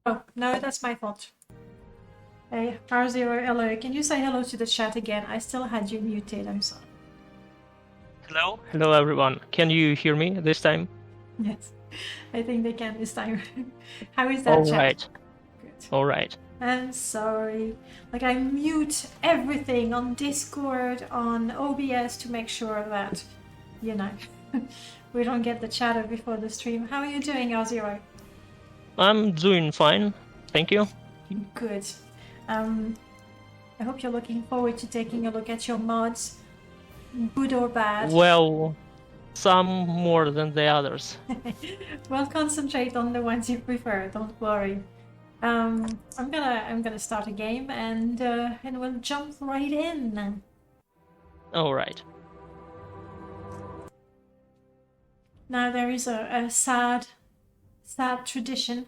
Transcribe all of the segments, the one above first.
Oh, no, that's my fault. Hey, R0, hello. Can you say hello to the chat again? I still had you muted, I'm sorry. Hello? Hello, everyone. Can you hear me this time? Yes, I think they can this time. How is that, chat? Alright. Good. Alright. I'm sorry. Like, I mute everything on Discord, on OBS to make sure that, you know, we don't get the chatter before the stream. How are you doing, R0? I'm doing fine. Thank you. Good. I hope you're looking forward to taking a look at your mods, good or bad. Well, some more than the others. Well, concentrate on the ones you prefer. Don't worry. I'm gonna start a game and we'll jump right in. All right. Now there is a sad tradition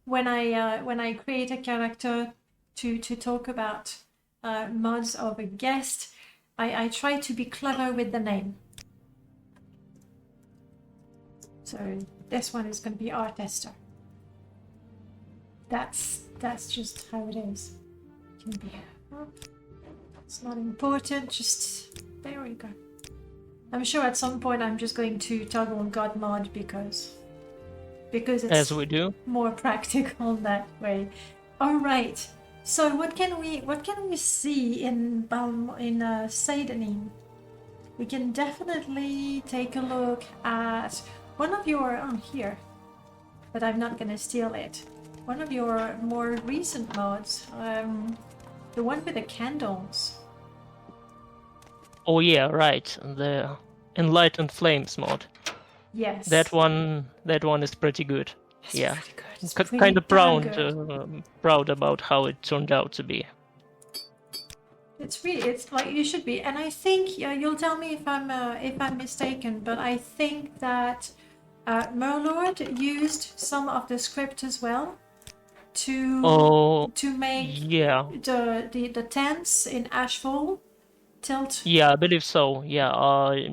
when I create a character to talk about mods of a guest. I try to be clever with the name. So this one is going to be Art Esther. That's just how it is. It can be. It's not important. Just there we go. I'm sure at some point I'm just going to toggle God mod because it's as we do more practical that way. All right. So what can we see in Sadanim? We can definitely take a look at one of your here, but I'm not gonna steal it. One of your more recent mods, the one with the candles. Oh yeah, right. The Enlightened Flames mod. Yes. That one is pretty good. It's yeah. pretty good. It's Kind of good. proud about how it turned out to be. It's like you should be, and I think you'll tell me if I'm mistaken, but I think that Merlord used some of the script as well to make the tents in Ashfall tilt. Yeah, I believe so. Yeah,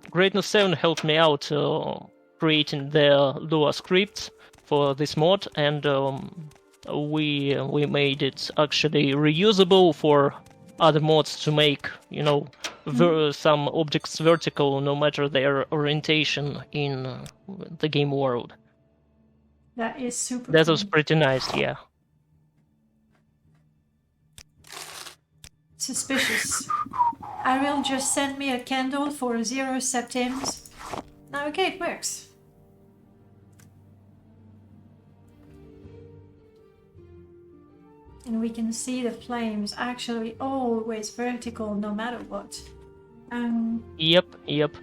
Greatness 7 helped me out creating the Lua script for this mod, and we made it actually reusable for other mods to make, some objects vertical no matter their orientation in the game world. That is super That cool. was pretty nice, yeah. Suspicious. Ariel just sent me a candle for 0 septims. Now, okay, it works. And we can see the flames actually always vertical no matter what. Yep.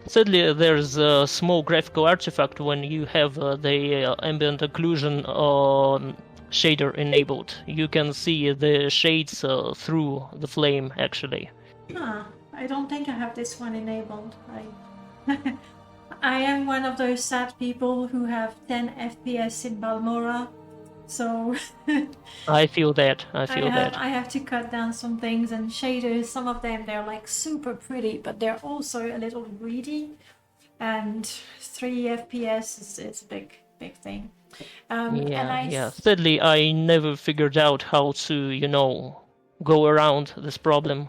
Sadly, there's a small graphical artifact when you have the ambient occlusion shader enabled. You can see the shades through the flame, actually. I don't think I have this one enabled. I am one of those sad people who have 10 FPS in Balmora, so I feel that. I have to cut down some things, and shaders, some of them, they're like super pretty, but they're also a little greedy, and 3 FPS is a big thing. Sadly, I never figured out how to, go around this problem.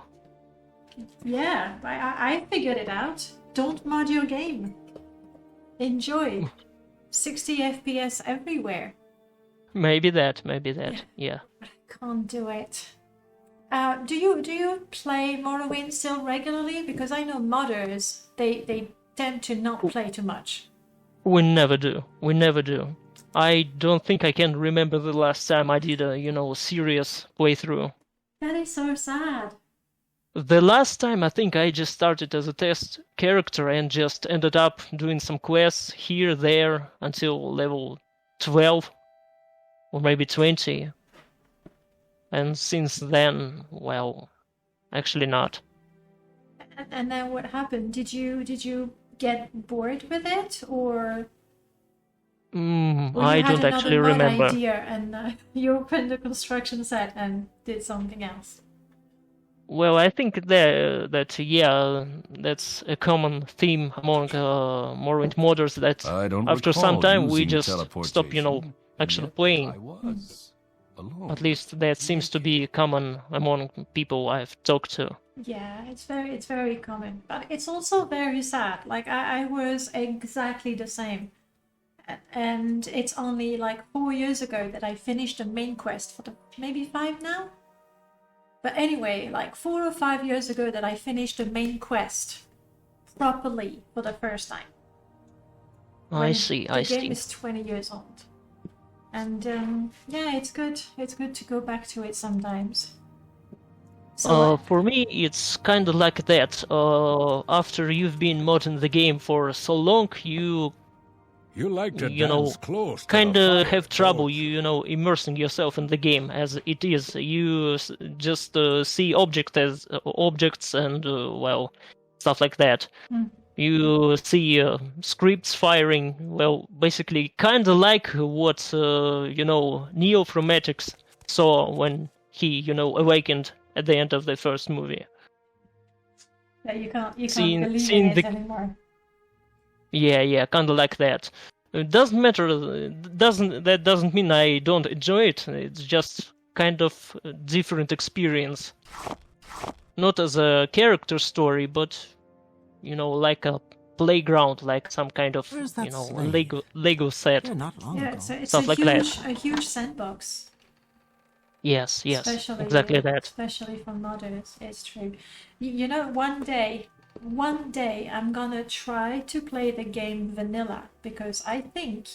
Yeah, I figured it out. Don't mod your game. Enjoy. 60 FPS everywhere. Maybe that, yeah. I can't do it. Do you play Morrowind still regularly? Because I know modders, they tend to not play too much. We never do. I don't think I can remember the last time I did a, serious playthrough. That is so sad. The last time I think I just started as a test character and just ended up doing some quests here, there, until level 12. Or maybe 20. And since then, well, actually not. And then what happened? Did you get bored with it, or I don't actually remember. Idea and you opened the construction set and did something else? Well, I think that's a common theme among Morrowind modders, that after some time we just stop, actually Yet playing. I was alone. At least that seems to be common among people I've talked to. Yeah, it's very common, but it's also very sad. Like I was exactly the same, and it's only like 4 years ago that I finished the main quest for the maybe 5 now. But anyway, like 4 or 5 years ago that I finished the main quest properly for the first time. I see. The game is 20 years old, and yeah, it's good. It's good to go back to it sometimes. So For me, it's kind of like that. After you've been modding the game for so long, you like to you know, dance close to kind the of fire, have trouble, don't you know, immersing yourself in the game as it is. You just see objects and well, stuff like that. You see scripts firing. Well, basically, kind of like what Neo from Matrix saw when he awakened at the end of the first movie. Yeah, you can't believe seeing in it anymore. Yeah, kind of like that. It doesn't matter. That doesn't mean I don't enjoy it. It's just kind of a different experience. Not as a character story, but like a playground, like some kind of Where's that slave? Lego set. Yeah, not long Yeah, ago. it's Stuff like that. a huge sandbox. Yes, Especially, exactly that. Especially for modders, it's true. You know, one day I'm gonna try to play the game vanilla, because I think,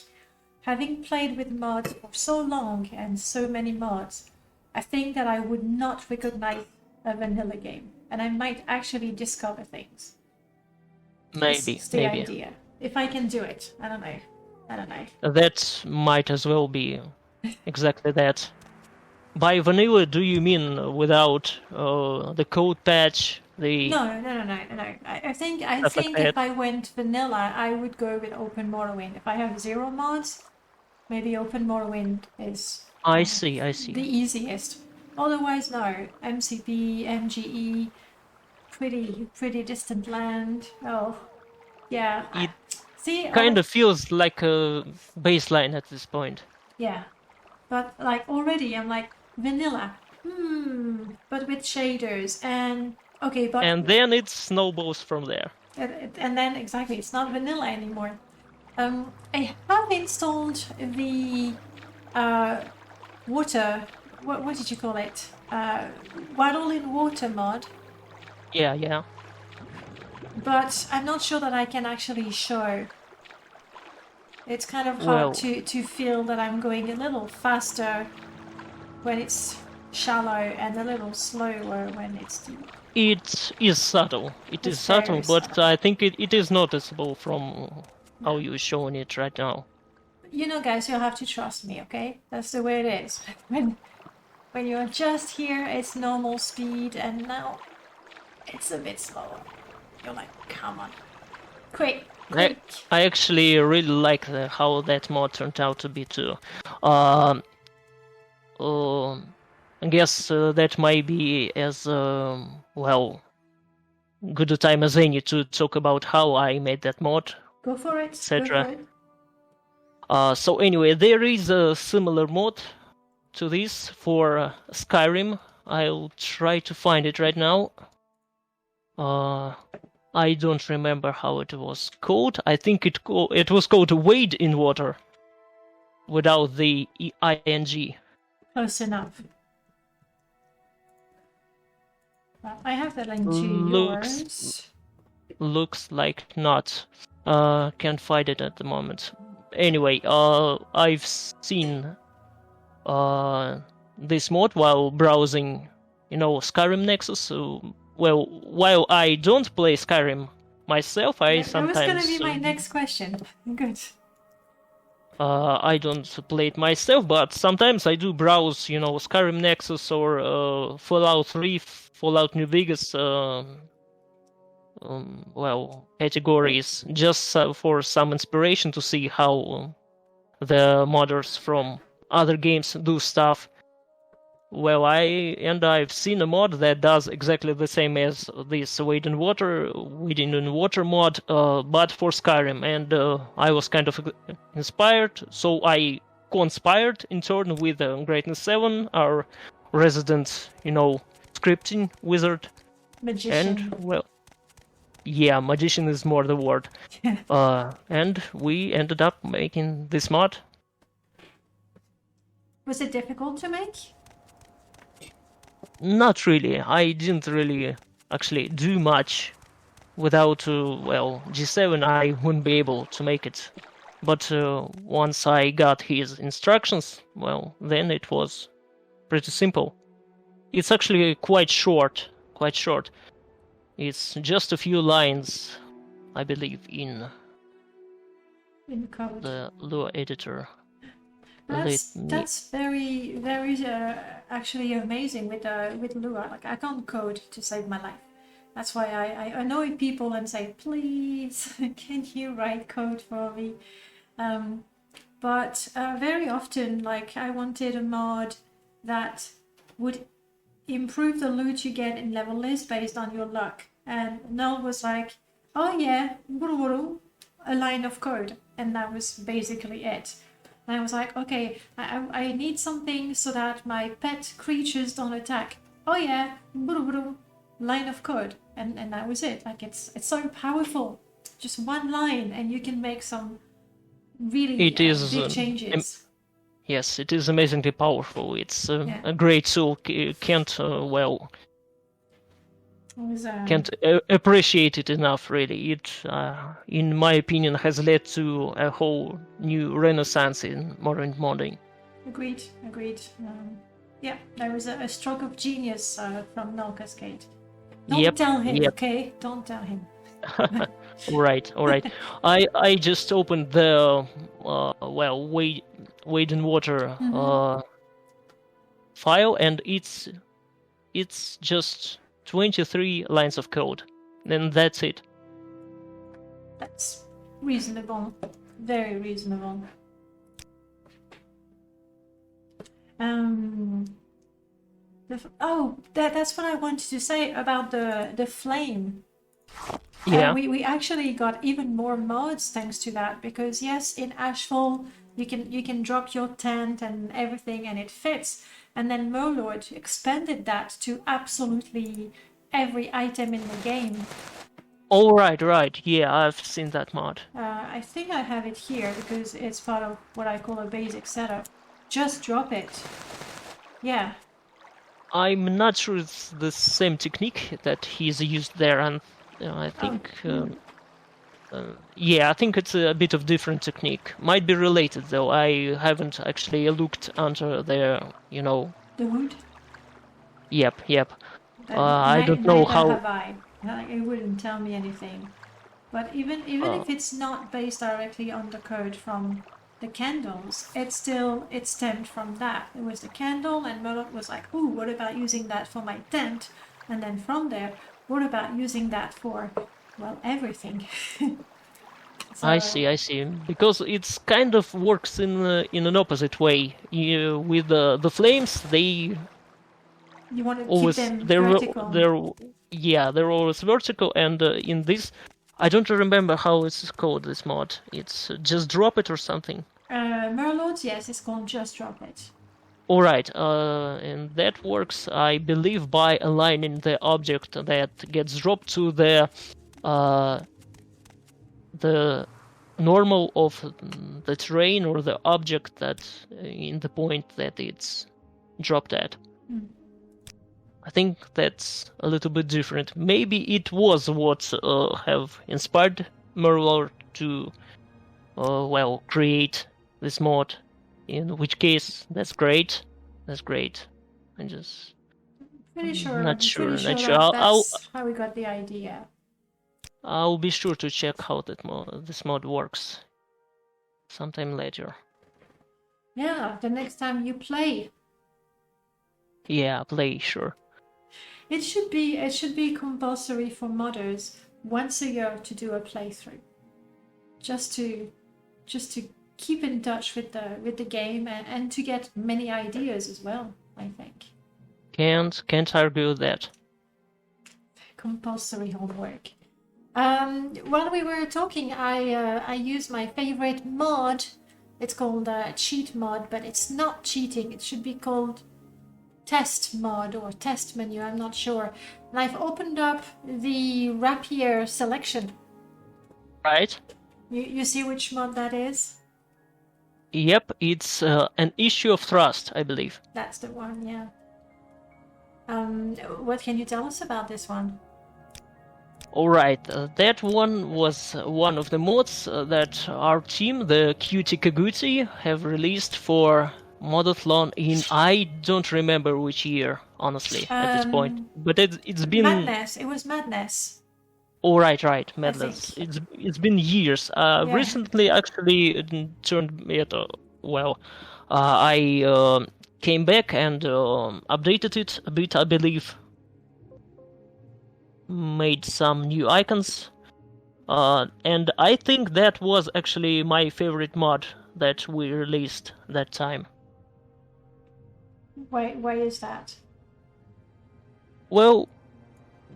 having played with mods for so long and so many mods, I think that I would not recognize a vanilla game, and I might actually discover things. Maybe. It's the idea. If I can do it, I don't know. That might as well be exactly that. By vanilla, do you mean without the code patch? No. I think if I went vanilla, I would go with Open Morrowind. If I have 0 mods, maybe Open Morrowind is I see. the easiest. Otherwise, no. MCP, MGE, pretty distant land. Oh, yeah. It kind of feels like a baseline at this point. Yeah, but like already I'm like vanilla. But with shaders and okay, but and then it snowballs from there. And then exactly, it's not vanilla anymore. I have installed the water. What did you call it? Waddle in water mod. Yeah. But I'm not sure that I can actually show. It's kind of hard to feel that I'm going a little faster when it's shallow and a little slower when it's deep. It is subtle. It's subtle, but I think it is noticeable from how you're showing it right now. You know, guys, you'll have to trust me, okay? That's the way it is. When you're just here, it's normal speed, and now it's a bit slower. You're like, come on. Quick. I actually really like how that mod turned out to be too. I guess that might be as good a time as any to talk about how I made that mod. Go for it. Etc. So anyway, there is a similar mod to this for Skyrim. I'll try to find it right now. I don't remember how it was called. I think it was called Wade in Water, without the ing. Close enough. Well, I have the link to yours. Looks like not. Can't find it at the moment. Anyway, I've seen this mod while browsing, Skyrim Nexus. So, well, while I don't play Skyrim myself, I sometimes... That was gonna be my next question. Good. I don't play it myself, but sometimes I do browse, Skyrim Nexus or Fallout 3, Fallout New Vegas, categories, just for some inspiration to see how the modders from other games do stuff. Well, I've seen a mod that does exactly the same as this Wade in Water mod, but for Skyrim, and I was kind of inspired, so I conspired in turn with Greatness 7, our resident, scripting wizard. Magician. And, well, yeah, magician is more the word. And we ended up making this mod. Was it difficult to make? Not really. I didn't really actually do much. Without, G7 I wouldn't be able to make it. But once I got his instructions, then it was pretty simple. It's actually quite short. It's just a few lines, I believe, in code. the Lua editor. That's very, very actually amazing with Lua. Like, I can't code to save my life. That's why I annoy people and say, please, can you write code for me? But very often, like, I wanted a mod that would improve the loot you get in level list based on your luck. And Null was like, oh yeah, a line of code. And that was basically it. And I was like, okay, I need something so that my pet creatures don't attack. Oh yeah, line of code. And that was it. Like, it's so powerful. Just one line and you can make some really big changes. Yes, it is amazingly powerful. It's a great tool. Can't appreciate it enough, really. It, in my opinion, has led to a whole new renaissance in modern modding. Agreed. Yeah, there was a stroke of genius from Null Cascade. Don't tell him, okay? Don't tell him. All right. I just opened the Wade in Water file, and it's just 23 lines of code, and that's it. That's reasonable, very reasonable. That's what I wanted to say about the flame. Yeah. We actually got even more mods thanks to that, because yes, in Ashfall you can drop your tent and everything and it fits, and then Murlord expanded that to absolutely every item in the game. Oh, right. Yeah, I've seen that mod. I think I have it here because it's part of what I call a basic setup. Just drop it. Yeah. I'm not sure it's the same technique that he's used there, and I think... I think it's a bit of different technique. Might be related, though. I haven't actually looked under there, The wood? Yep. I don't know how... Have I. It wouldn't tell me anything. But even if it's not based directly on the code from the candles, it stemmed from that. It was the candle, and Murloc was like, ooh, what about using that for my tent? And then from there, what about using that for, everything? So, I see. Because it's kind of works in an opposite way. With the flames, they you want to always keep them vertical. They're always vertical, and in this, I don't remember how it's called, this mod. It's just drop it or something. Murlocs, yes, it's called just drop it. All right, and that works, I believe, by aligning the object that gets dropped to the normal of the terrain or the object that in the point that it's dropped at. I think that's a little bit different. Maybe it was what have inspired Murloc to create this mod. In which case, that's great. I'm just pretty sure. Not sure. That's how we got the idea. I'll be sure to check how this mod works sometime later. Yeah, the next time you play. Yeah, play, sure. It should be compulsory for modders once a year to do a playthrough, just to keep in touch with the game and to get many ideas as well. I think. Can't argue with that. Compulsory homework. While we were talking, I used my favorite mod It's called cheat mod, but it's not cheating. It should be called test mod or test menu, I'm not sure. And I've opened up the rapier selection. Right. You see which mod that is? Yep, it's an issue of thrust, I believe. That's the one, yeah. What can you tell us about this one? Alright, that one was one of the mods that our team, the Cutie Kaguti, have released for Modathlon in I don't remember which year, honestly, at this point. But it's been... Madness, it was Madness. Oh, right, Madness. It's been years. Recently, actually, it turned it, I came back and updated it a bit, I believe. Made some new icons, and I think that was actually my favorite mod that we released that time. Why is that? Well,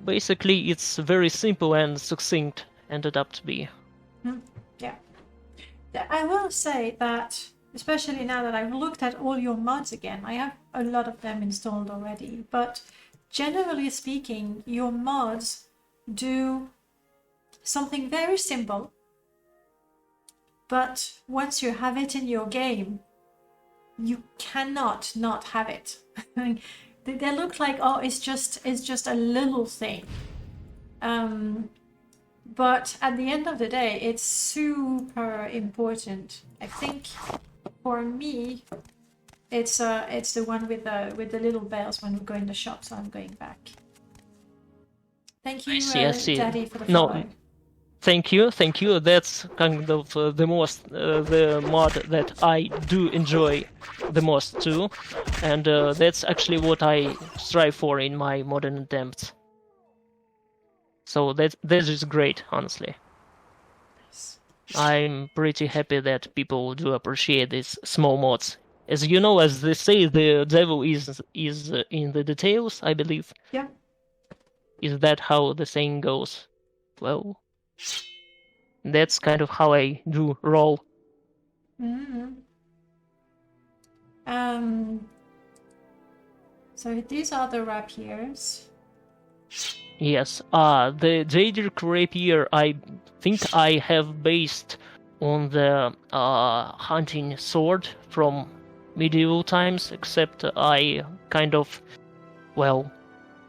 basically it's very simple and succinct, ended up to be. Yeah. I will say that, especially now that I've looked at all your mods again, I have a lot of them installed already, but generally speaking, your mods do something very simple, but once you have it in your game, you cannot not have it. They look like, oh, it's just a little thing, but at the end of the day, it's super important. I think for me, it's the one with the little bells when we go in the shop, so I'm going back. Thank you, Daddy, for the follow. Thank you. That's kind of the mod that I do enjoy the most too, and that's actually what I strive for in my modern attempts. So that is great, honestly. I'm pretty happy that people do appreciate these small mods. As you know, as they say, the devil is in the details, I believe. Yeah. Is that how the saying goes? Well, that's kind of how I do roll. Mm-hmm. So these are the rapiers. Yes. The Daedric rapier, I think I have based on the hunting sword from medieval times, except I kind of,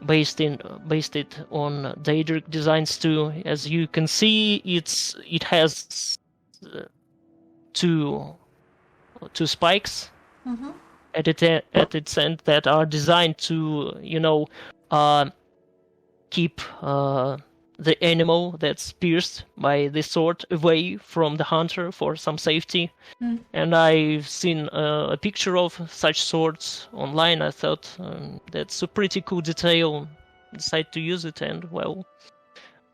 based it on Daedric designs too. As you can see, it has two spikes at its end that are designed to keep the animal that's pierced by the sword away from the hunter for some safety. And I've seen a picture of such swords online. I thought that's a pretty cool detail. Decided to use it, and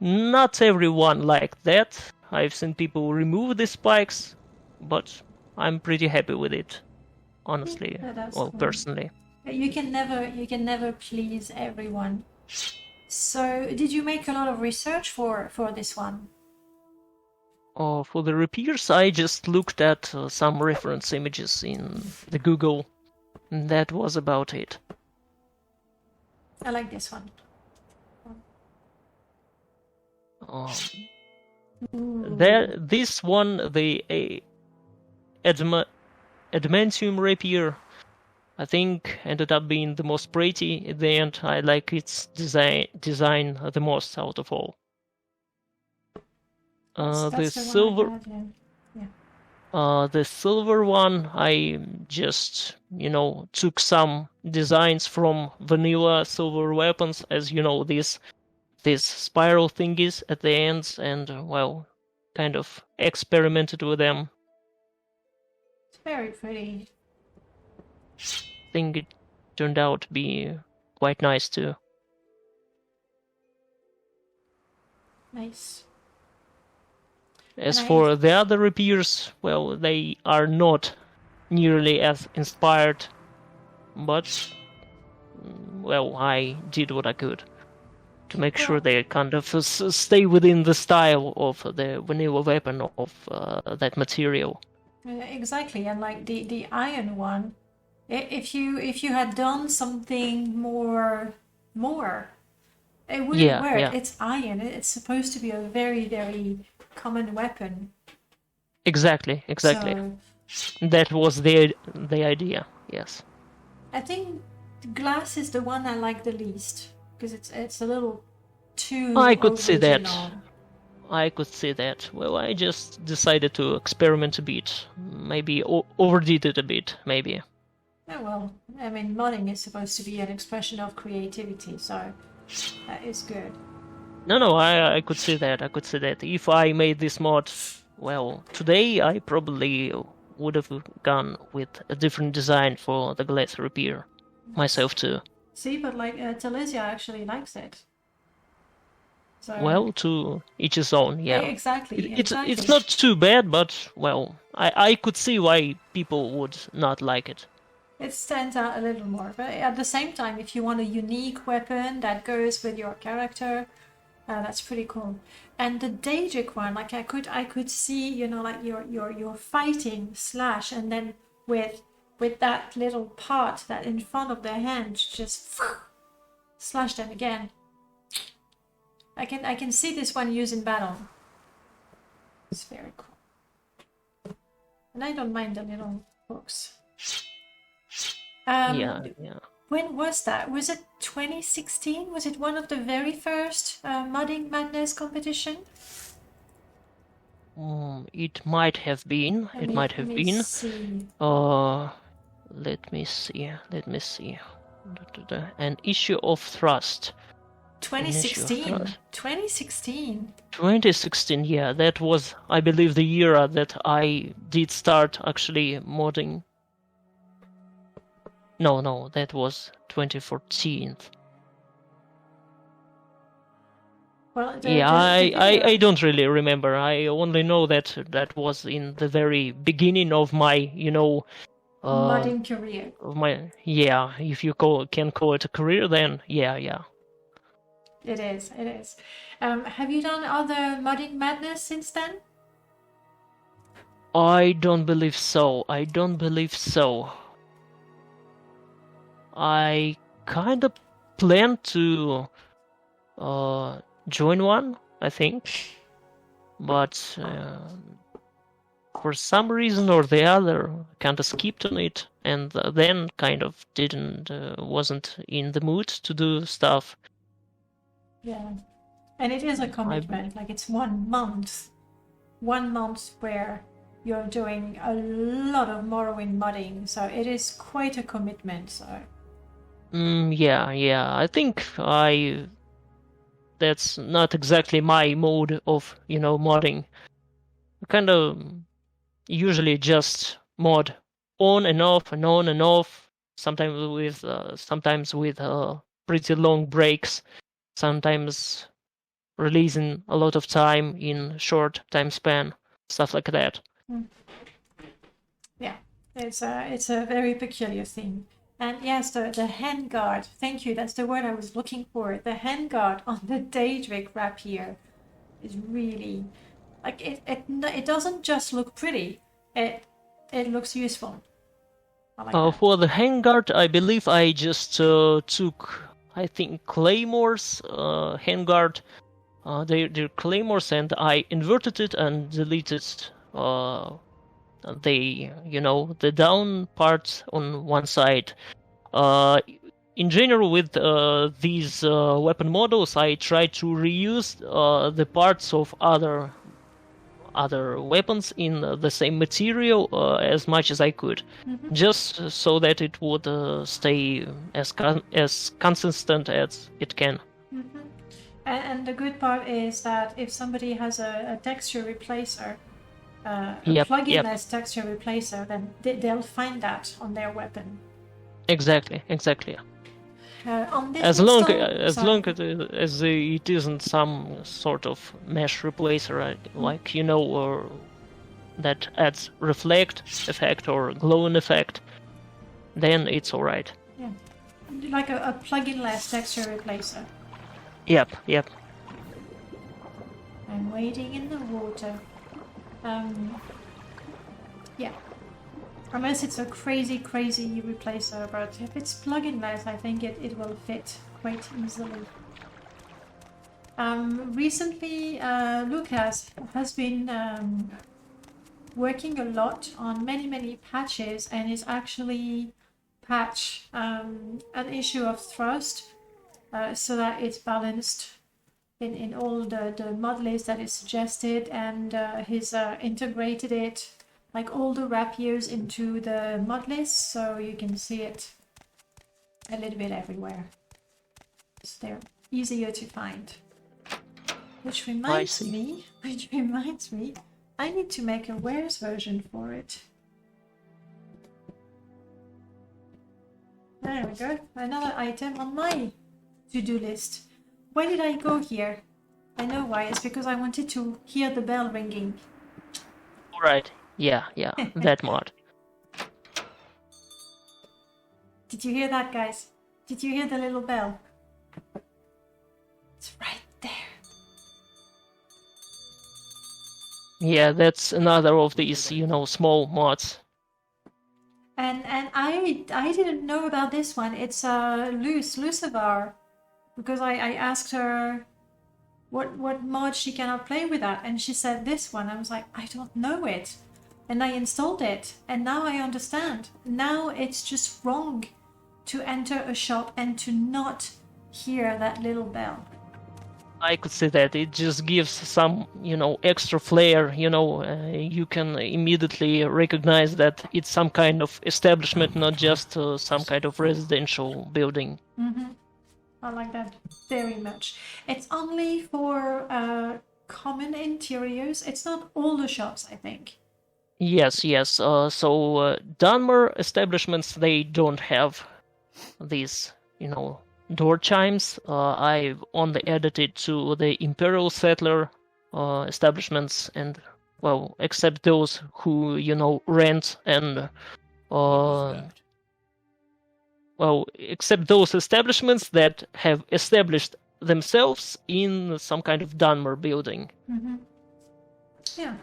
not everyone liked that. I've seen people remove the spikes, but I'm pretty happy with it, honestly. Cool. Personally. You can never please everyone. So, did you make a lot of research for this one? For the rapiers, I just looked at some reference images in the Google, and that was about it. I like this one. This one, the adamantium rapier, I think ended up being the most pretty at the end. I like its design the most out of all. The silver, the silver one, I just took some designs from vanilla silver weapons, as you know, these spiral thingies at the ends, and kind of experimented with them. It's very pretty. I think it turned out to be quite nice too. Nice. As for the other rapiers, they are not nearly as inspired, but I did what I could to make sure they kind of stay within the style of the vanilla weapon of that material. Exactly, and like the iron one, if you had done something more, it wouldn't Yeah, work. yeah, It's iron. It's supposed to be a very common weapon. exactly. So That was the idea. Yes. I think glass is the one I like the least because it's a little I too could see that. original. I could see that. Well, I just decided to experiment a bit. Maybe overdid it a bit, maybe. Oh, well, I mean, modding is supposed to be an expression of creativity, so that is good. No, I could see that. I could see that. If I made this mod, well, today I probably would have gone with a different design for the glass repair. Myself too. See, but like Telesia actually likes it. So Well, to each his own, yeah. exactly, It's not too bad, but, well, I could see why people would not like it. It stands out a little more, but at the same time, if you want a unique weapon that goes with your character, that's pretty cool. And the Daedric one, like I could see, you know, like you're fighting slash, and then with that little part that in front of their hand, just slash them again. I can see this one used in battle. It's very cool, and I don't mind the little hooks. Yeah. When was that? Was it 2016? Was it one of the very first Mudding Madness competition? It might have been. It might have been. See. Let me see. An issue of thrust. 2016. 2016. 2016, yeah, that was, I believe, the year that I did start actually modding. No, that was 2014. Well, Yeah, I don't really remember. I only know that that was in the very beginning of my, Mudding career. of my, yeah, if you can call it a career, then yeah. It is. Have you done other Mudding Madness since then? I don't believe so. I kind of plan to join one, I think, but for some reason or the other, kind of skipped on it, and then kind of wasn't in the mood to do stuff. Yeah, and it is a commitment. Like it's 1 month, 1 month where you're doing a lot of Morrowind modding, so it is quite a commitment. So. Yeah. I think that's not exactly my mode of, modding. I kind of usually just mod on and off and on and off, sometimes with pretty long breaks, sometimes releasing a lot of time in short time span, stuff like that. Yeah, it's a very peculiar thing. And yes, the handguard, thank you, that's the word I was looking for. The handguard on the Daedric rapier is really, like, it doesn't just look pretty, it looks useful. I like that. For the handguard, I believe I just took, I think, Claymore's handguard, their Claymores, and I inverted it and deleted the down part on one side. In general, with these weapon models, I try to reuse the parts of other weapons in the same material as much as I could, just so that it would stay as consistent as it can. And the good part is that if somebody has a texture replacer, a plugin-less texture replacer, then they'll find that on their weapon. Exactly. On this As long as it isn't some sort of mesh replacer, like or that adds reflect effect or glowing effect, then it's all right. Yeah, like a plugin-less texture replacer. Yep. I'm wading in the water. Yeah. Unless it's a crazy replacer, but if it's plug-in-less, I think it will fit quite easily. Recently, Lucas has been working a lot on many patches and is actually patch an issue of thrust so that it's balanced in all the mod lists that is suggested, and he's integrated it, like all the rapiers, into the mod list, so you can see it a little bit everywhere. So they're easier to find. Which reminds me, I need to make a wares version for it. There we go, another item on my to-do list. Why did I go here? I know why, it's because I wanted to hear the bell ringing. Right, yeah, that mod. Did you hear that, guys? Did you hear the little bell? It's right there. Yeah, that's another of these, small mods. And I didn't know about this one. It's Lucifer, because I asked her what mod she cannot play with that, and she said this one. I was like, I don't know it, and I installed it, and now I understand. Now it's just wrong to enter a shop and to not hear that little bell. I could say that it just gives some, extra flair. You can immediately recognize that it's some kind of establishment, not just some kind of residential building. Mm-hmm. I like that very much. It's only for common interiors. It's not all the shops, I think. Yes. So Dunmer establishments, they don't have these, door chimes. I've only added it to the Imperial Settler establishments, and, well, except those who, rent and, except those establishments that have established themselves in some kind of Dunmer building. Mm-hmm. Yeah,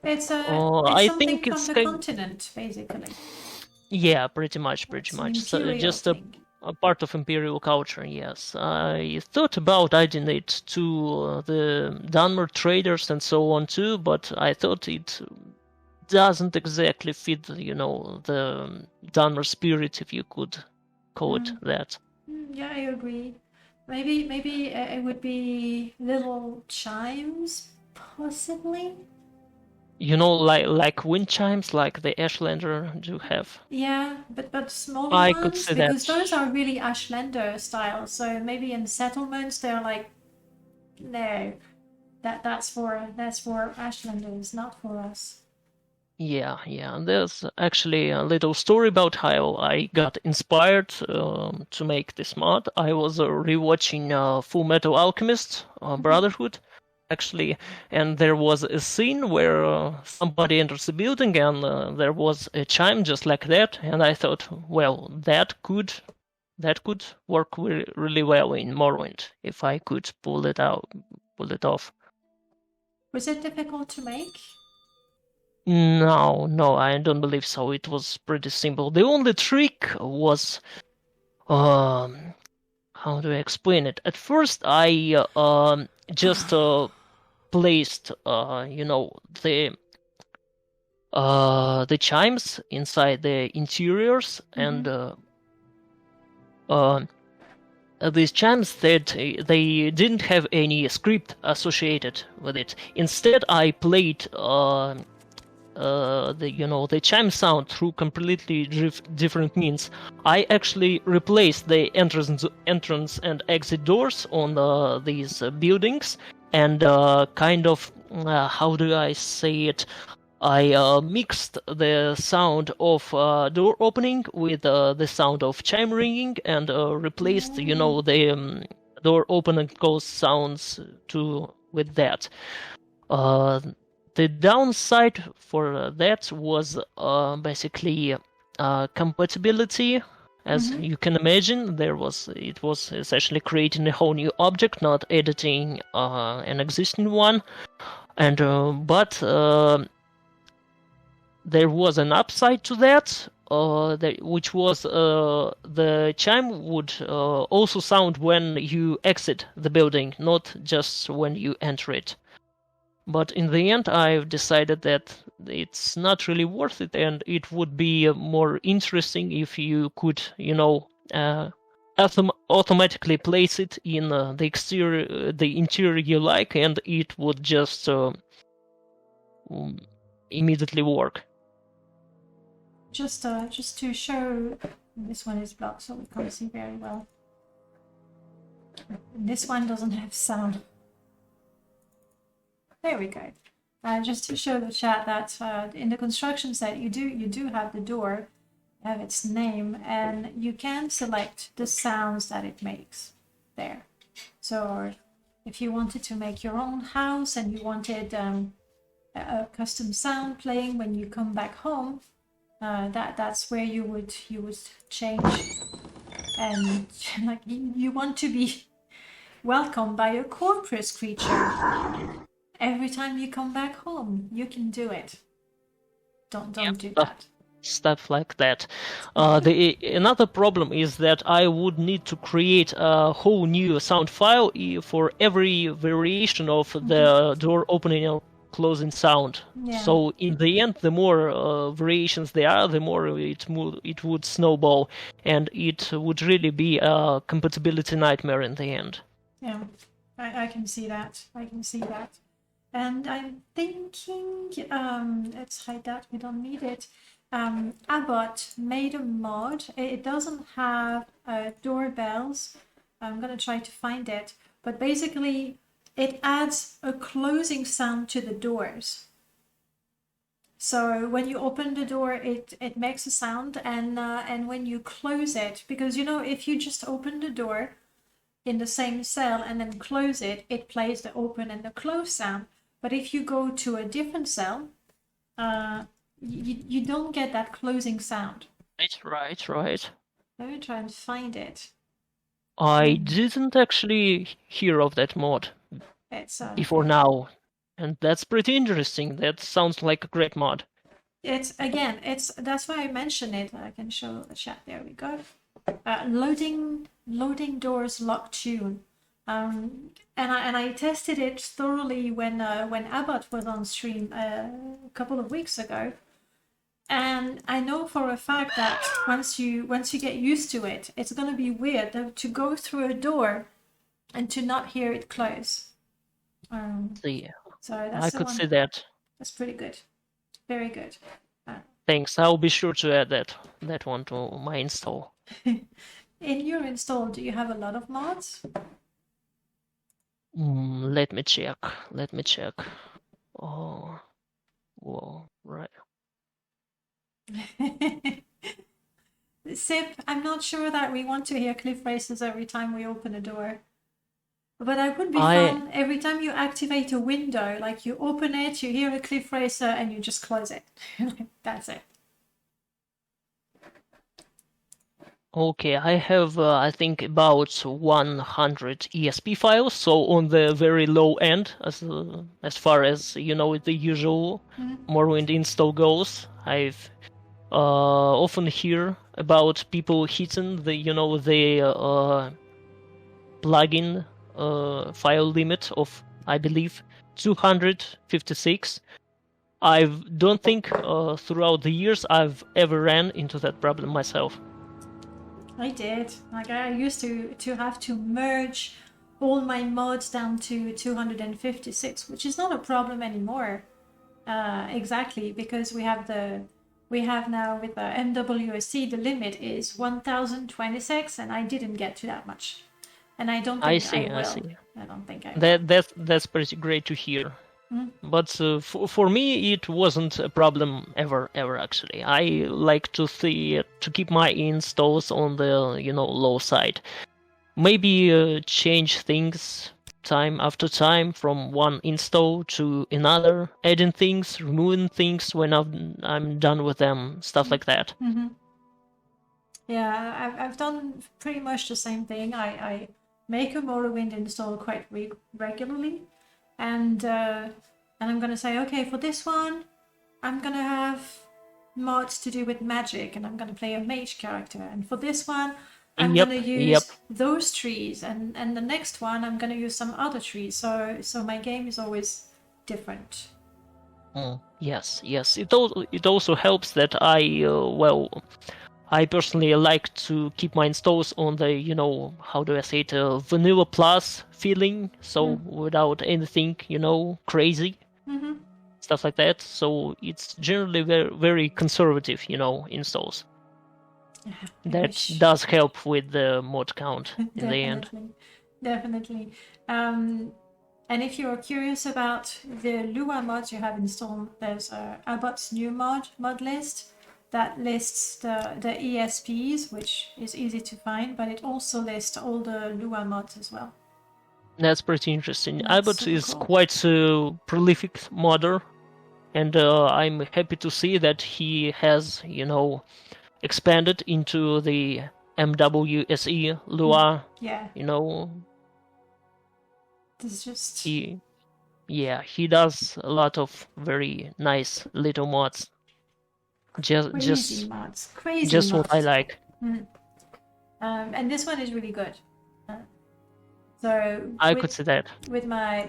it's I something think from it's the continent, basically. Yeah, pretty much. So just thing. a part of imperial culture, yes. I thought about adding it to the Dunmer traders and so on too, but I thought it doesn't exactly fit, the Dunmer spirit, if you could call it that. Yeah, I agree. Maybe it would be little chimes, possibly. Like wind chimes, like the Ashlander do have. Yeah, but smaller I ones, could say because that. those are really Ashlander style. So maybe in settlements they're like, no, that's for Ashlanders, not for us. Yeah, and there's actually a little story about how I got inspired to make this mod. I was rewatching Full Metal Alchemist Brotherhood, actually, and there was a scene where somebody enters the building and there was a chime just like that, and I thought, well, that could work really well in Morrowind if I could pull it off. Was it difficult to make? No, I don't believe so. It was pretty simple. The only trick was, how do I explain it? At first, I just placed, the chimes inside the interiors, and these chimes that they didn't have any script associated with it. Instead, I played the chime sound through completely different means. I actually replaced the entrance and exit doors on these buildings, and kind of how do I say it? I mixed the sound of door opening with the sound of chime ringing, and replaced, the door open and close sounds with that. The downside for that was basically compatibility. As you can imagine, it was essentially creating a whole new object, not editing an existing one. And but there was an upside to that, which was the chime would also sound when you exit the building, not just when you enter it. But in the end, I've decided that it's not really worth it, and it would be more interesting if you could, automatically place it in the interior you like, and it would just immediately work. Just to show, this one is blocked, so we can't see very well. This one doesn't have sound. There we go. Just to show the chat that in the construction set you do have the door, have its name, and you can select the sounds that it makes there. So if you wanted to make your own house and you wanted a custom sound playing when you come back home, that's where you would change. And like you want to be welcomed by a corpus creature every time you come back home, you can do it. Don't do that. Stuff like that. Another problem is that I would need to create a whole new sound file for every variation of the door opening and closing sound. Yeah. So in the end, the more variations there are, the more it would snowball, and it would really be a compatibility nightmare in the end. Yeah, I can see that. And I'm thinking, let's hide that, we don't need it. Abbott made a mod. It doesn't have doorbells. I'm gonna try to find it, but basically it adds a closing sound to the doors. So when you open the door, it makes a sound, and when you close it, because if you just open the door in the same cell and then close it, it plays the open and the close sound. But if you go to a different cell, you don't get that closing sound. Right. Let me try and find it. I didn't actually hear of that mod before now, and that's pretty interesting. That sounds like a great mod. That's why I mentioned it. I can show the chat. There we go. Loading doors lock tune. And I tested it thoroughly when Abbott was on stream a couple of weeks ago, and I know for a fact that once you get used to it, it's going to be weird to go through a door and to not hear it close. So I could see that. That's pretty good, very good. Thanks. I'll be sure to add that one to my install. In your install, do you have a lot of mods? Let me check. Oh, whoa, right. Sip, I'm not sure that we want to hear cliff races every time we open a door. But that would be fun every time you activate a window, like you open it, you hear a cliff racer, and you just close it. That's it. Okay, I have, I think, about 100 ESP files, so on the very low end, as far as, the usual Morrowind install goes. I've often hear about people hitting the plugin file limit of, I believe, 256. I don't think throughout the years I've ever ran into that problem myself. I did. Like I used to have to merge all my mods down to 256, which is not a problem anymore. Exactly, because we have now with the MWSC, the limit is 1026, and I didn't get to that much. And I don't think I will. I see. I don't think I will. That's pretty great to hear. But for me, it wasn't a problem ever actually. I like to keep my installs on the low side. Maybe change things time after time from one install to another, adding things, removing things when I'm done with them, stuff like that. Mm-hmm. Yeah, I've done pretty much the same thing. I make a Morrowind install quite regularly, and I'm gonna say, okay, for this one, I'm gonna have mods to do with magic, and I'm going to play a mage character. And for this one, I'm Yep, going to use yep. those trees, and the next one I'm going to use some other trees. So my game is always different. Yes. It also helps that I personally like to keep my installs on the, how do I say it, vanilla plus feeling, so without anything, crazy, stuff like that. So it's generally very, very conservative, installs. That does help with the mod count in the end. Definitely. And if you're curious about the Lua mods you have installed, there's Abbot's new mod list that lists the ESPs, which is easy to find, but it also lists all the Lua mods as well. That's pretty interesting. That's Abbott super is cool. quite a prolific modder, and I'm happy to see that he has, expanded into the MWSE Lua. Yeah. It's just He does a lot of very nice little mods. crazy mods. Crazy just mods. what I like. And this one is really good. So I could see that. With my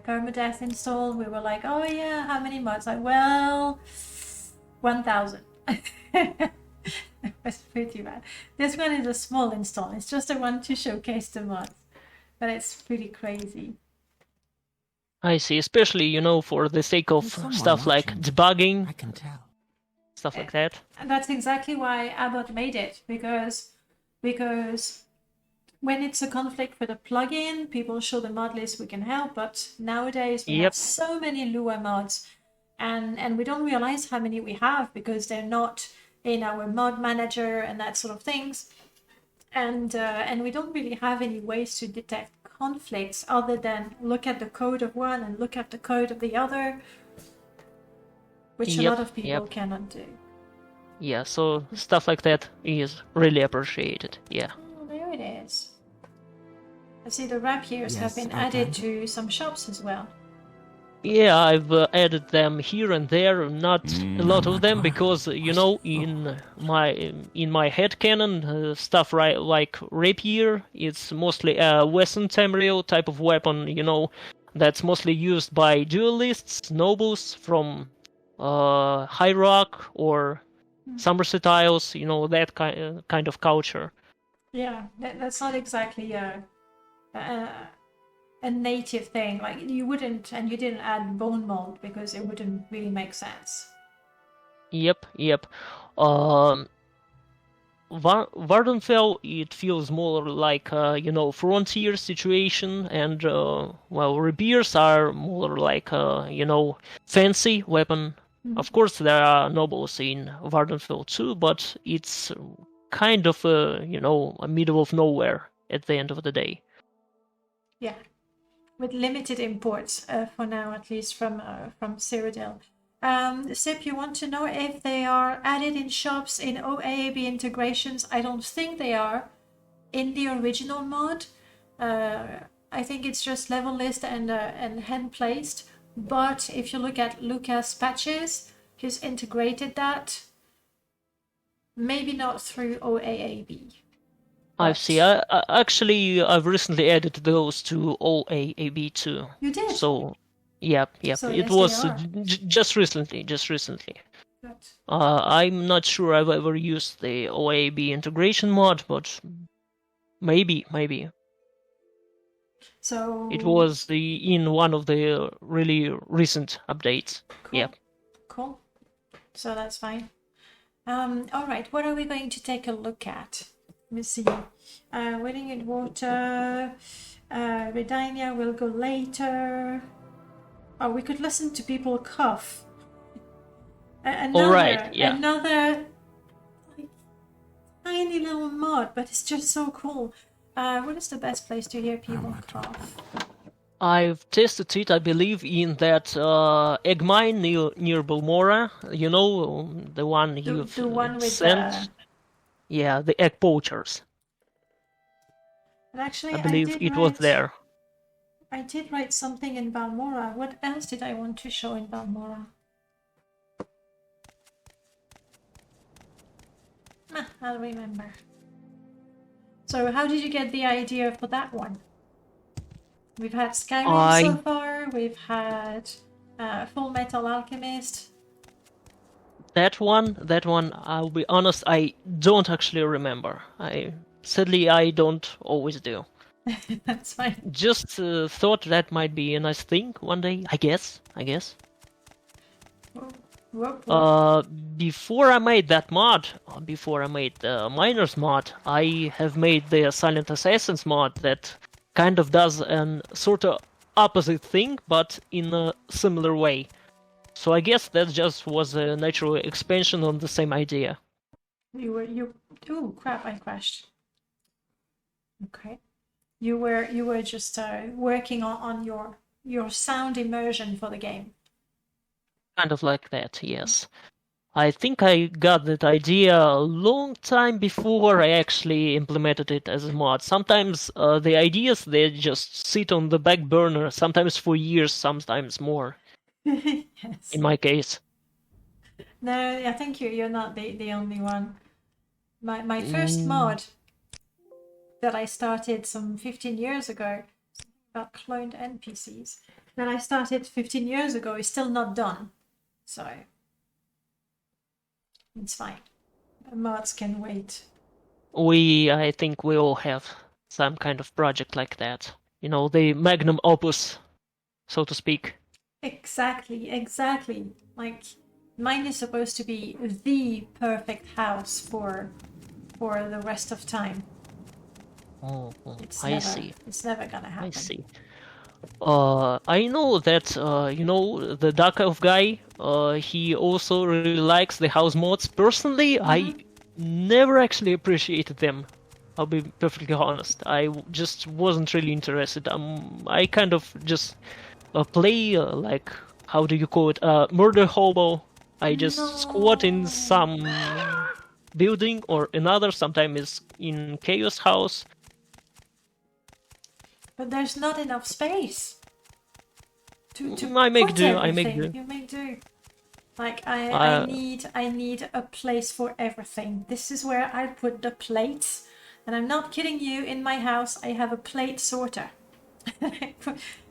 permadeath install, we were like, oh yeah, how many mods? 1,000. That's pretty bad. This one is a small install. It's just a one to showcase the mods, but it's pretty crazy. I see, especially for the sake of stuff like debugging. I can tell. Stuff like that. And that's exactly why Abbott made it, because when it's a conflict with a plugin, people show the mod list, we can help. But nowadays we have so many Lua mods, and we don't realize how many we have because they're not in our mod manager and that sort of things. And we don't really have any ways to detect conflicts other than look at the code of one and look at the code of the other, which a lot of people cannot do. Yeah, so stuff like that is really appreciated. Yeah. Oh, there it is. I see the rapiers have been added to some shops as well. Yeah, I've added them here and there, not a lot of them, because in my headcanon, stuff like rapier, it's mostly a Western Tamriel type of weapon, that's mostly used by duelists, nobles from High Rock or Somerset Isles, that kind of culture. Yeah, that's not exactly a native thing. Like you didn't add bone mold because it wouldn't really make sense. Yep. Vardenfell, it feels more like frontier situation, and rapiers are more like fancy weapon. Of course, there are nobles in Vardenfell too, but it's kind of a middle of nowhere at the end of the day. Yeah, with limited imports for now, at least from Cyrodiil. Sip, you want to know if they are added in shops in OAAB integrations? I don't think they are in the original mod. I think it's just level list and hand placed. But if you look at Lucas patches, he's integrated that. Maybe not through OAAB. I see. I've recently added those to OAAB too. You did? So, yep. So it yes, was they are. just recently. Good. I'm not sure I've ever used the OAB integration mod, but maybe. So It was in one of the really recent updates. cool. Yep. Cool. So that's fine. All right. What are we going to take a look at? Let me see. Wedding in Water. Redania will go later. Oh, we could listen to people cough. Another like, tiny little mod, but it's just so cool. What is the best place to hear people cough? I've tested it, I believe, in that egg mine near Balmora. The one you've The one with sent. Yeah, the egg poachers. And actually, I believe it was there. I did write something in Balmora. What else did I want to show in Balmora? I'll remember. So how did you get the idea for that one? We've had Skyrim so far, we've had Full Metal Alchemist. That one, I'll be honest, I don't actually remember. Sadly, I don't always do. That's fine. Just thought that might be a nice thing one day, I guess. Before I made that mod, before I made the Miners mod, I have made the Silent Assassins mod that kind of does an sort of opposite thing, but in a similar way. So I guess that just was a natural expansion on the same idea. Oh crap! I crashed. Okay, you were just working on your sound immersion for the game. Kind of like that, yes. I think I got that idea a long time before I actually implemented it as a mod. Sometimes the ideas, they just sit on the back burner, sometimes for years, sometimes more. Yes. In my case. No, I think you're not the only one. My first mod that I started some 15 years ago, about cloned NPCs, that I started 15 years ago is still not done. So it's fine. Mods can wait. I think we all have some kind of project like that. You know, the magnum opus, so to speak. Exactly. Like, mine is supposed to be the perfect house for the rest of time. I see. It's never gonna happen. I see. I know that, you know, the Dark Elf guy, he also really likes the house mods. Personally, I never actually appreciated them. I'll be perfectly honest. I just wasn't really interested. I kind of just play, like, how do you call it, murder hobo. I just squat in some building or another, sometimes in Chaos House. But there's not enough space to I make put do. everything. I make do. You make do. Like I need a place for everything. This is where I put the plates, and I'm not kidding you. In my house, I have a plate sorter.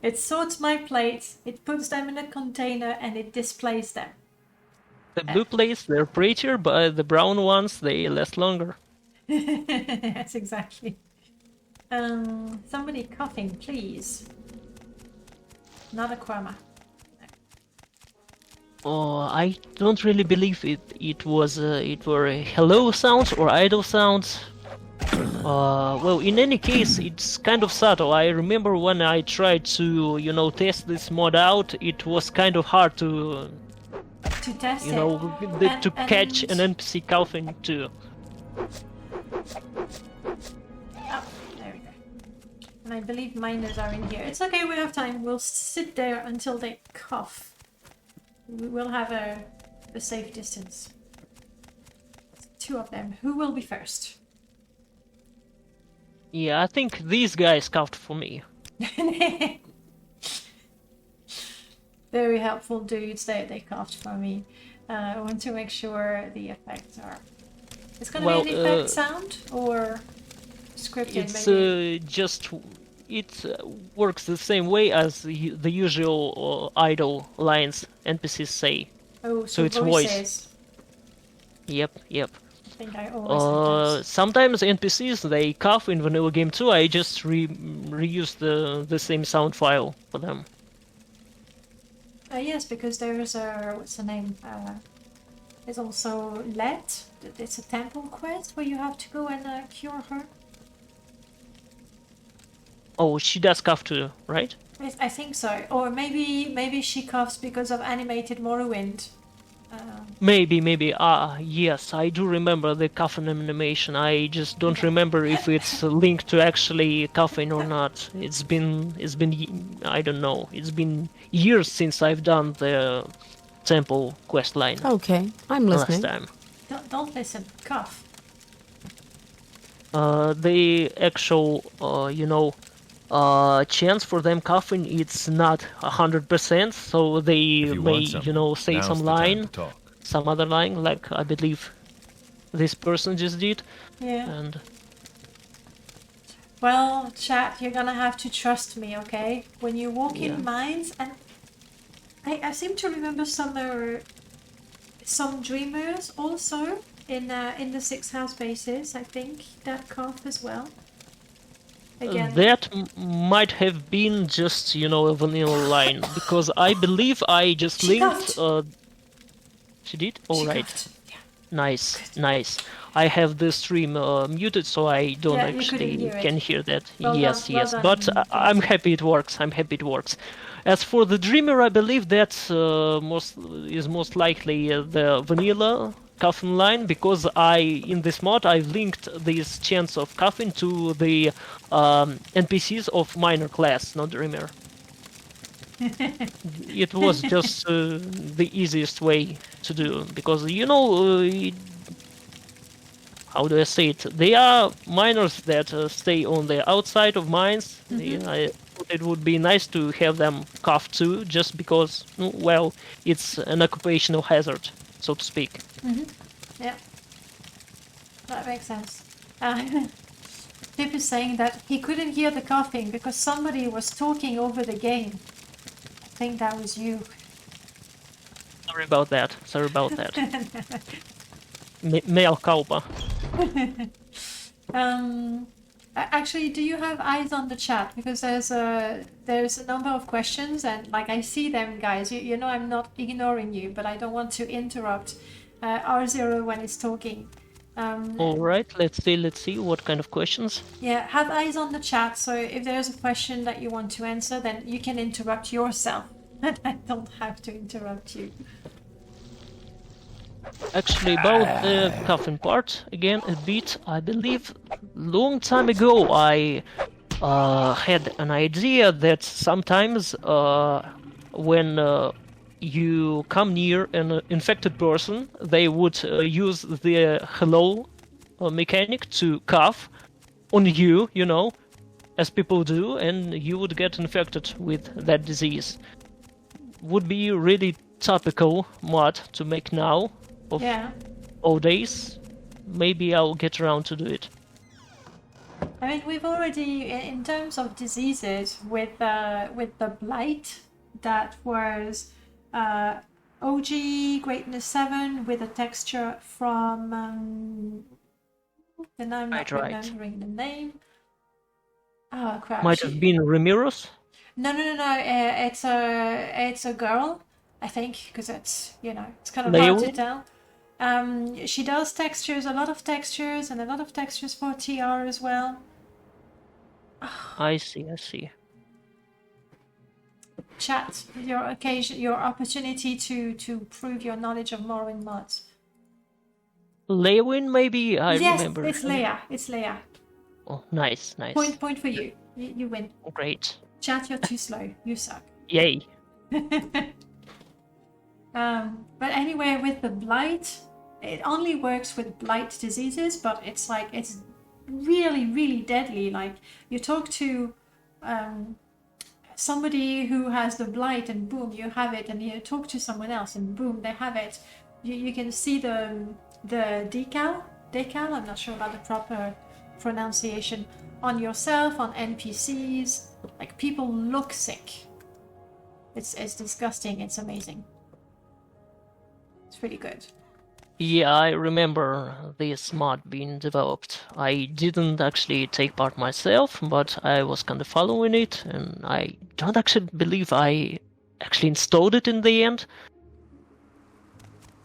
It sorts my plates. It puts them in a container and it displays them. The blue plates, they're prettier, but the brown ones, they last longer. Yes, exactly. Somebody coughing, please. Not a Quama. Oh, I don't really believe it were hello sounds or idle sounds. Well, in any case, it's kind of subtle. I remember when I tried to, you know, test this mod out, it was kind of hard to test you know, to catch an NPC coughing too. And I believe miners are in here. It's okay, we have time. We'll sit there until they cough. We'll have a safe distance. 2 of them. Who will be first? Yeah, I think these guys coughed for me. Very helpful dudes. They coughed for me. I want to make sure the effects are... It's gonna be an effect sound or scripted? It's maybe? It works the same way as the usual idle lines NPCs say. Oh, so it's voices. Voice. Yep. I think I always sometimes NPCs, they cough in vanilla game too. I just reuse the same sound file for them. Yes, because there's a... what's the name? There's also Let. It's a temple quest where you have to go and cure her. Oh, she does cough too, right? I think so. Or maybe she coughs because of animated Morrowind. Maybe. Yes, I do remember the coughing animation. I just don't remember if it's linked to actually coughing or not. It's been I don't know. It's been years since I've done the temple quest line. Okay, I'm listening. Last time. Don't listen. Cough. The actual, chance for them coughing, it's not 100%, so they may, say some line, some other line, like, I believe, this person just did. Yeah. And Well, chat, you're gonna have to trust me, okay? When you walk Yeah. in mines, and I seem to remember some dreamers also in the 6 house bases. I think that cough as well. Again, that might have been just, a vanilla line, because I believe I just She linked. coughed. She did? she Alright. coughed. Yeah. Nice, nice. I have the stream muted, so I don't Yeah, you actually couldn't hear it. can hear that. Well yes, done, well yes. done, But I'm Thomas. happy it works. I'm happy it works. As for the Dreamer, I believe that most likely the vanilla coffin line, because in this mod I've linked this chance of coffin to the NPCs of minor class, not Dreamer. It was just the easiest way to do, because how do I say it? They are miners that stay on the outside of mines. I thought it would be nice to have them cuffed too, just because, well, it's an occupational hazard, so to speak. Yeah, that makes sense. Tip is saying that he couldn't hear the coughing because somebody was talking over the game. I think that was you. Sorry about that. Mea culpa. Actually, do you have eyes on the chat? Because there's a number of questions, and like I see them, guys. You know I'm not ignoring you, but I don't want to interrupt R0 when he's talking. All right, let's see what kind of questions. Yeah, have eyes on the chat. So if there's a question that you want to answer, then you can interrupt yourself, and I don't have to interrupt you. Actually, about the coffin part, again, a bit, I believe, long time ago I had an idea that sometimes when you come near an infected person, they would use the hello mechanic to cough on you, as people do, and you would get infected with that disease. Would be really topical mod to make now. Of all days, maybe I'll get around to do it. I mean, we've already, in terms of diseases, with the blight, that was OG Greatness 7 with a texture from then I'm not remembering the name. Oh crap! Might have been Ramiros. No. It's a girl, I think, because it's it's kind of hard to tell. She does textures, a lot of textures, and a lot of textures for TR as well. I see. Chat, your opportunity to prove your knowledge of Morrowind mods. Leywin, maybe? I remember. Yes, it's Leia. Oh, nice. Point for you. You win. Great. Chat, you're too slow. You suck. Yay. But anyway, with the blight, it only works with blight diseases, but it's really, really deadly. Like, you talk to somebody who has the blight and boom, you have it, and you talk to someone else and boom, they have it. You can see the decal, I'm not sure about the proper pronunciation, on yourself, on NPCs. Like, people look sick. It's disgusting. It's amazing. It's really good. Yeah, I remember this mod being developed. I didn't actually take part myself, but I was kind of following it, and I don't actually believe I actually installed it in the end.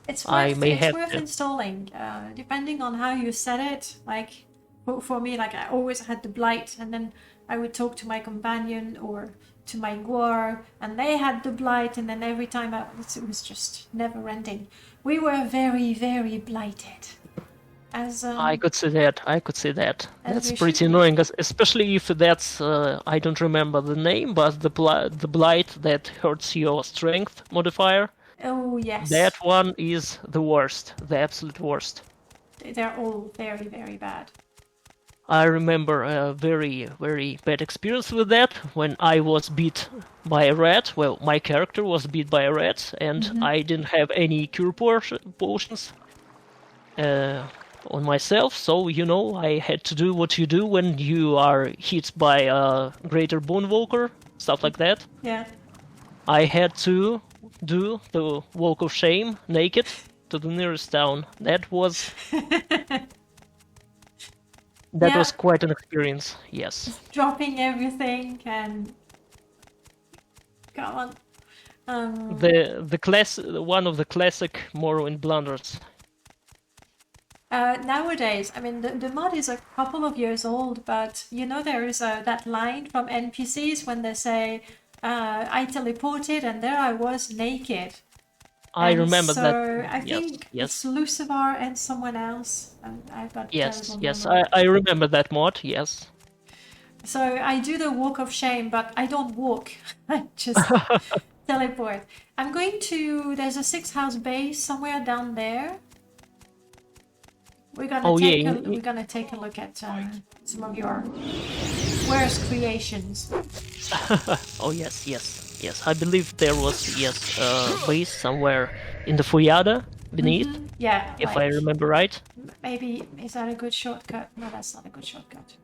It's worth installing, depending on how you set it. Like, for me, like, I always had the blight, and then I would talk to my companion or to my Gwar, and they had the blight, and then every time it was just never ending. We were very, very blighted. I could see that. That's pretty annoying, especially if that's I don't remember the name, but the blight that hurts your strength modifier. Oh yes. That one is the worst, the absolute worst. They're all very, very bad. I remember a very, very bad experience with that when I was beat by a rat. Well, my character was beat by a rat, and I didn't have any cure potions. on myself, so I had to do what you do when you are hit by a greater Bonewalker, stuff like that. Yeah. I had to do the walk of shame naked to the nearest town. That was was quite an experience. Yes. Dropping everything and go on. One of the classic Morrowind blunders. Nowadays, I mean, the mod is a couple of years old, but there is that line from NPCs when they say, I teleported and there I was naked. I remember that. So I think it's Lucifer and someone else. I've got yes, I remember that mod, yes. So I do the walk of shame, but I don't walk. I just teleport. I'm going to... There's a 6-house base somewhere down there. We're gonna take a look at some of your worst creations. Oh yes. I believe there was a base somewhere in the Fuyada beneath. Mm-hmm. Yeah. If I remember right. Maybe is that a good shortcut? No, that's not a good shortcut.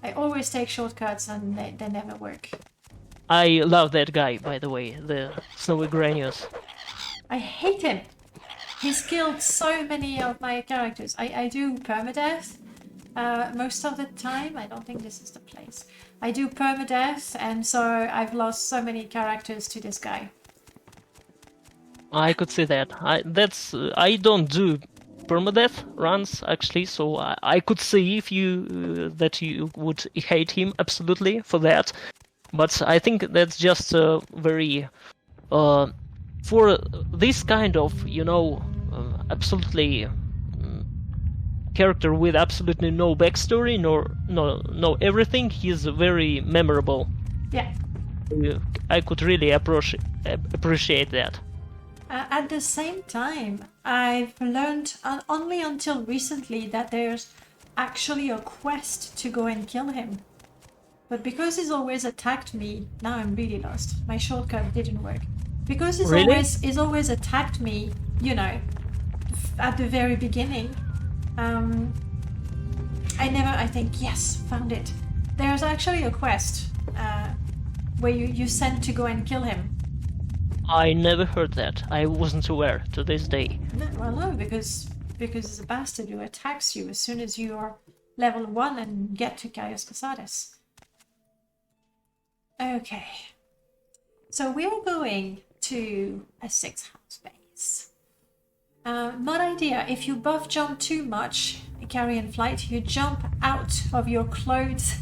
I always take shortcuts and they never work. I love that guy, by the way, the Snowy Granius. I hate him. He's killed so many of my characters. I do permadeath most of the time. I don't think this is the place. I do permadeath, and so I've lost so many characters to this guy. I could see that. I don't do permadeath runs actually, so I could see if that you would hate him absolutely for that. But I think that's just very for this kind of absolutely character with absolutely no backstory, no everything. He's very memorable. Yeah. I could really appreciate that. At the same time, I've learned only until recently that there's actually a quest to go and kill him. But because he's always attacked me, now I'm really lost. My shortcut didn't work. Because he's always attacked me, at the very beginning. I think, yes, found it. There's actually a quest where you sent to go and kill him. I never heard that. I wasn't aware to this day. No, because it's a bastard who attacks you as soon as you are level 1 and get to Gaius Casades. Okay. So we are going to a 6-house base. Mod idea, if you buff jump too much, carrion flight, you jump out of your clothes.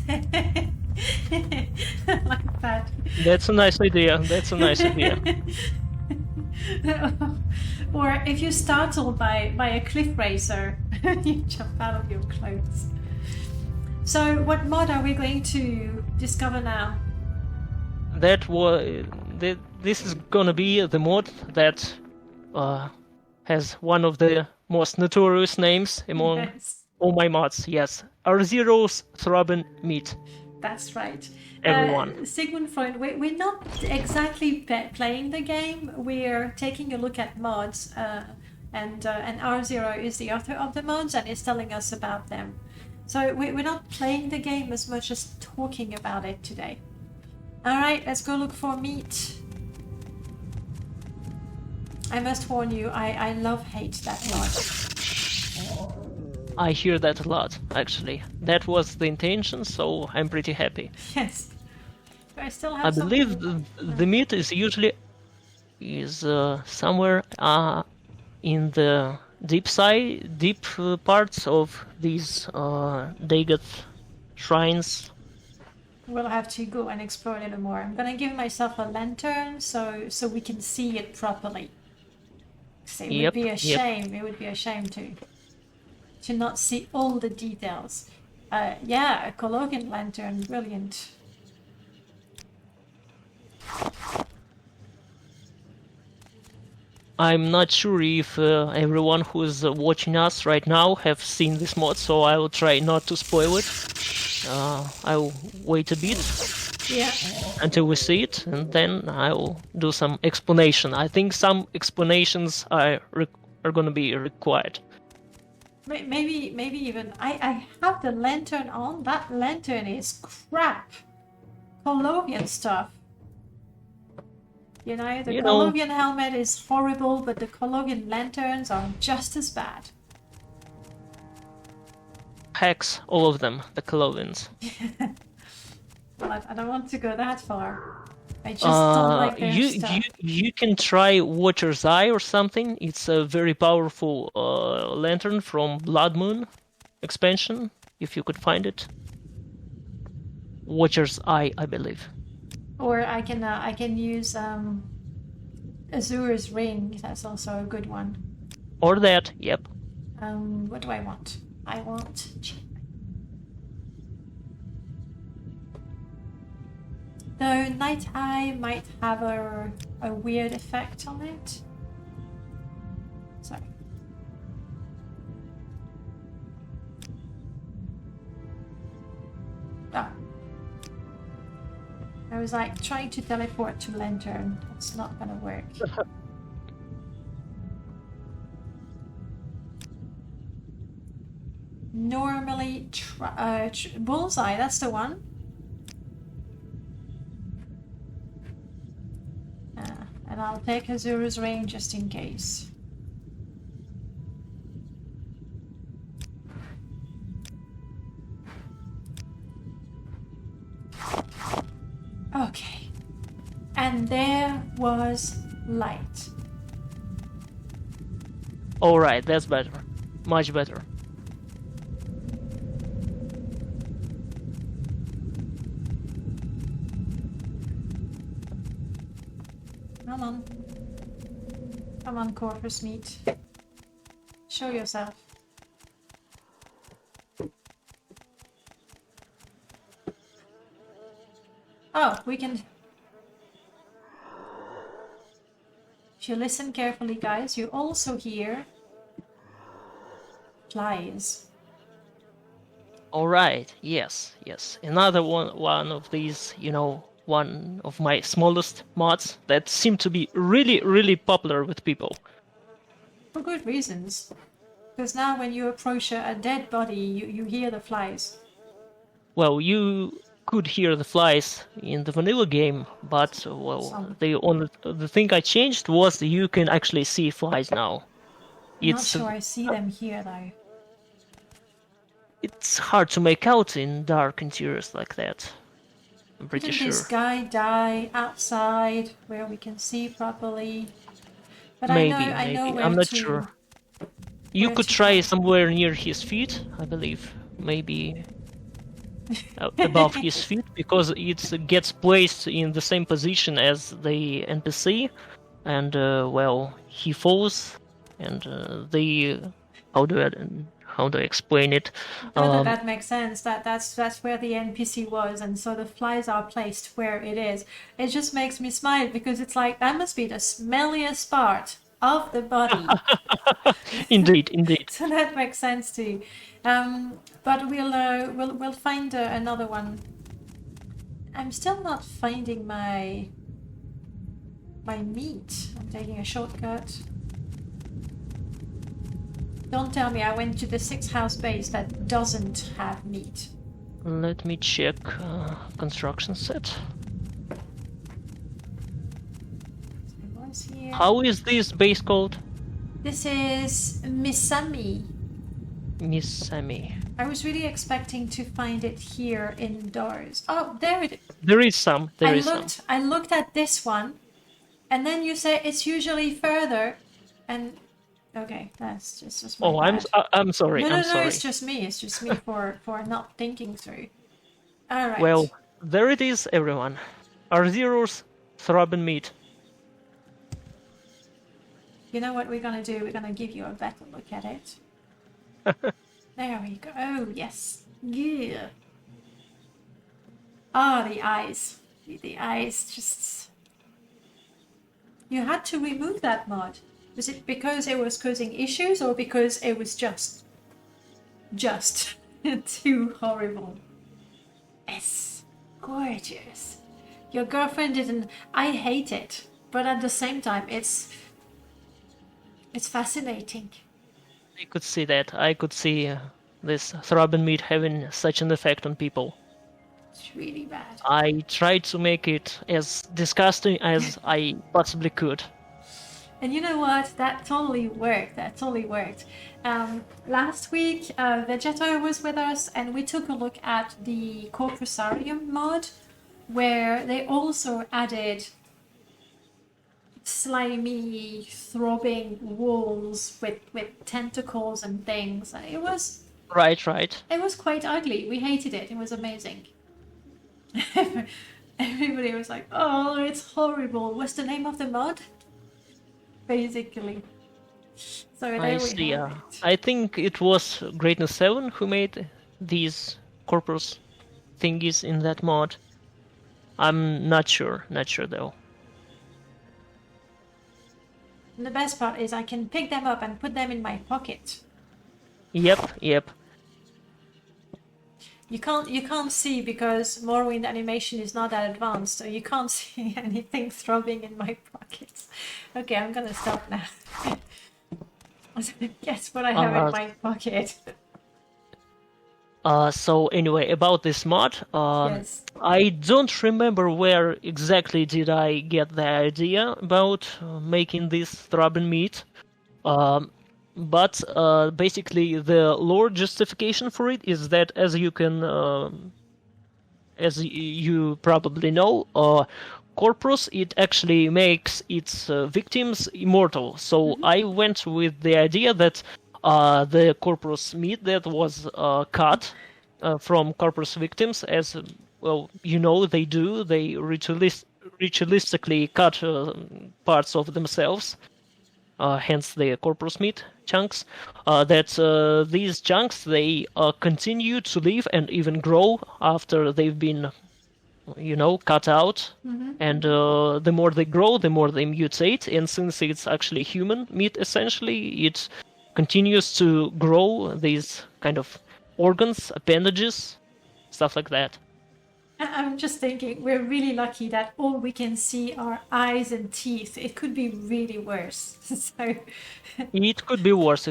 Like that. That's a nice idea. Or if you're startled by a cliff racer, you jump out of your clothes. So what mod are we going to discover now? This is gonna be the mod that has one of the most notorious names among all my mods. Yes, R0's Throbbing Meat. That's right. Everyone. Sigmund Freud, we're not exactly playing the game. We're taking a look at mods, and R0 is the author of the mods and is telling us about them. So we're not playing the game as much as talking about it today. All right, let's go look for meat. I must warn you, I love-hate that mod. I hear that a lot, actually. That was the intention, so I'm pretty happy. Yes. I still have believe the meat is usually somewhere in the deep parts of these Dagoth shrines. We'll have to go and explore a little more. I'm gonna give myself a lantern so we can see it properly. It would be a shame. It would be a shame to not see all the details. A Cologan lantern, brilliant. I'm not sure if everyone who's watching us right now have seen this mod, so I will try not to spoil it. I'll wait a bit until we see it, and then I'll do some explanation. I think some explanations are going to be required. Maybe even I have the lantern on. That lantern is crap. Colovian stuff. You know, the Colovian helmet is horrible, but the Colovian lanterns are just as bad. Hacks, all of them, the Colovians. Well, I don't want to go that far. I just don't like their stuff. You can try Watcher's Eye or something. It's a very powerful lantern from Blood Moon expansion, if you could find it. Watcher's Eye, I believe. Or I can use Azur's Ring. That's also a good one. Or that, yep. What do I want? I want... Though Night Eye might have a weird effect on it. Sorry. Ah. I was like trying to teleport to Lantern. It's not gonna work. Normally, Bullseye, that's the one. And I'll take Azura's Ring just in case. Okay. And there was light. Alright, that's better. Much better. Come on. Come on, Corpus Meat. Show yourself. Oh, we can... If you listen carefully, guys, you also hear flies. Alright, yes. Another one of these, one of my smallest mods that seem to be really popular with people. For good reasons. Because now when you approach a dead body, you hear the flies. Well, you could hear the flies in the vanilla game, but the thing I changed was that you can actually see flies now. I'm not sure I see them here though. It's hard to make out in dark interiors like that. I'm pretty Didn't sure. this guy die outside where we can see properly? But Maybe. I know where I'm not to, sure. You could try somewhere near his feet, I believe. Maybe above his feet, because it gets placed in the same position as the NPC, and he falls, and how do I explain it? that makes sense. That's where the NPC was, and so the flies are placed where it is. It just makes me smile because it's like that must be the smelliest part of the body. Indeed. So that makes sense too. But we'll find another one. I'm still not finding my meat. I'm taking a shortcut. Don't tell me I went to the 6th house base that doesn't have meat. Let me check construction set. How is this base called? This is Misami. Misami. I was really expecting to find it here indoors. Oh, there it is. There is some. I looked at this one, and then you say it's usually further, and okay, that's just my bad. I'm sorry. No, I'm sorry. it's just me. It's just me for not thinking through. All right. Well, there it is, everyone. Arzero's throbbing meat. You know what we're gonna do? We're gonna give you a better look at it. There we go. Oh yes. Yeah. Ah, the eyes. The eyes just. You had to remove that mod. Was it because it was causing issues, or because it was just too horrible? It's gorgeous. Your girlfriend didn't. I hate it, but at the same time, it's fascinating. I could see that. I could see this throbbing meat having such an effect on people. It's really bad. I tried to make it as disgusting as I possibly could. And you know what? That totally worked. That totally worked. Last week, Vegeta was with us, and we took a look at the Corpusarium mod, where they also added slimy, throbbing walls with tentacles and things. It was Right. It was quite ugly. We hated it. It was amazing. Everybody was like, "Oh, it's horrible." What's the name of the mod? Basically. So there I we see. have it. I think it was Greatness 7 who made these corpus thingies in that mod. I'm not sure though. And the best part is I can pick them up and put them in my pocket. Yep. You can't see because Morrowind animation is not that advanced, so you can't see anything throbbing in my pockets. Okay, I'm gonna stop now. Guess what I have in my pocket. So anyway, about this mod, Yes. I don't remember where exactly did I get the idea about making this throbbing meat. But basically, the lore justification for it is that, as you probably know, Corpus, it actually makes its victims immortal. So I went with the idea that the Corpus meat that was cut from Corpus victims, as well, they do, they ritualistically cut parts of themselves. Hence the corpus meat chunks, that these chunks, they continue to live and even grow after they've been, cut out. And the more they grow, the more they mutate. And since it's actually human meat, essentially, it continues to grow these kind of organs, appendages, stuff like that. I'm just thinking, we're really lucky that all we can see are eyes and teeth. It could be really worse. So It could be worse.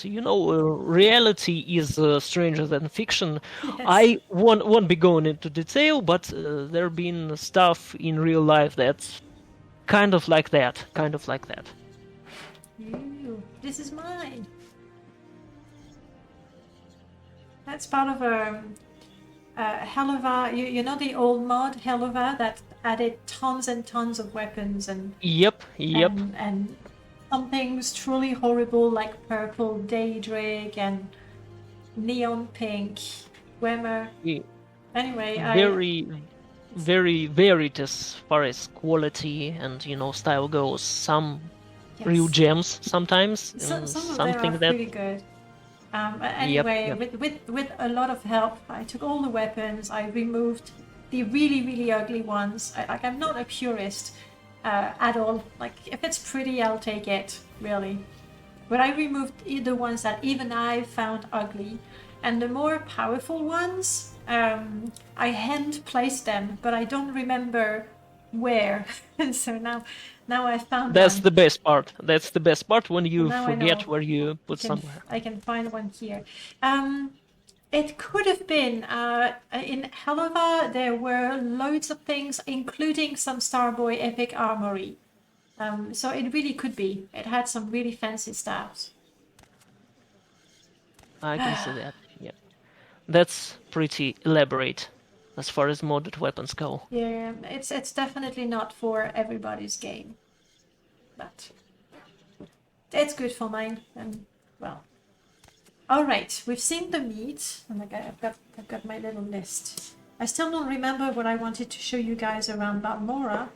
Reality is stranger than fiction. yes. I won't be going into detail, but there have been stuff in real life that's kind of like that. Ew, this is mine. That's part of a Helluva. You know the old mod Helluva that added tons and tons of weapons and Yep. and some things truly horrible like purple Daedric and neon pink Wemmer. Yeah. Anyway, Very varied as far as quality and style goes. Some real gems sometimes. Some of something them are that pretty good. Anyway, Yep. with a lot of help, I took all the weapons. I removed the really, really ugly ones. I'm not a purist at all. Like, if it's pretty, I'll take it, really. But I removed the ones that even I found ugly. And the more powerful ones, I hand placed them, but I don't remember where. So now I found that's one. the best part. That's the best part when you Now I forget know. where you put somewhere. I can find one here. It could have been in Helluva. There were loads of things, including some Starboy epic armory. So it really could be. It had some really fancy stuff. I can see that. Yeah, that's pretty elaborate as far as modded weapons go. Yeah, it's definitely not for everybody's game, but it's good for mine. And well, all right, we've seen the meat, and I've got my little list. I still don't remember what I wanted to show you guys around Balmora.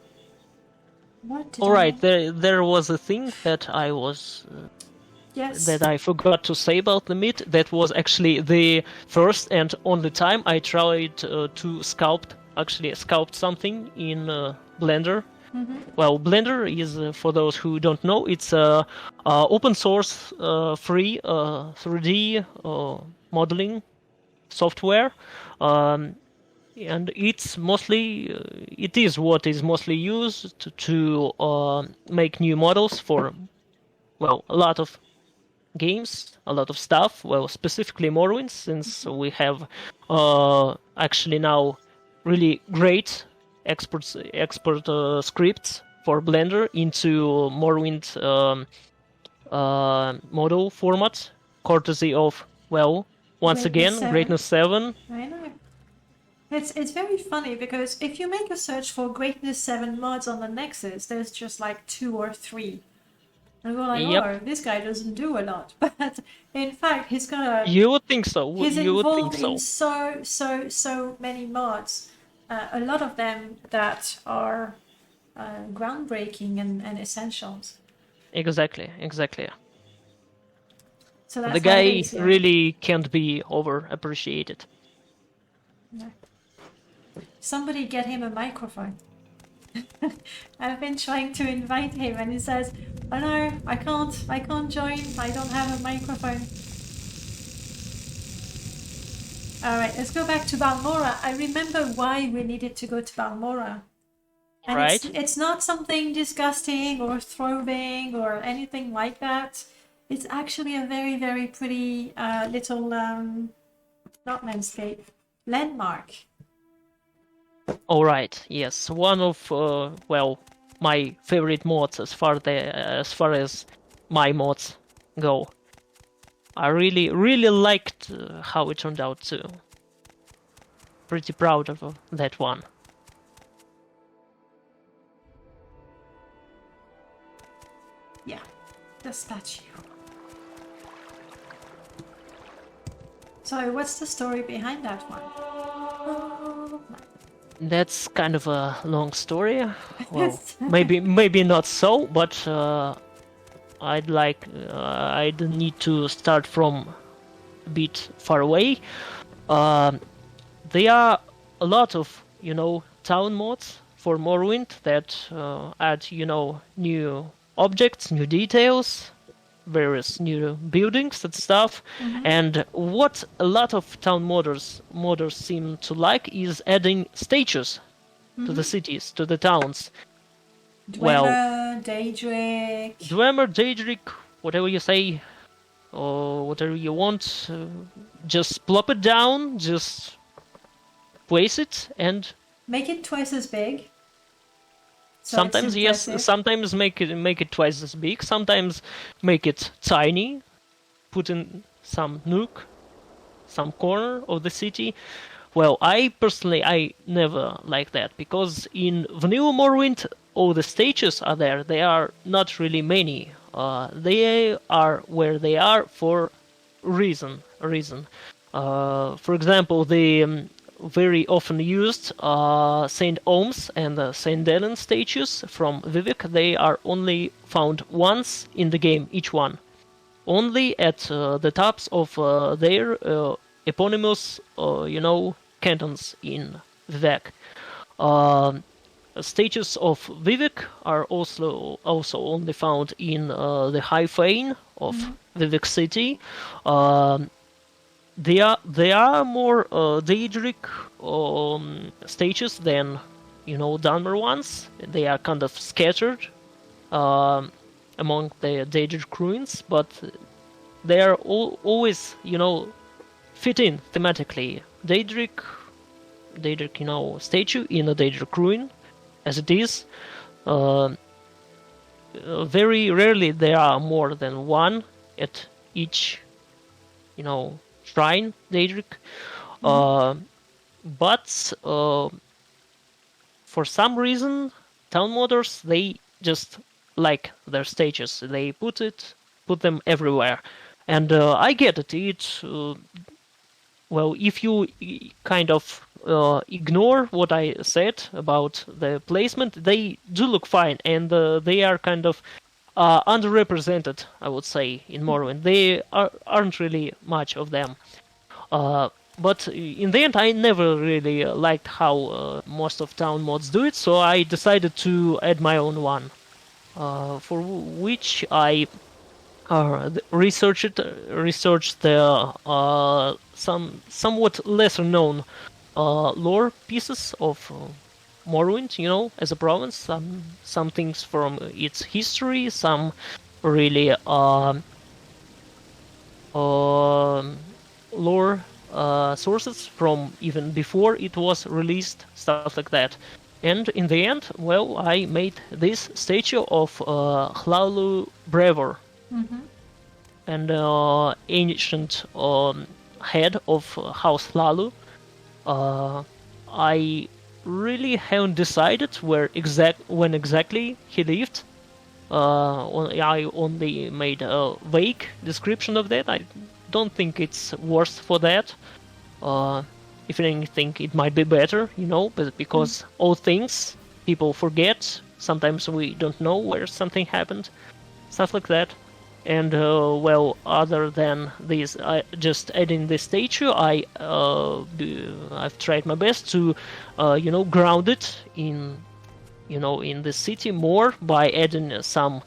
What? Did All right, I... there was a thing that I was. Yes. That I forgot to say about the meat. That was actually the first and only time I tried to sculpt something in Blender. Mm-hmm. Well, Blender is, for those who don't know, it's a open source, free 3D modeling software, and it's mostly it is what is mostly used to make new models for, well, a lot of games, a lot of stuff. Well, specifically Morrowind, since we have actually now really great export scripts for Blender into Morrowind model format, courtesy of, well, once again, Greatness 7. I know. It's very funny because if you make a search for Greatness 7 mods on the Nexus, there's just like 2 or 3. And we're like, Yep. oh, this guy doesn't do a lot. But in fact, he's got a... You would think so. He's You would think involved so. in so many mods. A lot of them that are groundbreaking and essentials. Exactly. So that's The what it guy is, yeah. really can't be overappreciated. No. Somebody get him a microphone. I've been trying to invite him and he says, oh no, I can't join, I don't have a microphone. Alright, let's go back to Balmora. I remember why we needed to go to Balmora. And Right. it's not something disgusting or throwing or anything like that. It's actually a very, very pretty little, not landscape, landmark. All right. Yes, one of well, my favorite mods as far as my mods go. I really liked how it turned out too. Pretty proud of that one. Yeah, the statue. So what's the story behind that one? Oh, That's kind of a long story. Well, maybe not so, but I'd need to start from a bit far away. There are a lot of, town mods for Morrowind that add, new objects, new details, various new buildings and stuff. And what a lot of town modders seem to like is adding statues to the cities, to the towns. Dwemer, Daedric. Dwemer, Daedric, whatever you say, or whatever you want, just plop it down, just place it, and Make it twice as big. So sometimes it's yes, impressive. sometimes make it twice as big, sometimes make it tiny, put in some nook, some corner of the city. Well, I never like that, because in vanilla Morrowind all the statues are there. They are not really many. They are where they are for reason. For example, the very often used Saint Ohms and Saint Delen statues from Vivek. They are only found once in the game, each one. Only at the tops of their eponymous, cantons in Vivek. Statues of Vivek are also only found in the High Fane of Vivek City. There are more Daedric statues than, Dunmer ones. They are kind of scattered among the Daedric ruins, but they are always, fit in thematically. Daedric, statue in a Daedric ruin, as it is. Very rarely there are more than one at each, shrine, Daedric. But for some reason, town modders, they just like their statues. They put them everywhere. And I get it. Well, if you kind of ignore what I said about the placement, they do look fine, and they are kind of underrepresented, I would say, in Morrowind. They aren't really much of them. But in the end, I never really liked how most of town mods do it, so I decided to add my own one, for which I researched the somewhat lesser known lore pieces of Morrowind, as a province. Some things from its history, some really lore sources from even before it was released, stuff like that. And in the end, well, I made this statue of Hlalu Brever, and ancient head of House Hlalu. I really haven't decided when exactly he lived. I only made a vague description of that. I don't think it's worse for that. If anything, it might be better, but because all things people forget. Sometimes we don't know where something happened, stuff like that. And well, other than this, just adding the statue, I've tried my best to, ground it in, in the city more by adding some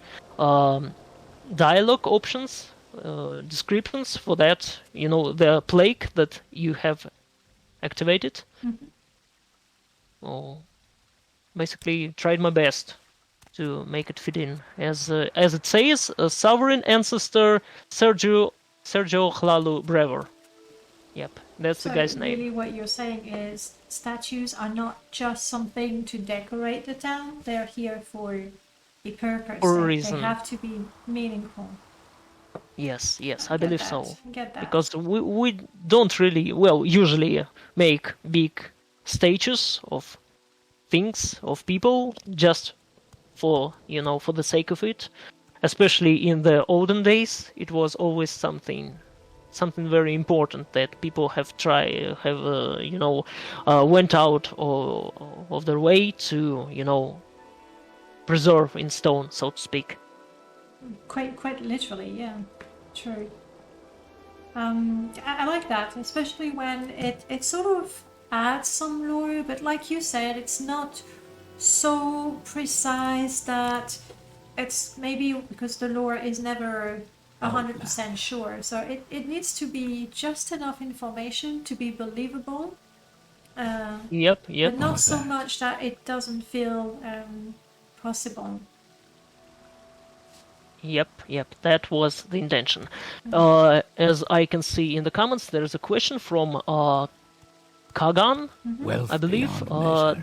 dialogue options, descriptions for that, the plague that you have activated. Basically, tried my best to make it fit in, as it says, sovereign ancestor Sergio Hlalu Brever. Yep, that's the guy's name. Really, what you're saying is statues are not just something to decorate the town; they're here for a purpose. For a reason. They have to be meaningful. Yes, I believe so. Get that. Because we don't really, usually make big statues of things, of people, just for the sake of it. Especially in the olden days, it was always something very important that people went out of their way to preserve in stone, so to speak. Quite literally, yeah, true. I like that, especially when it sort of adds some lore, but like you said, it's not so precise that it's maybe because the lore is never 100% sure. So it needs to be just enough information to be believable. Yep. But not so much that it doesn't feel possible. Yep, that was the intention. As I can see in the comments, there's a question from Kagan, I believe.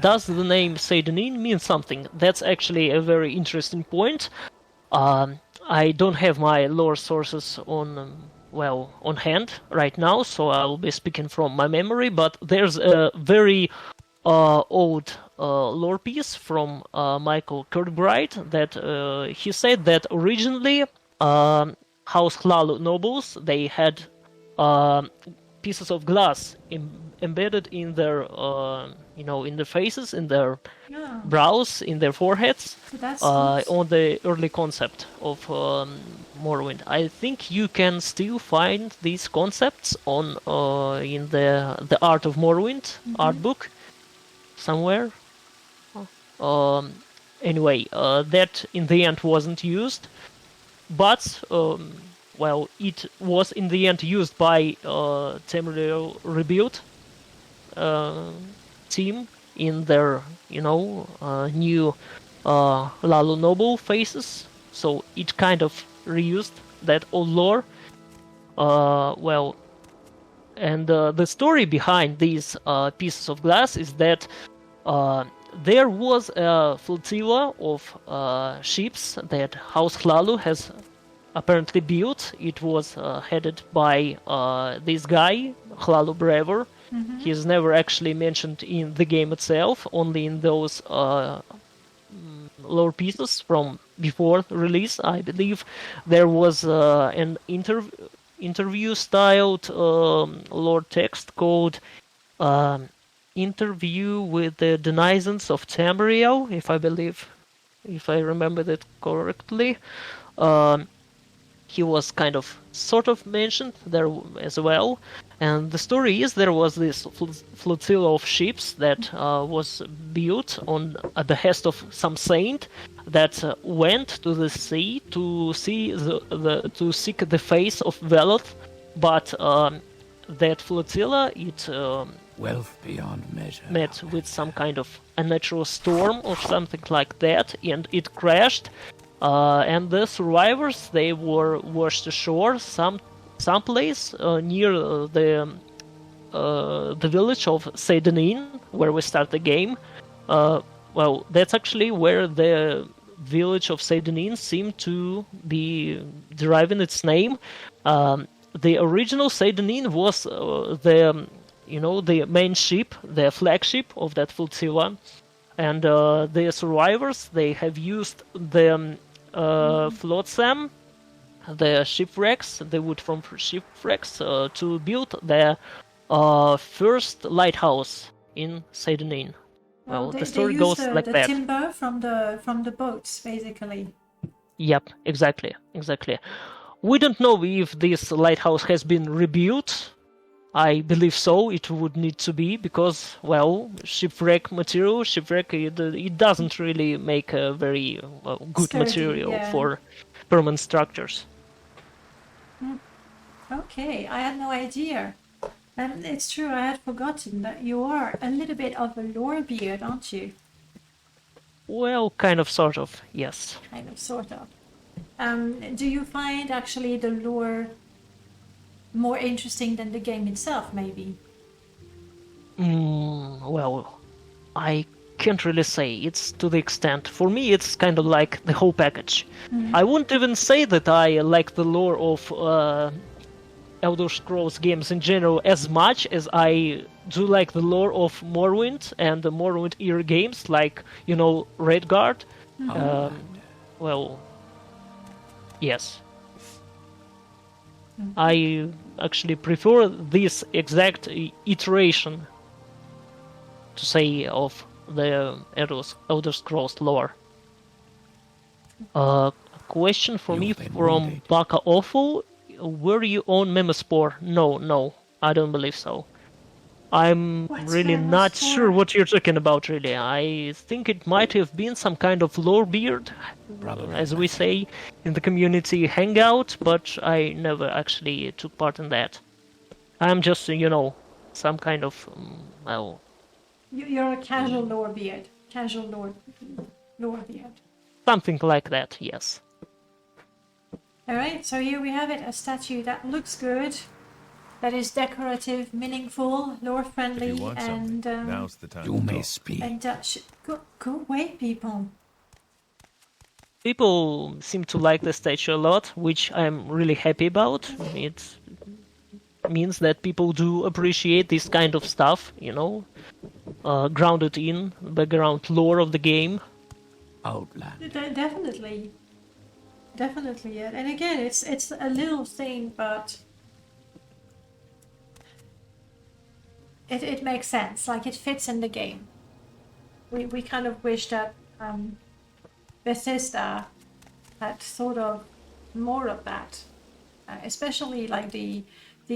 Does the name Seidanin mean something? That's actually a very interesting point. I don't have my lore sources on hand right now, so I'll be speaking from my memory, but there's a very old lore piece from Michael Kirkbride that he said that originally House Hlalu nobles, they had pieces of glass embedded in their in their faces, in their brows, in their foreheads, on the early concept of Morrowind. I think you can still find these concepts on in the Art of Morrowind art book somewhere. Anyway, that in the end wasn't used, but it was in the end used by Tamriel Rebuild team in their new Hlalu noble faces, so it kind of reused that old lore. And the story behind these pieces of glass is that there was a flotilla of ships that House Hlalu has apparently built. It was headed by this guy, Hlalu Brever. He is never actually mentioned in the game itself, only in those lore pieces from before release. I believe there was an interview-styled lore text called Interview with the Denizens of Tamriel, if I remember that correctly. He was kind of sort of mentioned there as well. And the story is there was this flotilla of ships that was built on a behest of some saint that went to the sea to see to seek the face of Veloth, but that flotilla wealth beyond measure met with some kind of a natural storm or something like that, and it crashed. And the survivors, they were washed ashore. Some someplace near the village of Seydenin, where we start the game. Well, that's actually where the village of Seydenin seemed to be deriving its name. The original Seydenin was the main ship, the flagship of that flotilla, and the survivors, they have used the flotsam, the shipwrecks, the wood from shipwrecks, to build their first lighthouse in Seydenin. Well, the story goes like the that. timber from the boats, basically. Yep, exactly. We don't know if this lighthouse has been rebuilt. I believe so. It would need to be, because, well, shipwreck, it doesn't really make a very good Sturdy, material yeah. for permanent structures. Okay, I had no idea. And it's true, I had forgotten that you are a little bit of a lore beard, aren't you? Well, kind of, sort of, yes. Kind of, sort of. Do you find actually the lore more interesting than the game itself, maybe? Well, I can't really say. It's to the extent. For me, it's kind of like the whole package. I wouldn't even say that I like the lore of Elder Scrolls games in general as much as I do like the lore of Morrowind and the Morrowind era games, like, Redguard. Well, yes. I actually prefer this exact iteration, to say, of the Elder Scrolls lore. Question for me from Baka Awful. Were you on Memospore? No, I don't believe so. I'm What's really not Memospore? sure what you're talking about, really. I think it might have been some kind of lore beard, as we say in the community hangout, but I never actually took part in that. I'm just, some kind of, well... You're a casual lore beard. Casual lore beard. Something like that, yes. Alright, so here we have it, a statue that looks good, that is decorative, meaningful, lore If friendly, you want and something, now's the time You to may talk. speak. go away, people. People seem to like the statue a lot, which I'm really happy about. It means that people do appreciate this kind of stuff, grounded in background lore of the game. Outland. Definitely. Definitely, yeah. And again, it's a little thing, but it makes sense. Like, it fits in the game. We kind of wish that Bethesda had thought of more of that. Especially like the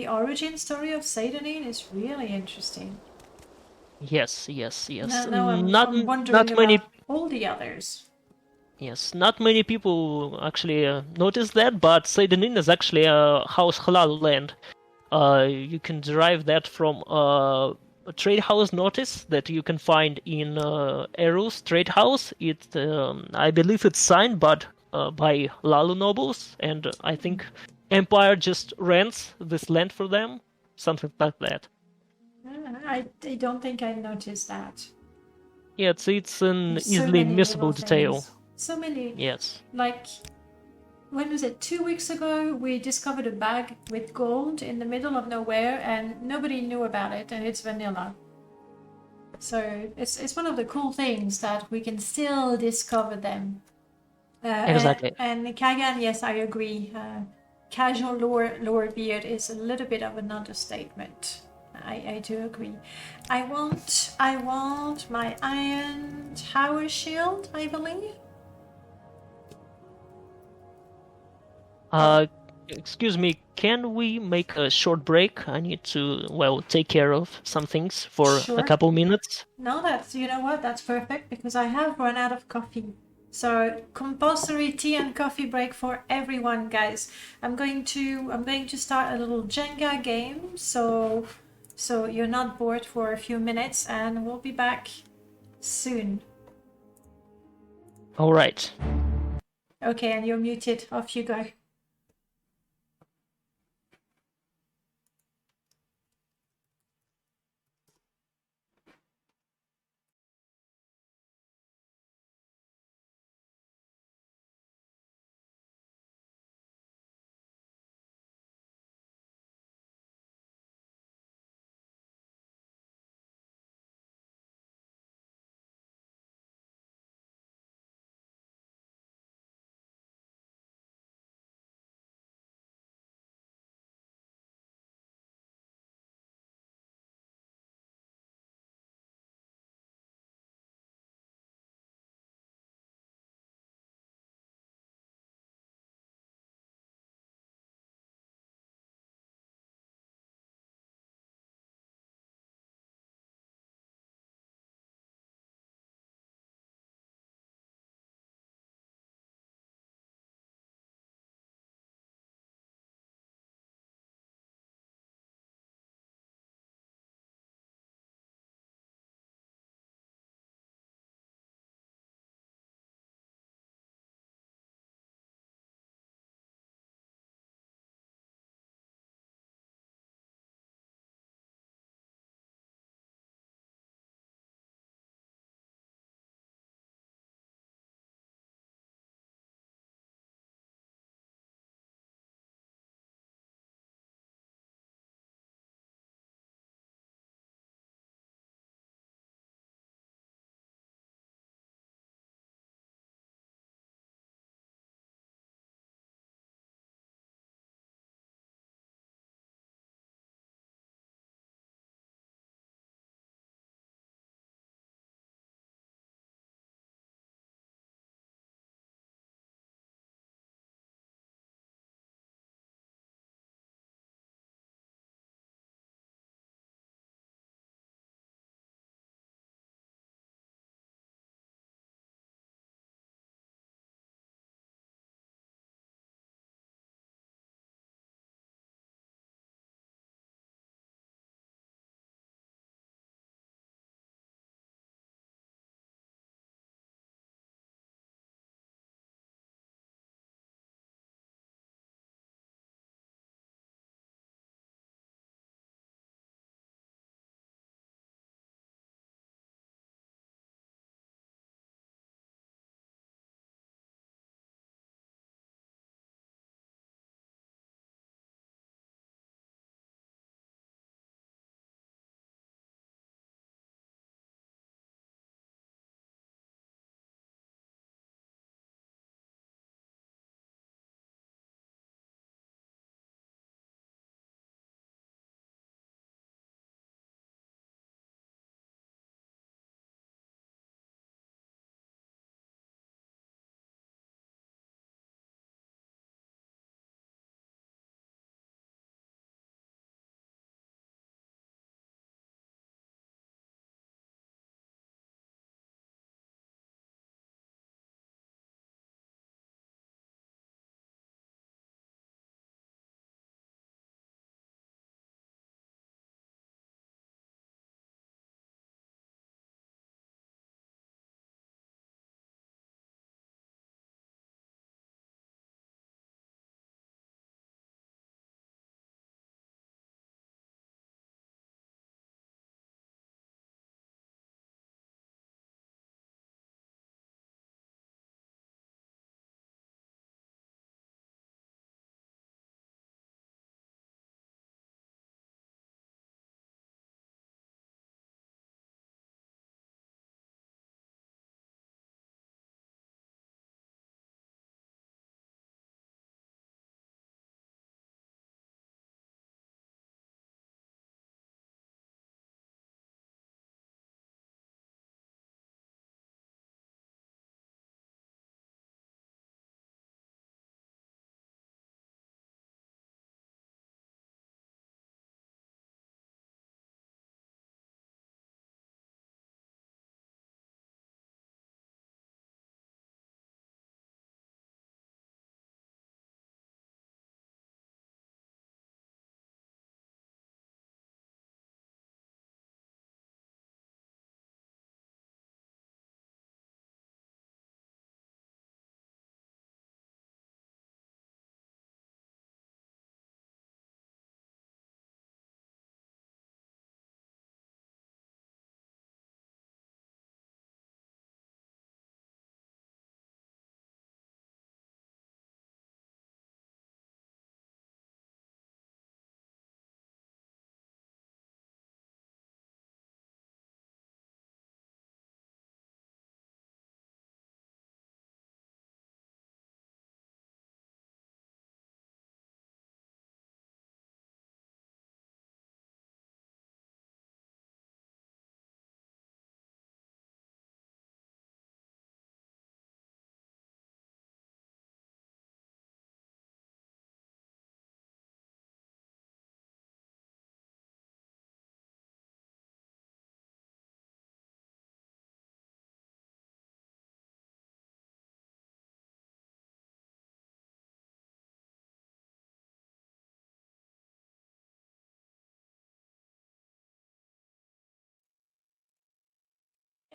origin story of Seydenin is really interesting. Yes. Now I'm wondering Not many. about all the others. Yes, not many people actually notice that, but Seydenin is actually a House Halal land. You can derive that from a trade house notice that you can find in Eru's trade house. I believe it's signed by Lalu nobles, and I think Empire just rents this land for them, something like that. I don't think I noticed that. Yeah, it's an So easily many missable little detail. things. So many. Yes. Like, when was it? 2 weeks ago, we discovered a bag with gold in the middle of nowhere, and nobody knew about it, and it's vanilla. So it's one of the cool things that we can still discover them. Exactly. And Kagan, yes, I agree. Casual lore beard is a little bit of an understatement. I do agree. I want my iron tower shield, I believe. Excuse me, can we make a short break? I need to, take care of some things for Sure. a couple minutes. No, you know what? That's perfect because I have run out of coffee. So compulsory tea and coffee break for everyone, guys. I'm going to start a little Jenga game, so you're not bored for a few minutes, and we'll be back soon. All right. Okay, and you're muted. Off you go.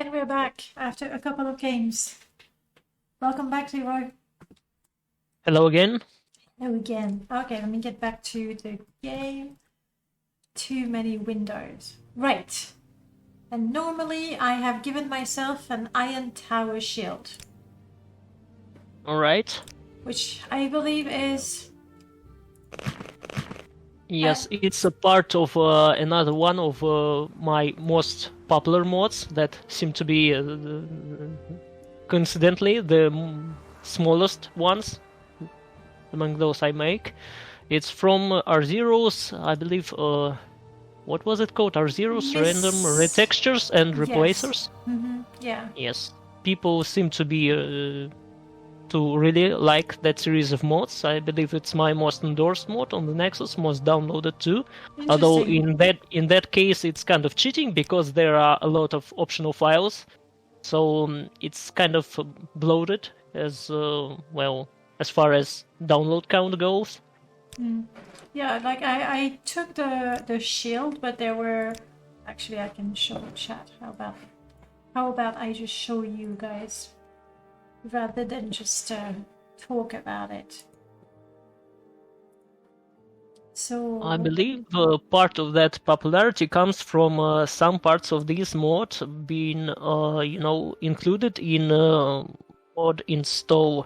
And we're back after a couple of games. Welcome back, Leroy. Hello again. Hello again. Okay, let me get back to the game. Too many windows. Right. And normally I have given myself an iron tower shield. Alright. Which I believe is... Yes, it's a part of another one of my most popular mods that seem to be, coincidentally, the smallest ones among those I make. It's from R0's, I believe, what was it called? R0's random retextures and replacers? Yeah. Yes. People seem to be to really like that series of mods. I believe it's my most endorsed mod on the Nexus, most downloaded too. Although in that case it's kind of cheating because there are a lot of optional files, so it's kind of bloated as well as far as download count goes. Yeah, like I took the shield, but there were actually I can show the chat. How about I just show you guys rather than just talk about it. So I believe part of that popularity comes from some parts of this mod being, included in mod install.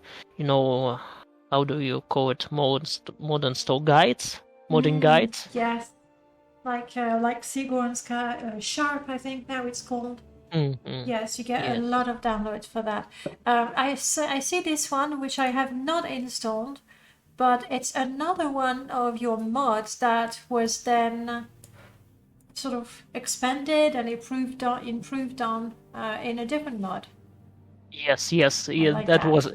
How do you call it? Mod install guides, modding guides. Yes, like Sigorn's Sharp, I think now it's called. Yes, you get a lot of downloads for that. I see this one, which I have not installed, but it's another one of your mods that was then sort of expanded and improved on in a different mod. Yes, like that that. was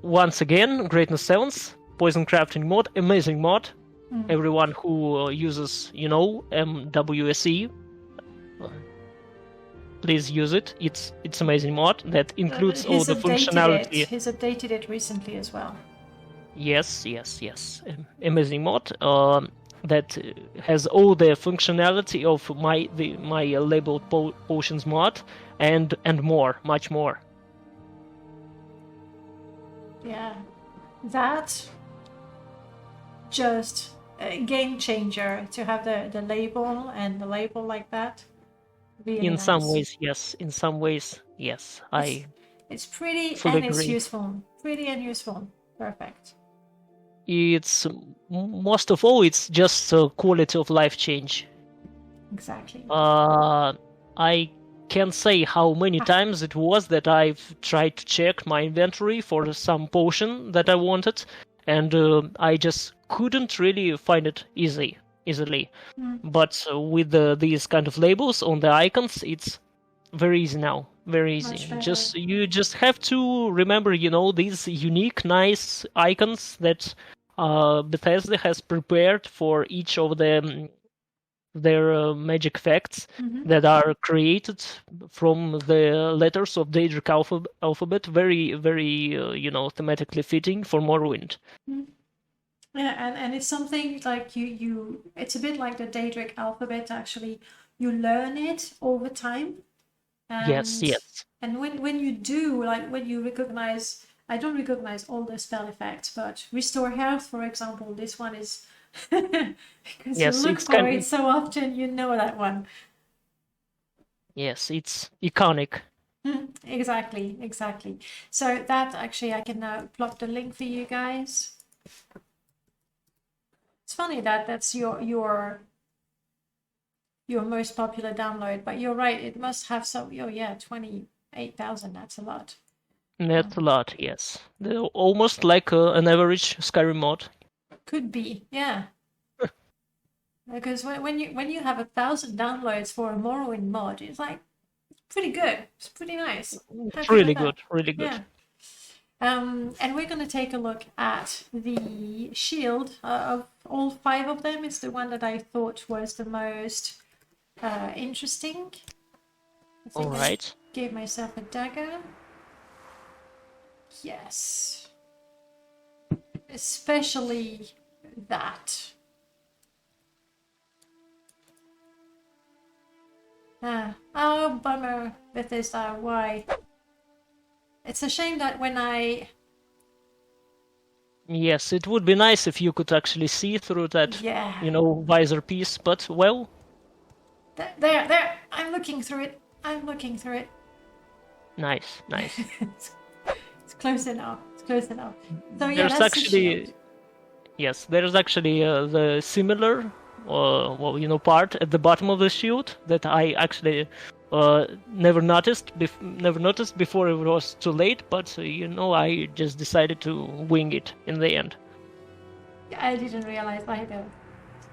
once again Greatness 7's poison crafting mod, amazing mod. Everyone who uses, MWSE, please use it. It's amazing mod that includes all the functionality. He's updated it recently as well. Yes. Amazing mod that has all the functionality of my labeled potions mod and more, much more. Yeah, that just a game changer to have the label and the label like that. Really In nice. some ways, yes. In some ways, yes. It's pretty fully and it's agree. useful. Pretty and useful. Perfect. It's most of all, it's just a quality of life change. Exactly. I can't say how many times it was that I've tried to check my inventory for some potion that I wanted, and I just couldn't really find it easily. But with these kind of labels on the icons, it's very easy now. Very easy. You just have to remember, these unique, nice icons that Bethesda has prepared for each of their magic effects that are created from the letters of Daedric alphabet. Very, very, thematically fitting for Morrowind. Yeah, and it's something like you it's a bit like the Daedric alphabet. Actually, you learn it over time. And, Yes. And when you do, like when you recognize, I don't recognize all the spell effects, but restore health, for example, this one is because you look for it so often, you know that one. Yes, it's iconic. Exactly. So that actually, I can now plot the link for you guys. It's funny that's your most popular download, but you're right, it must have some. 28,000, that's a lot. That's a lot, yes. They're almost like an average Skyrim mod. Could be, yeah. Because when you have 1,000 downloads for a Morrowind mod, it's like pretty good. It's pretty nice. It's really good. Yeah. And we're going to take a look at the shield of all 5 of them. It's the one that I thought was the most interesting. All right. I gave myself a dagger. Yes. Especially that. Oh, bummer, Bethesda, why? It's a shame that when I... Yes, it would be nice if you could actually see through that, Yeah. visor piece, but, well... There! I'm looking through it. Nice. It's close enough. So yeah, There's that's the actually... shield. Yes, there's actually the similar, part at the bottom of the shield that I actually never noticed before it was too late, but, I just decided to wing it in the end. I didn't realize either.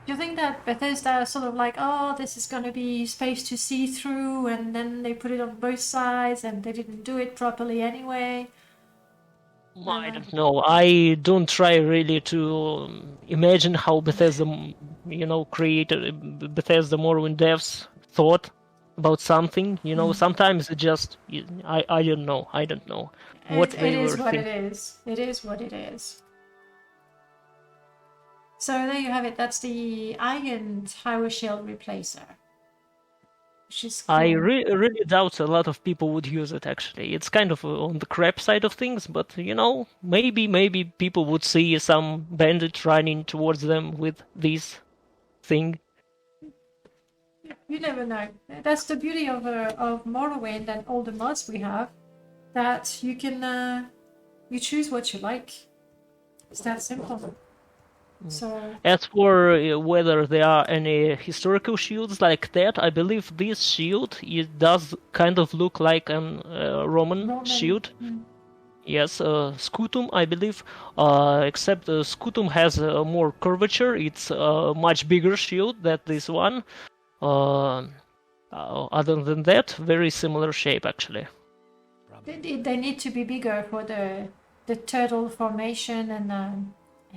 Do you think that Bethesda is sort of like, oh, this is going to be space to see through, and then they put it on both sides, and they didn't do it properly anyway? I don't know. I don't try really to imagine how Bethesda, created Bethesda Morrowind devs thought about something. Sometimes it just, I don't know. I don't know what they were thinking. It is what it is. So there you have it. That's the Iron Tower Shield Replacer. Which is cool. I really doubt a lot of people would use it, actually. It's kind of on the crap side of things, but, maybe people would see some bandit running towards them with this thing. You never know. That's the beauty of Morrowind and all the mods we have, that you can you choose what you like. It's that simple. So as for whether there are any historical shields like that, I believe this shield, it does kind of look like a Roman shield. Yes, Scutum, I believe, except Scutum has more curvature. It's a much bigger shield than this one. Other than that, very similar shape, actually. they need to be bigger for the turtle formation, and I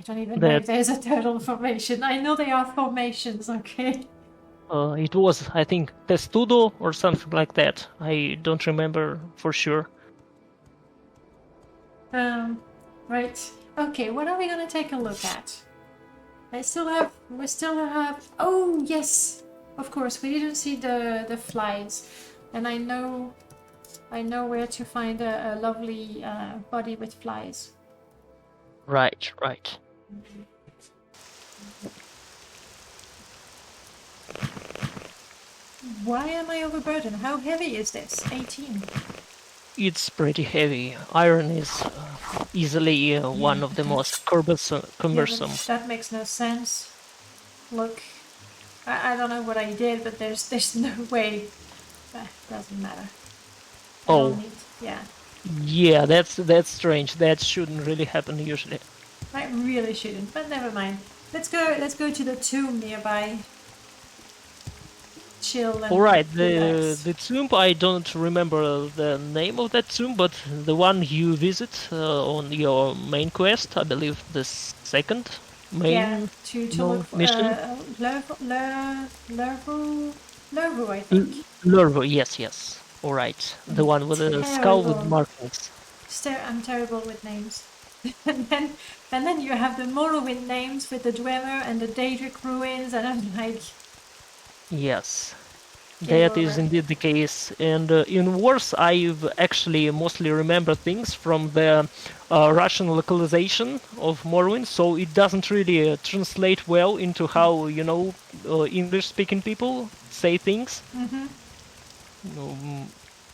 don't even know if there's a turtle formation. I know they are formations, okay? It was, I think, Testudo or something like that. I don't remember for sure. Right. Okay, what are we gonna take a look at? We still have... Oh, yes! Of course, we didn't see the flies. And I know where to find a lovely body with flies. Right. Why am I overburdened? How heavy is this? 18. It's pretty heavy. Iron is easily one of the most cumbersome. Yeah, that makes no sense. Look, I don't know what I did, but there's no way. Doesn't matter. Yeah, that's strange. That shouldn't really happen usually. I really shouldn't, but never mind. Let's go to the tomb nearby. Chill and Alright, relax. the tomb, I don't remember the name of that tomb, but the one you visit on your main quest, I believe the second main to look for mission. Lervo, I think. Lervo, yes. Alright, the one with the skull with markings. I'm terrible with names. and then you have the Morrowind names with the Dwemer and the Daedric ruins, and I'm like... Yes, that is indeed the case. And in Wars, I've actually mostly remember things from the Russian localization of Morrowind, so it doesn't really translate well into how, English-speaking people say things.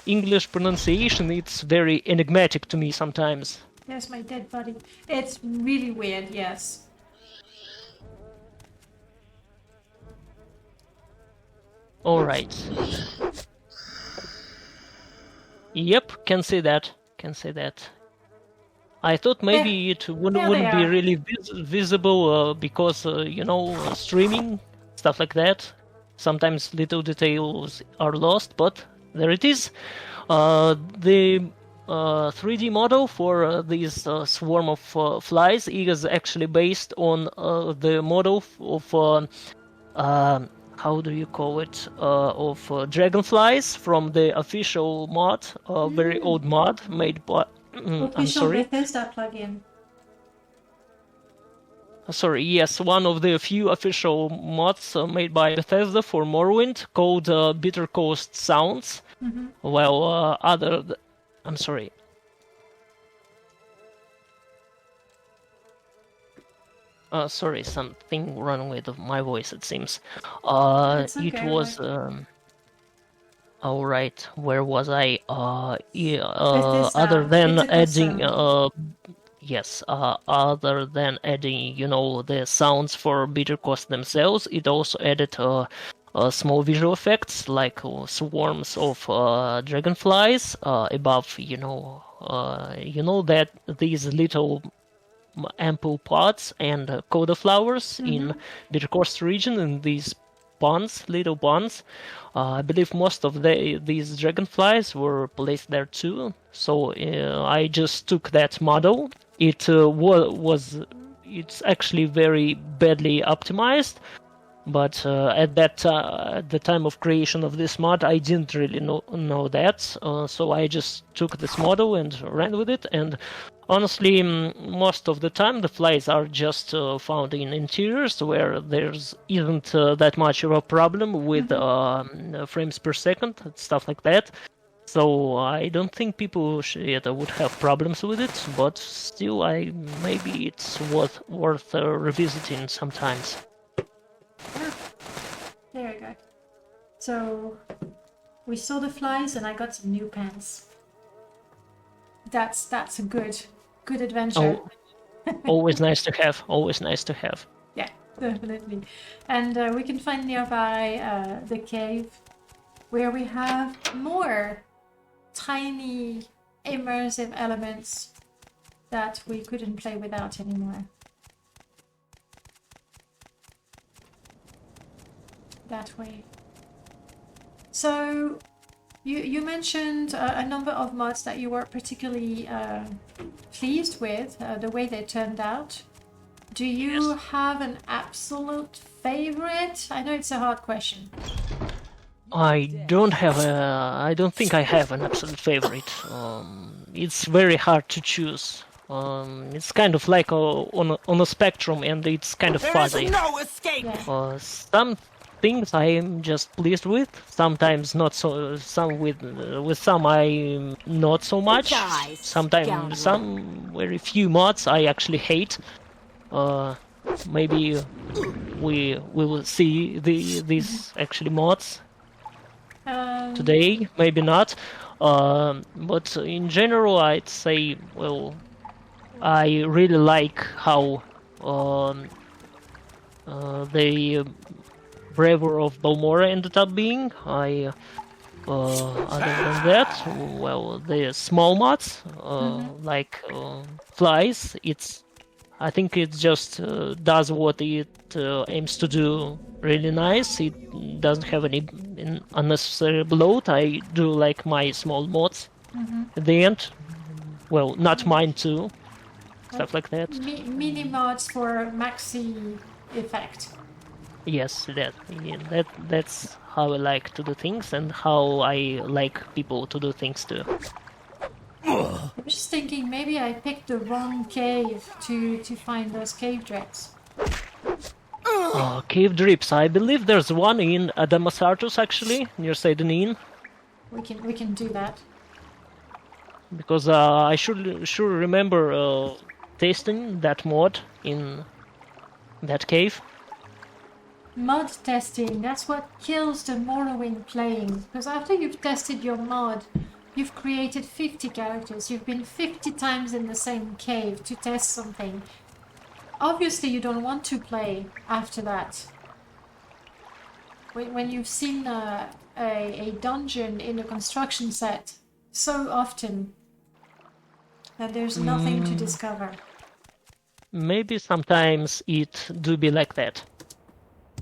English pronunciation, it's very enigmatic to me sometimes. There's my dead body. It's really weird, yes. Alright. Yep, can say that. I thought maybe it wouldn't be really visible because, streaming, stuff like that. Sometimes little details are lost, but there it is. The 3D model for this swarm of flies is actually based on the model of how do you call it, of dragonflies from the official mod, very old mod made by... Official Bethesda plugin. Sorry, yes, one of the few official mods made by Bethesda for Morrowind called Bitter Coast Sounds. Well, I'm sorry. Sorry, something wrong with my voice, it seems. It's okay, It was... all right, where was I? Yeah, Bethesda, other than Bitter Coast adding... Sound. Yes, other than adding, the sounds for Bitter Coast themselves, it also added small visual effects like swarms of dragonflies above, that these little ample pods and coda flowers in Bitter Coast region in these ponds, little ponds. I believe most of these dragonflies were placed there too. So I just took that model. It it's actually very badly optimized, but at the time of creation of this mod, I didn't really know that. So I just took this model and ran with it. And honestly, most of the time the flies are just found in interiors where there's isn't that much of a problem with frames per second, stuff like that. So I don't think people would have problems with it, but still, maybe it's worth revisiting sometimes. There we go. So we saw the flies, and I got some new pants. That's a good adventure. Always nice to have. Always nice to have. Yeah, definitely. And we can find nearby the cave where we have more tiny immersive elements that we couldn't play without anymore. That way. So you mentioned a number of mods that you were particularly pleased with, the way they turned out. Do you have an absolute favorite? I know it's a hard question. I don't think I have an absolute favorite. It's very hard to choose. It's kind of like on a spectrum, and it's kind of fuzzy. There is no escape. Yeah. Some things I am just pleased with. Sometimes not so. With some I'm not so much. Sometimes some very few mods I actually hate. Maybe we will see these actually mods today, maybe not. But in general, I'd say, well, I really like how the Bravur of Balmora ended up being. Other than that, well, the small mods, like flies, I think it just does what it aims to do really nice. It doesn't have any unnecessary bloat. I do like my small mods at the end. Well, not mine too. Stuff like that. Mini mods for maxi effect. Yes, that's how I like to do things and how I like people to do things too. I was just thinking maybe I picked the wrong cave to find those cave dregs. Cave drips. I believe there's one in Adamasartus actually, near Seidenin. We can do that. Because I sure remember tasting that mod in that cave. Mod testing, that's what kills the Morrowind playing. Because after you've tested your mod, you've created 50 characters, you've been 50 times in the same cave to test something. Obviously you don't want to play after that. When you've seen a dungeon in a construction set so often that there's nothing to discover. Maybe sometimes it do be like that.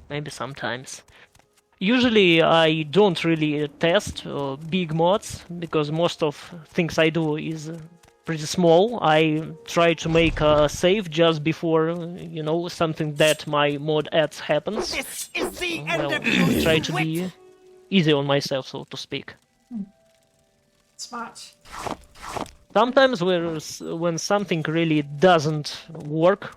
Maybe sometimes. Usually I don't really test big mods, because most of things I do is pretty small. I try to make a save just before, something that my mod adds happens. This is the end of you. Try to be easy on myself, so to speak. Smart. Sometimes when something really doesn't work,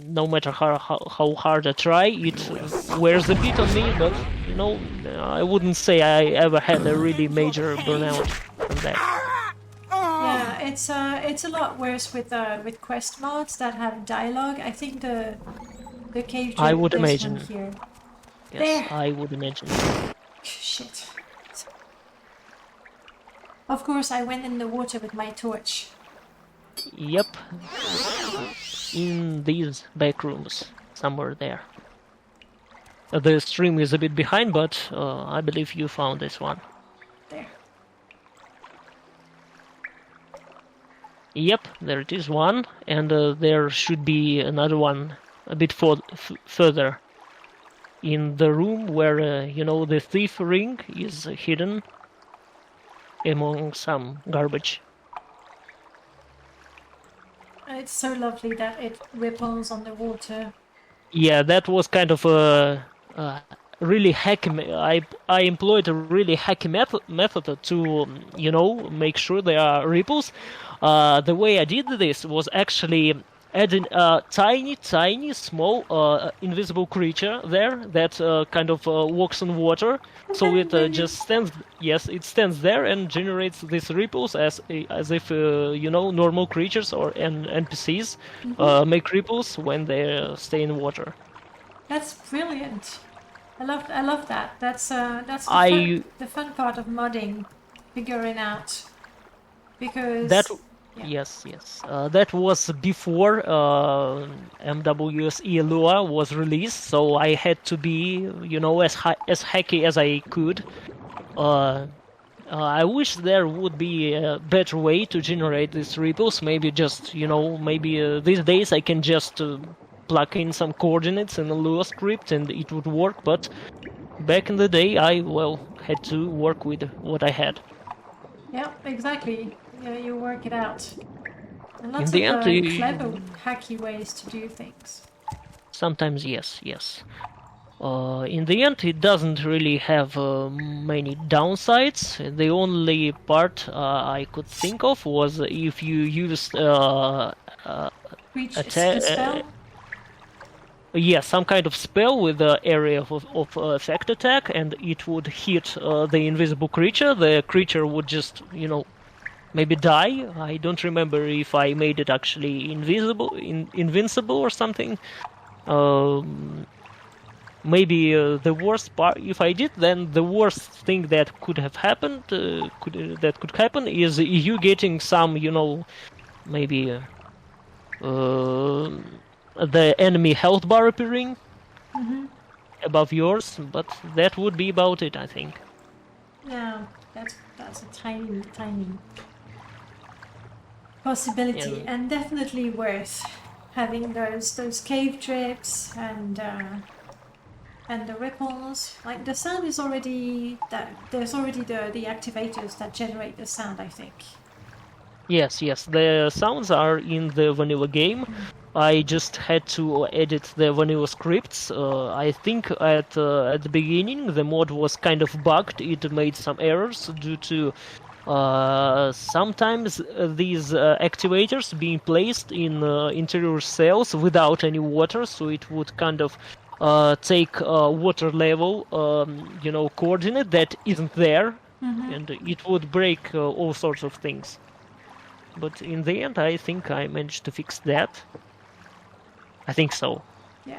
no matter how hard I try, it wears a bit on me. But I wouldn't say I ever had a really major burnout from that. Yeah, it's a lot worse with quest mods that have dialogue. I think the cave I drip, would this imagine. one here. Yes, There. I would imagine. Shit. Of course, I went in the water with my torch. Yep. In these back rooms, somewhere there. The stream is a bit behind, but I believe you found this one. There. Yep, there it is one, and there should be another one a bit further. In the room where, the thief ring is hidden among some garbage. It's so lovely that it ripples on the water. Yeah, that was kind of a really hacky. I employed a really hacky method to, make sure there are ripples. The way I did this was actually adding a tiny, small, invisible creature there that kind of walks on water. So it just stands. Yes, it stands there and generates these ripples as if normal creatures or NPCs make ripples when they stay in water. That's brilliant. I love that. That's the fun part of modding, figuring out, because that. Yeah. Yes. That was before MWSE Lua was released, so I had to be, as hacky as I could. I wish there would be a better way to generate these ripples. Maybe just, these days I can just plug in some coordinates in a Lua script and it would work. But back in the day, I had to work with what I had. Yeah, exactly. You work it out. And lots in the of end, clever, hacky ways to do things. Sometimes, yes. In the end, it doesn't really have many downsides. The only part I could think of was if you used Reach a spell? some kind of spell with the area of effect attack, and it would hit the invisible creature. The creature would just, maybe die. I don't remember if I made it actually invincible or something. Maybe the worst part, if I did, then the worst thing that could have happened, could happen, is you getting some, maybe the enemy health bar appearing above yours, but that would be about it, I think. Yeah, that's a tiny possibility, and definitely worth having those cave drips and the ripples. Like the sound is already there's already the activators that generate the sound, I think. Yes, the sounds are in the vanilla game. I just had to edit the vanilla scripts. I think at the beginning the mod was kind of bugged. It made some errors due to sometimes these activators being placed in interior cells without any water, so it would kind of take water level, coordinate that isn't there, and it would break all sorts of things. But in the end, I think I managed to fix that. I think so. Yeah.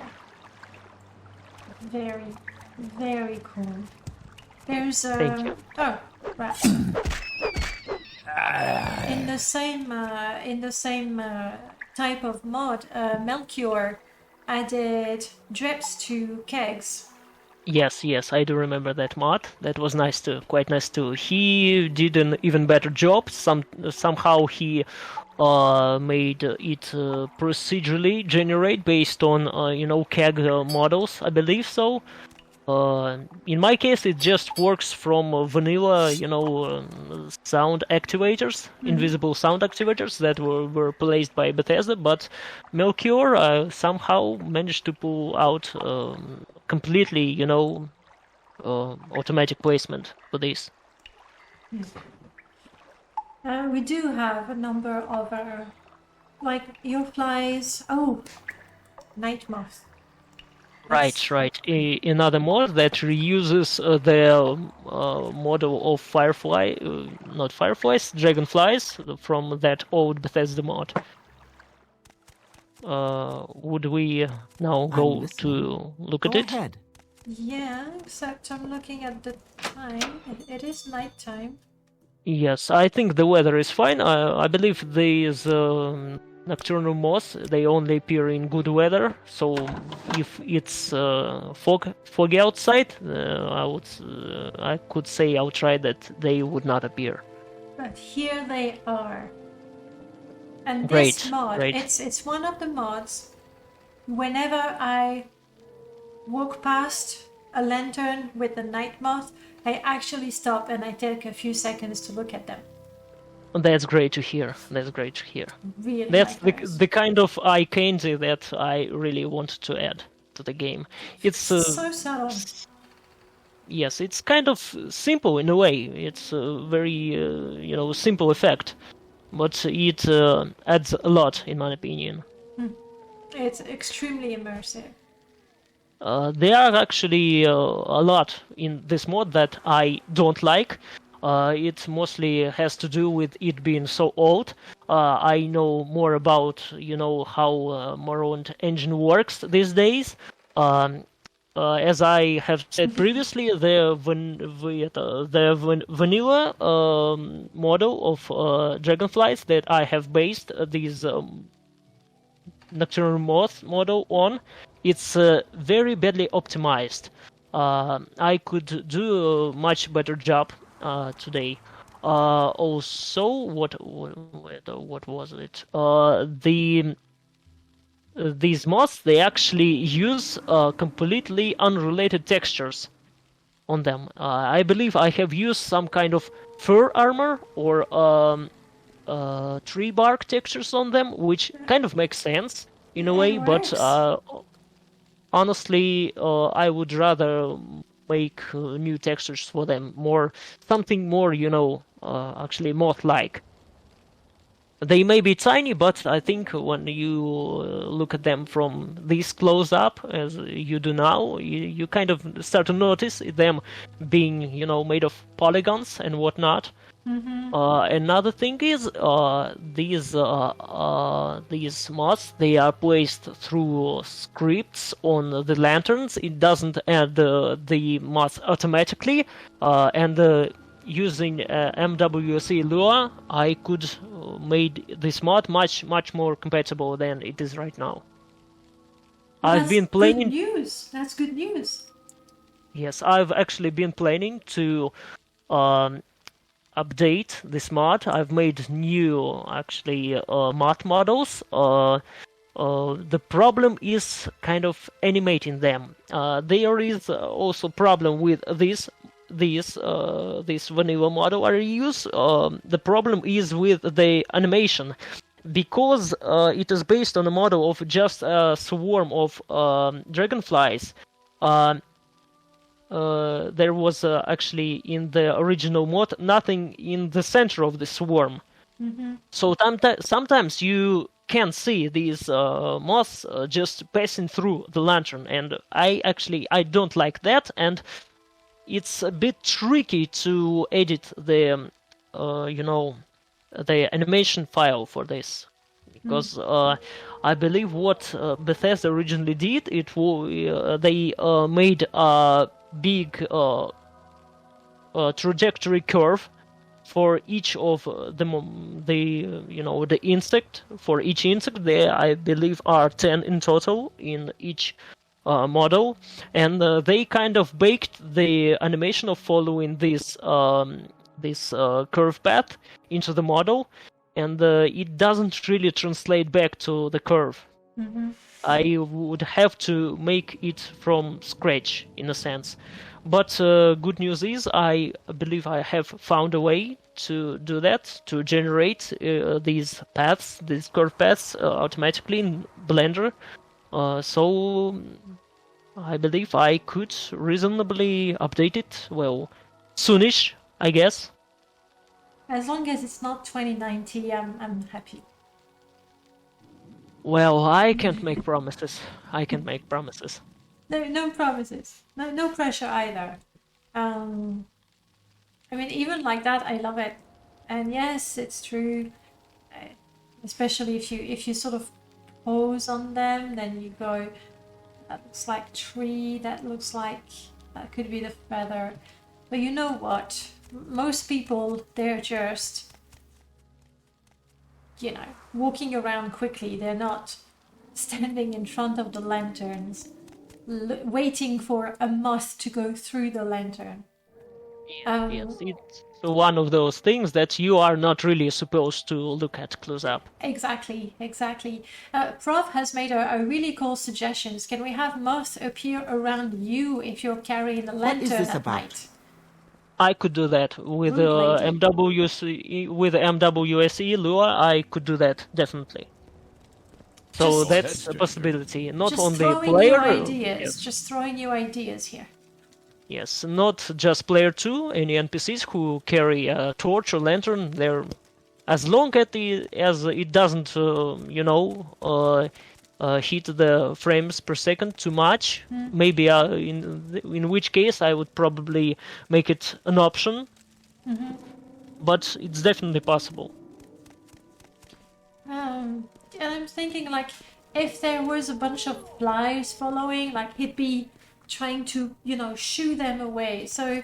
Very, very cool. There's Thank you. Oh, right. In the same type of mod, Melchior added drips to kegs. Yes, I do remember that mod. That was quite nice too. He did an even better job. Somehow he made it procedurally generate based on keg models, I believe so. In my case, it just works from vanilla, sound activators, invisible sound activators that were placed by Bethesda, but Melchior somehow managed to pull out completely, automatic placement for this. We do have a number of like your flies. Oh, night moth. Right. Another mod that reuses the model of Firefly, not Fireflies, Dragonflies from that old Bethesda mod. Would we now I'm go listening. to look at Go it? ahead. Yeah, except I'm looking at the time. It is nighttime. Yes, I think the weather is fine. I believe these nocturnal moths, they only appear in good weather. So if it's foggy outside, I could say outright that they would not appear. But here they are. And Great, this mod, great. it's one of the mods. Whenever I walk past a lantern with a night moth, I actually stop and I take a few seconds to look at them. That's great to hear. That's great to hear. Really That's like those. the kind of eye candy that I really want to add to the game. It's So subtle. yes, it's kind of simple in a way. It's a very simple effect, but it adds a lot in my opinion. It's extremely immersive. There are actually a lot in this mod that I don't like. It mostly has to do with it being so old. I know more about how Morrowind engine works these days. As I have said previously, the vanilla model of Dragonflies that I have based these Nocturnal Moth model on, it's very badly optimized. I could do a much better job today. Also, what was it? These moths, they actually use completely unrelated textures on them. I believe I have used some kind of fur armor or tree bark textures on them, which kind of makes sense in a way, but honestly, I would rather make new textures for them, something more, actually moth-like. They may be tiny, but I think when you look at them from this close up, as you do now, you kind of start to notice them being, made of polygons and whatnot. Another thing is these moths, they are placed through scripts on the lanterns. It doesn't add the moths automatically, and using MWC Lua, I could made this mod much more compatible than it is right now. I've been planning. Good news. That's good news. Yes, I've actually been planning to update this mod. I've made new mod models. The problem is kind of animating them. There is also problem with this vanilla model I use. The problem is with the animation, because it is based on a model of just a swarm of dragonflies. There was actually in the original mod nothing in the center of the swarm. So sometimes you can see these moths just passing through the lantern, and I don't like that, and it's a bit tricky to edit the the animation file for this, because I believe what Bethesda originally did, they made a big trajectory curve for each of the insect. For each insect, there I believe are 10 in total in each model, and they kind of baked the animation of following this curve path into the model, and it doesn't really translate back to the curve. I would have to make it from scratch in a sense. But good news is I believe I have found a way to do that, to generate these curve paths automatically in Blender. So I believe I could reasonably update it, soonish, I guess. As long as it's not 2090, I'm happy. Well, I can't make promises. I can't make promises. No promises. No pressure either. I mean, even like that, I love it. And yes, it's true. Especially if you sort of pose on them, then you go, that looks like tree, that looks like that could be the feather. But you know what? Most people, they're just, walking around quickly. They're not standing in front of the lanterns, waiting for a moth to go through the lantern. Yes, it's one of those things that you are not really supposed to look at close up. Exactly. Prof has made a really cool suggestion. Can we have moths appear around you if you're carrying a lantern is this at about? night? I could do that with Rude lady. MWSE lure. I could do that definitely. So Just- that's a possibility. Not Just only throwing player. you ideas. Yes. Just throwing you ideas here. Yes, not just player 2, any NPCs who carry a torch or lantern, they're as long as it doesn't, hit the frames per second too much. Maybe in which case I would probably make it an option, but it's definitely possible. And I'm thinking, like, if there was a bunch of flies following, like, he'd be trying to, shoo them away. So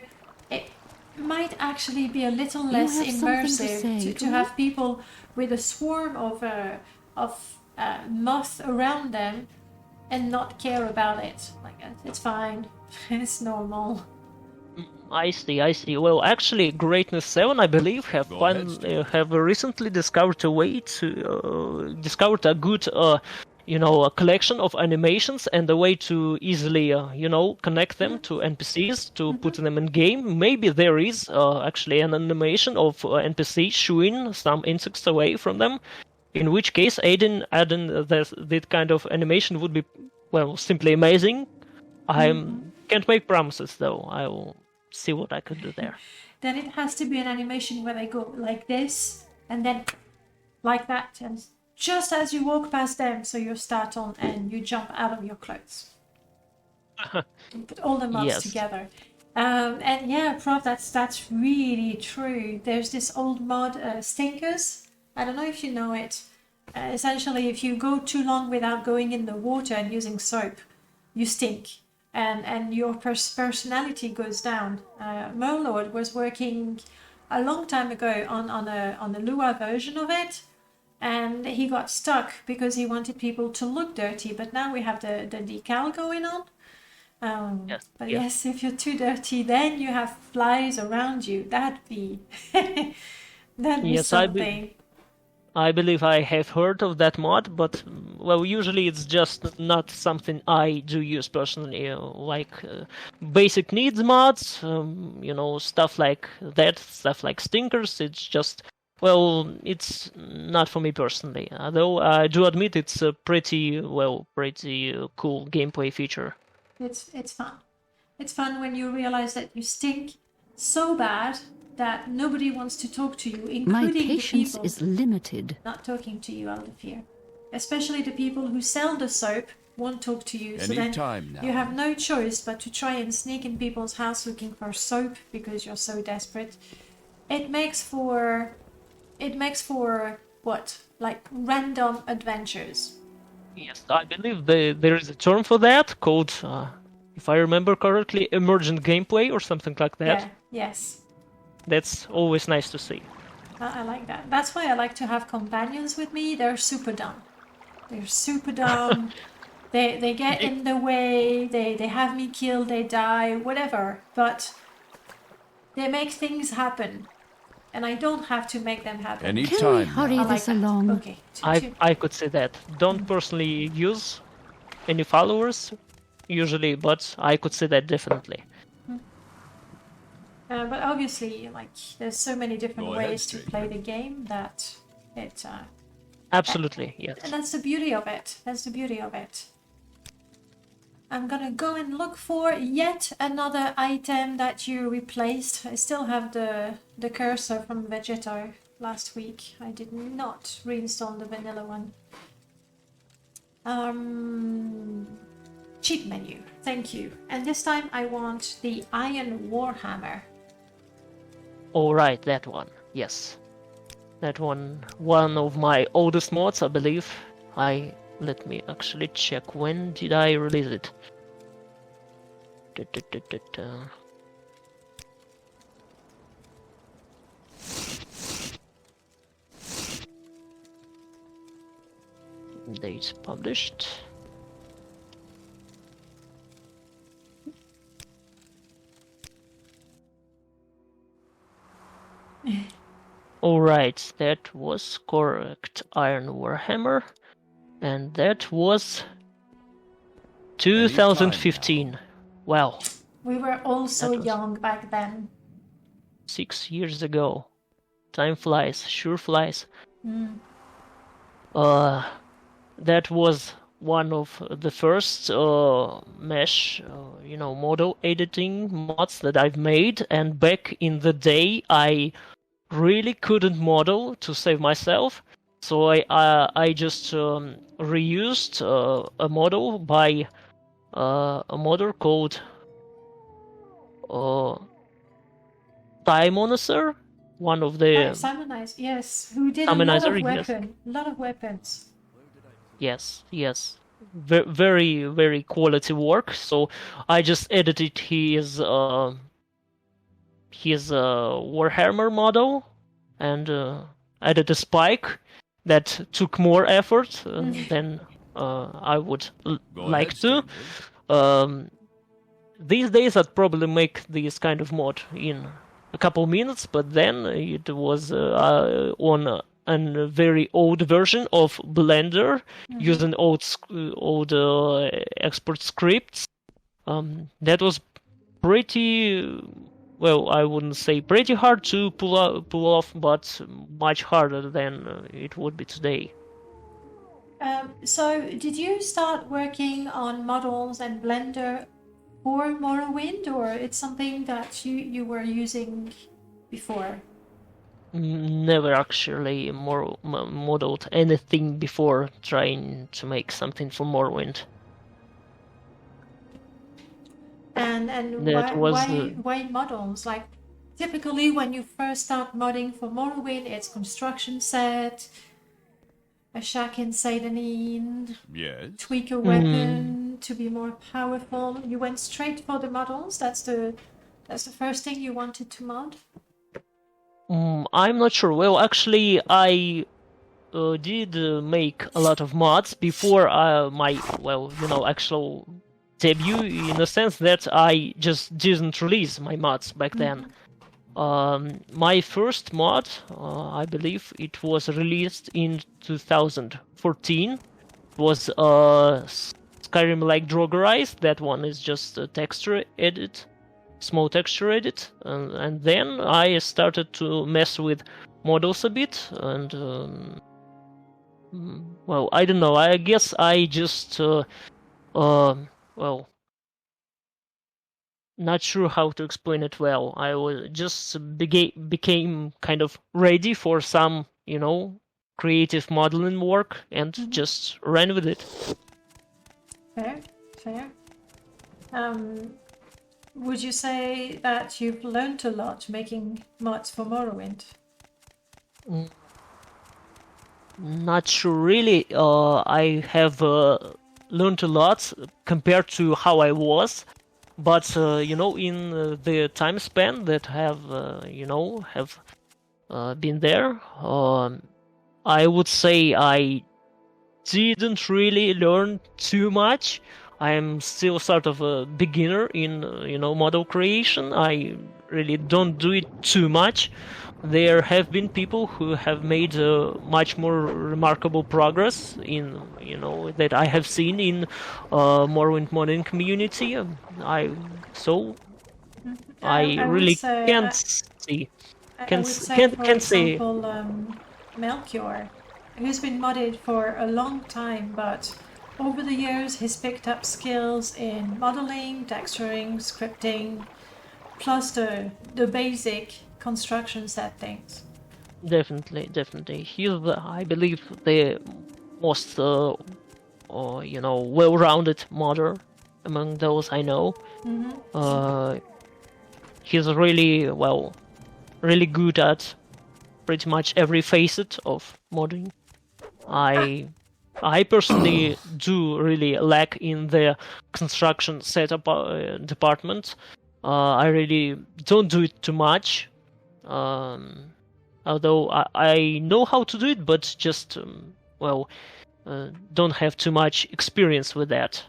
it might actually be a little less have something to immersive say, to have people with a swarm of moths around them and not care about it. Like, it's fine. It's normal. I see. Well, actually, Greatness 7, I believe, have recently discovered a way to discovered a good, a collection of animations and a way to easily, connect them to NPCs to put them in game. Maybe there is actually an animation of NPCs shooing some insects away from them. In which case, adding that kind of animation would be, well, simply amazing. I can't make promises though. I will see what I could do there. Then it has to be an animation where they go like this and then like that, and just as you walk past them, so you start on and you jump out of your clothes. You put all the mods Yes. together. And yeah, Prof, that's really true. There's this old mod, Stinkers. I don't know if you know it. Essentially, if you go too long without going in the water and using soap, you stink. And your personality goes down. Merlord was working a long time ago on a Lua version of it, and he got stuck because he wanted people to look dirty. But now we have the decal going on. Yes, But yes. yes, if you're too dirty, then you have flies around you. That'd be Yes, something. I believe I have heard of that mod, but well, usually it's just not something I do use personally. Basic needs mods, stuff like that, stuff like stinkers. It's just, well, it's not for me personally. Although I do admit it's a pretty cool gameplay feature. It's fun. It's fun when you realize that you stink so bad that nobody wants to talk to you, My including the patience people is limited. not talking to you out of fear. Especially the people who sell the soap won't talk to you. So Any then time now. you have no choice but to try and sneak in people's house looking for soap because you're so desperate. It makes for what? Like random adventures. Yes, I believe there is a term for that called, if I remember correctly, emergent gameplay or something like that. Yeah, yes. That's always nice to see. I like that. That's why I like to have companions with me. They're super dumb. They get in the way, they have me killed, they die, whatever. But they make things happen. And I don't have to make them happen. Any Can we time hurry now. I like this that. along? Okay. I could say that. Don't personally use any followers, usually, but I could say that definitely. But obviously, like, there's so many different Go ahead, ways to stranger. play the game that it... Absolutely, yes. And that's the beauty of it. I'm gonna go and look for yet another item that you replaced. I still have the cursor from Vegeto last week. I did not reinstall the vanilla one. Cheat menu. Thank you. And this time I want the Iron Warhammer. All right, that one. Yes, that one of my oldest mods, I believe. Let me actually check. When did I release it? Date published. Alright, that was correct. Iron Warhammer. And that was 2015. Wow. We were all so That was- young back then. 6 years ago. Time flies, sure flies. That was one of the first mesh, model editing mods that I've made. And back in the day, I really couldn't model to save myself, so I just reused a model by a modder called Simonizer, one of the Simonizer, yes, who did a lot of weapons. Yes, very very quality work. So I just edited his Warhammer model and added a spike that took more effort than I would like to. These days I'd probably make this kind of mod in a couple minutes, but then it was on a very old version of Blender using old export scripts. That was pretty, well, I wouldn't say pretty hard to pull off, but much harder than it would be today. So did you start working on models and Blender for Morrowind, or it's something that you were using before? Never actually modeled anything before trying to make something for Morrowind. And why models? Like, typically when you first start modding for Morrowind, it's construction set, a shack in Seydanine, Yes. tweak a weapon to be more powerful. You went straight for the models. That's the first thing you wanted to mod. I'm not sure. Well, actually, I did make a lot of mods before my actual debut, in the sense that I just didn't release my mods back then. My first mod, I believe it was released in 2014. It was Skyrim like Drogerized. That one is just a texture edit, small texture edit, and then I started to mess with models a bit, and well, I don't know. I guess I just not sure how to explain it well. I was just became kind of ready for some, creative modeling work and just ran with it. Fair. Would you say that you've learned a lot making mods for Morrowind? Not sure really. I have learned a lot compared to how I was. But in the time span that have been there, I would say I didn't really learn too much. I am still sort of a beginner in model creation. I really don't do it too much. There have been people who have made much more remarkable progress in that I have seen in Morrowind modding community. I really can't see. For example, Melchior, who's been modded for a long time, but over the years he's picked up skills in modeling, texturing, scripting, plus the basic construction settings. Definitely. He's, I believe, the most well-rounded modder among those I know. He's really really good at pretty much every facet of modding. I personally do really lack in the construction setup department. I really don't do it too much. Although I know how to do it, but just don't have too much experience with that.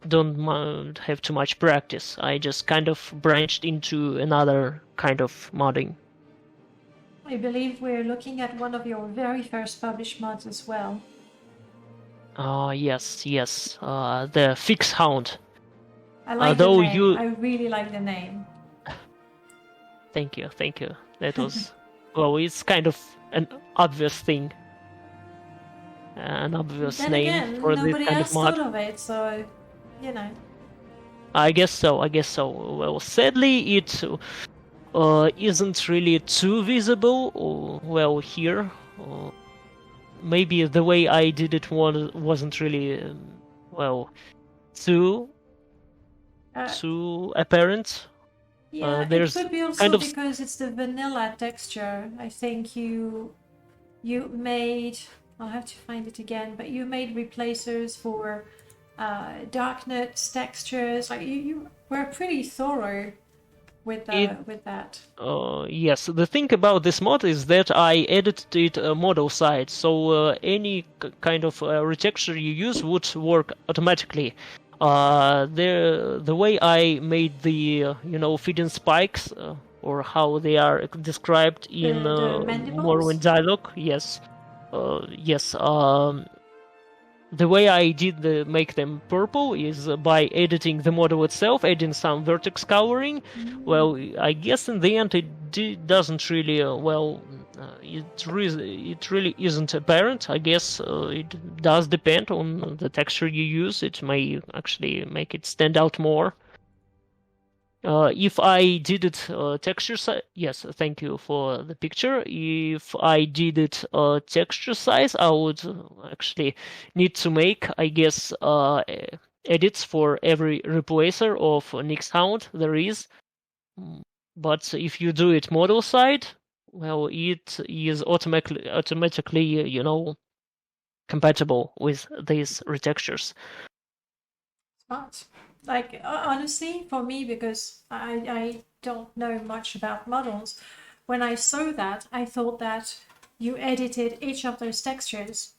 Don't have too much practice. I just kind of branched into another kind of modding. I believe we're looking at one of your very first published mods as well. Yes. The Fix Hound. I like the name. I really like the name. Thank you. That was it's kind of an obvious thing. An obvious then name again, for this nobody kind else of mod. thought of it, so I guess so. Well, sadly, it isn't really too visible. Here, maybe the way I did it wasn't really too apparent. Yeah, there's it could be also kind of because it's the vanilla texture. I think you made. I'll have to find it again, but you made replacers for darkness textures. Like you were pretty thorough with that. Yes, the thing about this mod is that I edited it model side, so any kind of retexture you use would work automatically. The way I made the feeding spikes, or how they are described in Morrowind dialogue, yes. The way I did make them purple is by editing the model itself, adding some vertex coloring. Well, I guess in the end it doesn't really it really isn't apparent. I guess it does depend on the texture you use. It may actually make it stand out more. If I did it texture size, yes, thank you for the picture. If I did it texture size, I would actually need to make, I guess, edits for every replacer of Nyx Hound there is. But if you do it model side, well, it is automatically, compatible with these retextures. Smart. Like, honestly, for me, because I don't know much about models, when I saw that, I thought that you edited each of those textures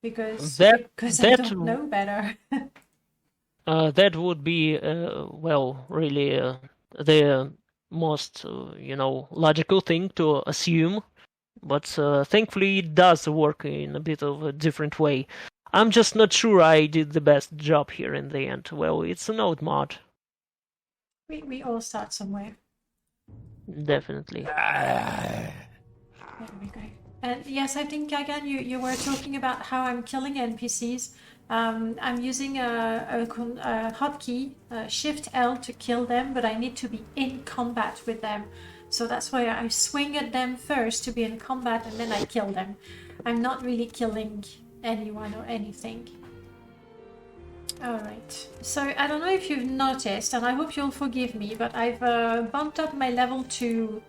because I don't know better. That would be, really the most, logical thing to assume, but thankfully it does work in a bit of a different way. I'm just not sure I did the best job here in the end. Well, it's an old mod. We all start somewhere. Definitely. There we go. And yes, I think again you were talking about how I'm killing NPCs. I'm using a hotkey, Shift L, to kill them, but I need to be in combat with them. So that's why I swing at them first to be in combat, and then I kill them. I'm not really killing anyone or anything. Alright, so I don't know if you've noticed, and I hope you'll forgive me, but I've bumped up my level to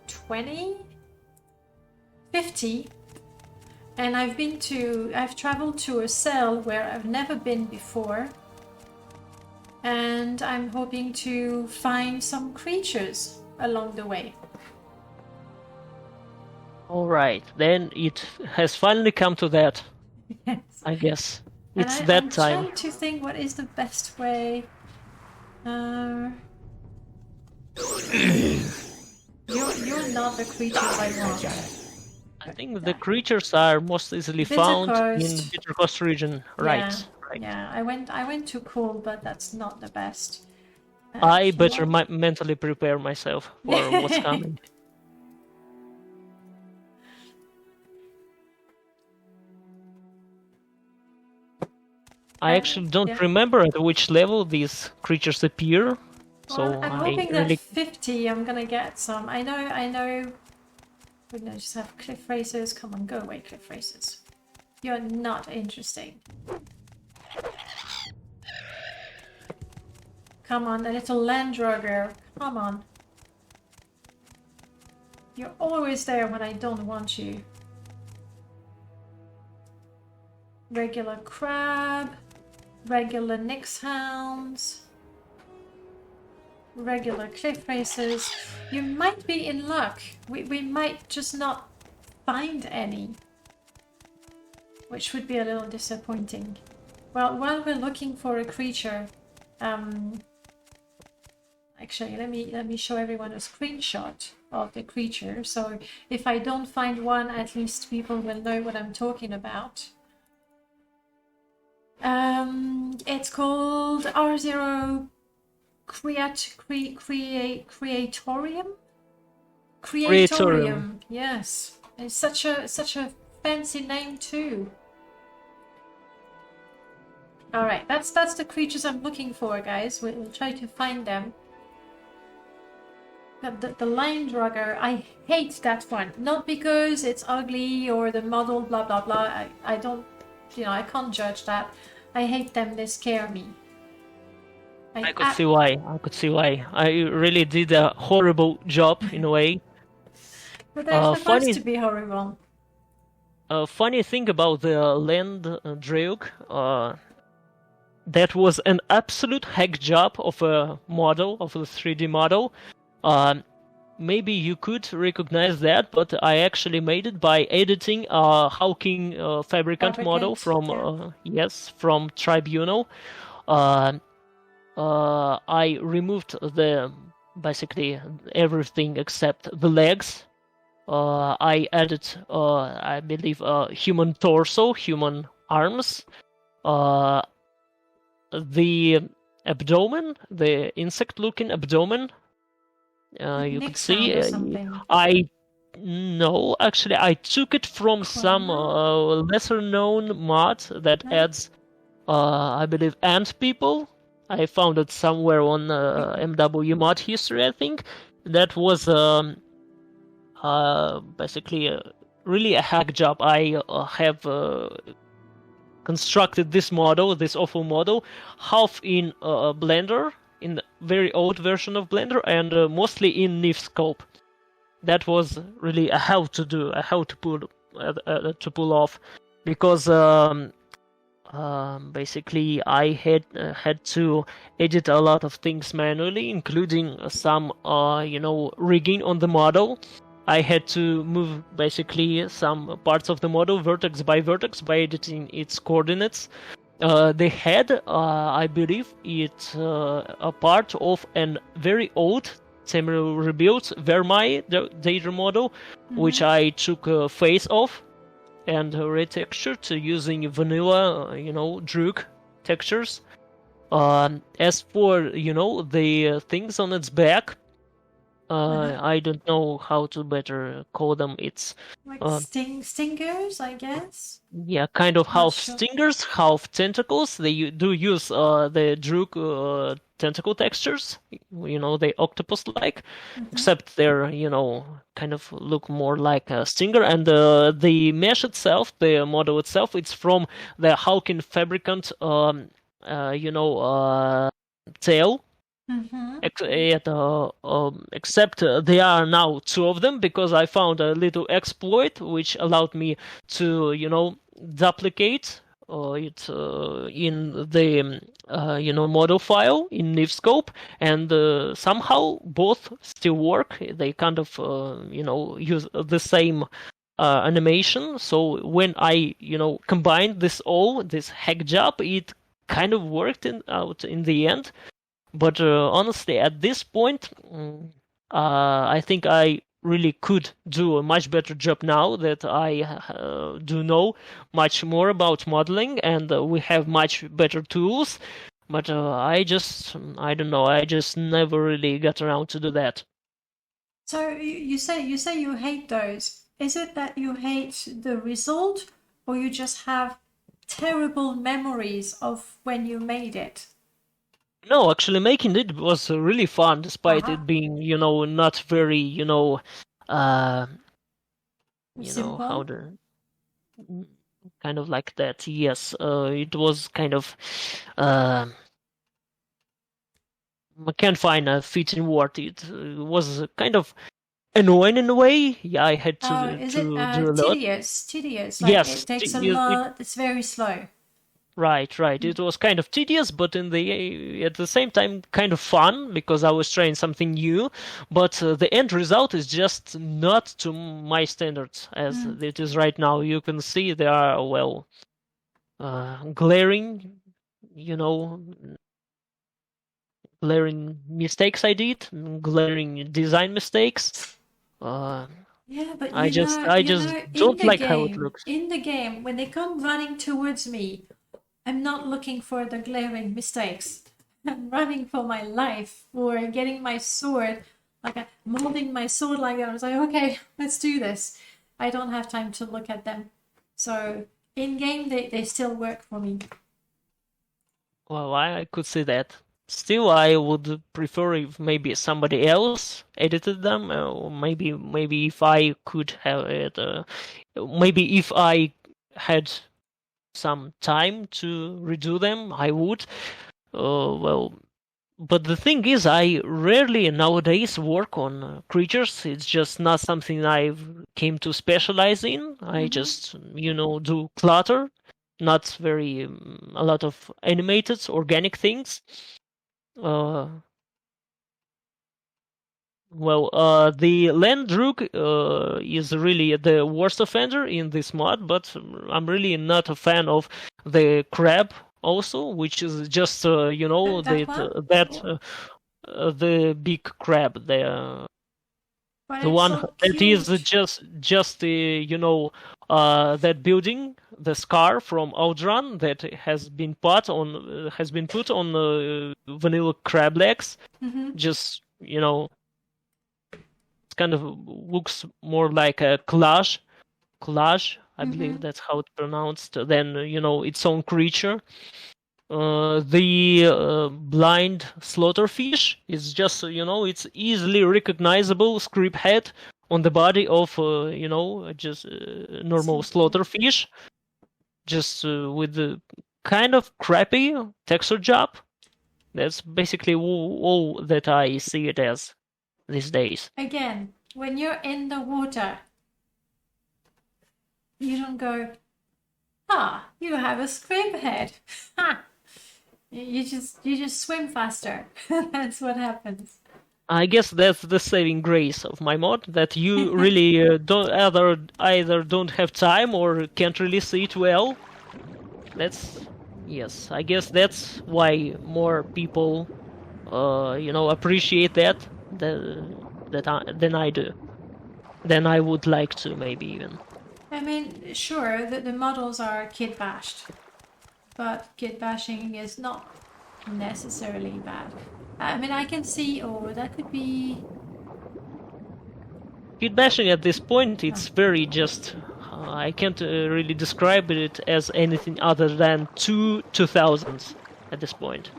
50, and I've traveled to a cell where I've never been before, and I'm hoping to find some creatures along the way. Alright, then it has finally come to that. Yes. I guess. It's that time. I'm trying to think what is the best way. You're not the creatures I want. I think the creatures are most easily found in Bitter Coast region. Right. Yeah, I went to cool, but that's not the best. I better mentally prepare myself for what's coming. I actually don't remember at which level these creatures appear. So I'm hoping that 50 I'm gonna get some. I know. We're gonna just have cliff racers. Come on, go away, cliff racers. You're not interesting. Come on, a little Landrover. Come on. You're always there when I don't want you. Regular crab. Regular Nix hounds. Regular cliff racers. You might be in luck. We might just not find any. Which would be a little disappointing. Well, while we're looking for a creature, actually let me show everyone a screenshot of the creature. So if I don't find one, at least people will know what I'm talking about. It's called R0 Creatorium? Creatorium, yes. It's such a fancy name too. Alright, that's the creatures I'm looking for, guys. We'll try to find them. But the Line Drugger, I hate that one. Not because it's ugly or the model blah blah blah. I don't, I can't judge that. I hate them, they scare me. I could see why. I really did a horrible job in a way. But they're supposed to be horrible. Funny thing about the Land Drake, that was an absolute hack job of a model, of a 3D model. Maybe you could recognize that, but I actually made it by editing a Hawking Fabricant model from from Tribunal. I removed basically everything except the legs. I added, I believe, human torso, human arms, the abdomen, the insect-looking abdomen. You could see. Actually, I took it from some lesser-known mod that adds, I believe, ant people. I found it somewhere on MW mod history, I think. That was basically really a hack job. I have constructed this model, this awful model, half in Blender, in the very old version of Blender, and mostly in Nifscope. That was really a hell to do, a hell to pull off, because basically I had to edit a lot of things manually, including some rigging on the model. I had to move basically some parts of the model vertex by editing its coordinates. They had, I believe, it's a part of a very old semi-rebuilt Vermeer data model, which I took a face off and retextured using vanilla, Druk textures. As for, the things on its back, I don't know how to better call them. It's like stingers, I guess. Yeah, kind of half stingers, half tentacles. They do use the Druk tentacle textures. They octopus-like, except they're kind of look more like a stinger. And the mesh itself, the model itself, it's from the Hawking Fabricant, tail. Except there are now two of them, because I found a little exploit which allowed me to duplicate it in the model file in Nifscope, and somehow both still work. They kind of use the same animation. So when I combined this hack job, it kind of worked out in the end. But honestly, at this point, I think I really could do a much better job now that I do know much more about modeling, and we have much better tools. But I don't know, I just never really got around to do that. So you say you hate those. Is it that you hate the result, or you just have terrible memories of when you made it? No, actually, making it was really fun, despite it being, not very, how to, kind of like that. Yes, it was kind of, I can't find a fitting word. It was kind of annoying in a way. Yeah, I had Oh, to is it do a lot. tedious? Like Yes, it takes a lot. It's very slow. right. It was kind of tedious, but at the same time kind of fun because I was trying something new. But the end result is just not to my standards as it is right now. You can see there are glaring, you know, glaring mistakes I did, glaring design mistakes. Uh, Yeah, but I you just know, don't like how it looks. in the game, when they come running towards me, I'm not looking for the glaring mistakes. I'm running for my life or getting my sword, like I'm holding my sword like that. I was like, okay, let's do this. I don't have time to look at them. So in game, they still work for me. Well, I could see that. Still, I would prefer if maybe somebody else edited them, or maybe if I could have it, maybe if I had some time to redo them, I would. Well, but the thing is, I rarely nowadays work on creatures. It's just not something I've came to specialize in. I just, do clutter, not very a lot of animated organic things. Uh, the Landrook is really the worst offender in this mod, but I'm really not a fan of the crab also, which is just That one? the big crab, But the it's one so that is cute. just that building, the scar from Audran that has been put on vanilla crab legs. Just it kind of looks more like a collage. I believe that's how it's pronounced. Than its own creature. The blind slaughterfish is just it's easily recognizable script head on the body of just normal slaughterfish, just with the kind of crappy texture job. That's basically all that I see it as these days. Again, when you're in the water, you don't go, ah, you have a scrape head. Ha! You just swim faster. That's what happens. I guess that's the saving grace of my mod, that you really don't either don't have time or can't really see it well. Yes, I guess that's why more people appreciate than I do. Than I would like to, maybe even. I mean, sure, the models are kid bashed, but kid bashing is not necessarily bad. I mean, I can see, that could be. Kid bashing at this point, it's very just. I can't really describe it as anything other than 2000s at this point.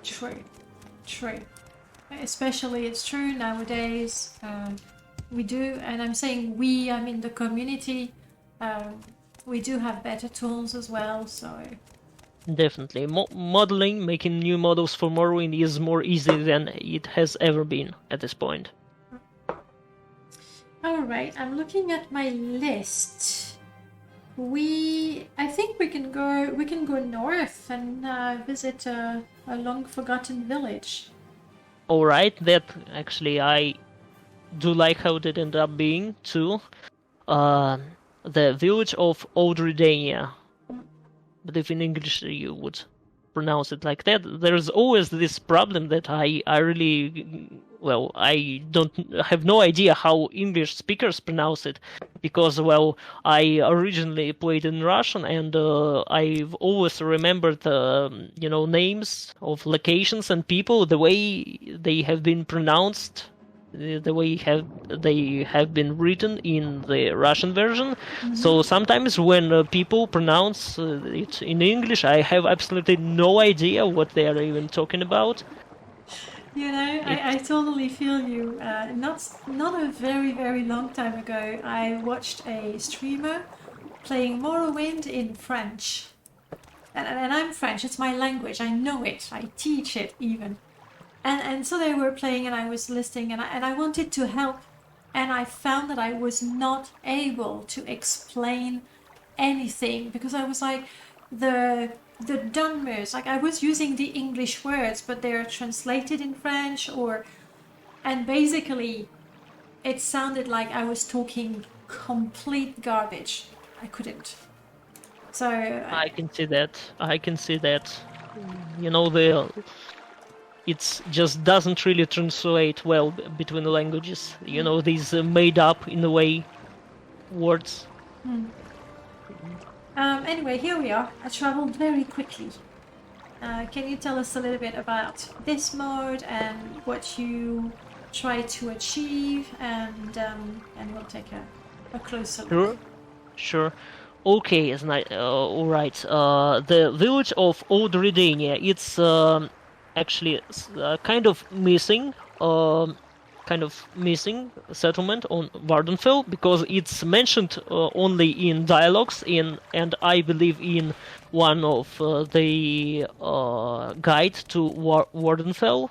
True. Especially, it's true nowadays. We do, and I'm saying we, I mean the community. We do have better tools as well, so. Definitely. Modeling, making new models for Morrowind is more easy than it has ever been at this point. Alright, I'm looking at my list. I think we can go north and visit a long forgotten village. Alright, that actually I do like how it ended up being too. The village of Old Redania. But if in English you would pronounce it like that, there's always this problem that I really, I don't have no idea how English speakers pronounce it, because I originally played in Russian, and I've always remembered names of locations and people the way they have been pronounced, the way they have been written in the Russian version. So sometimes when people pronounce it in English, I have absolutely no idea what they are even talking about. You know, I totally feel you. Not a very, very long time ago, I watched a streamer playing Morrowind in French. And I'm French, it's my language, I know it, I teach it even. And so they were playing, and I was listening, and I wanted to help, and I found that I was not able to explain anything because I was like the Dunmers, like I was using the English words, but they're translated in French, and basically it sounded like I was talking complete garbage. I couldn't. So I can see that. I can see that. It just doesn't really translate well between the languages. These made up in a way words. Anyway, here we are. I traveled very quickly. Can you tell us a little bit about this mode and what you try to achieve, and we'll take a closer look. Sure. Okay, all right. The village of Old Redania, it's actually kind of missing settlement on Vardenfell, because it's mentioned only in dialogues and I believe in one of the guide to Wardenfell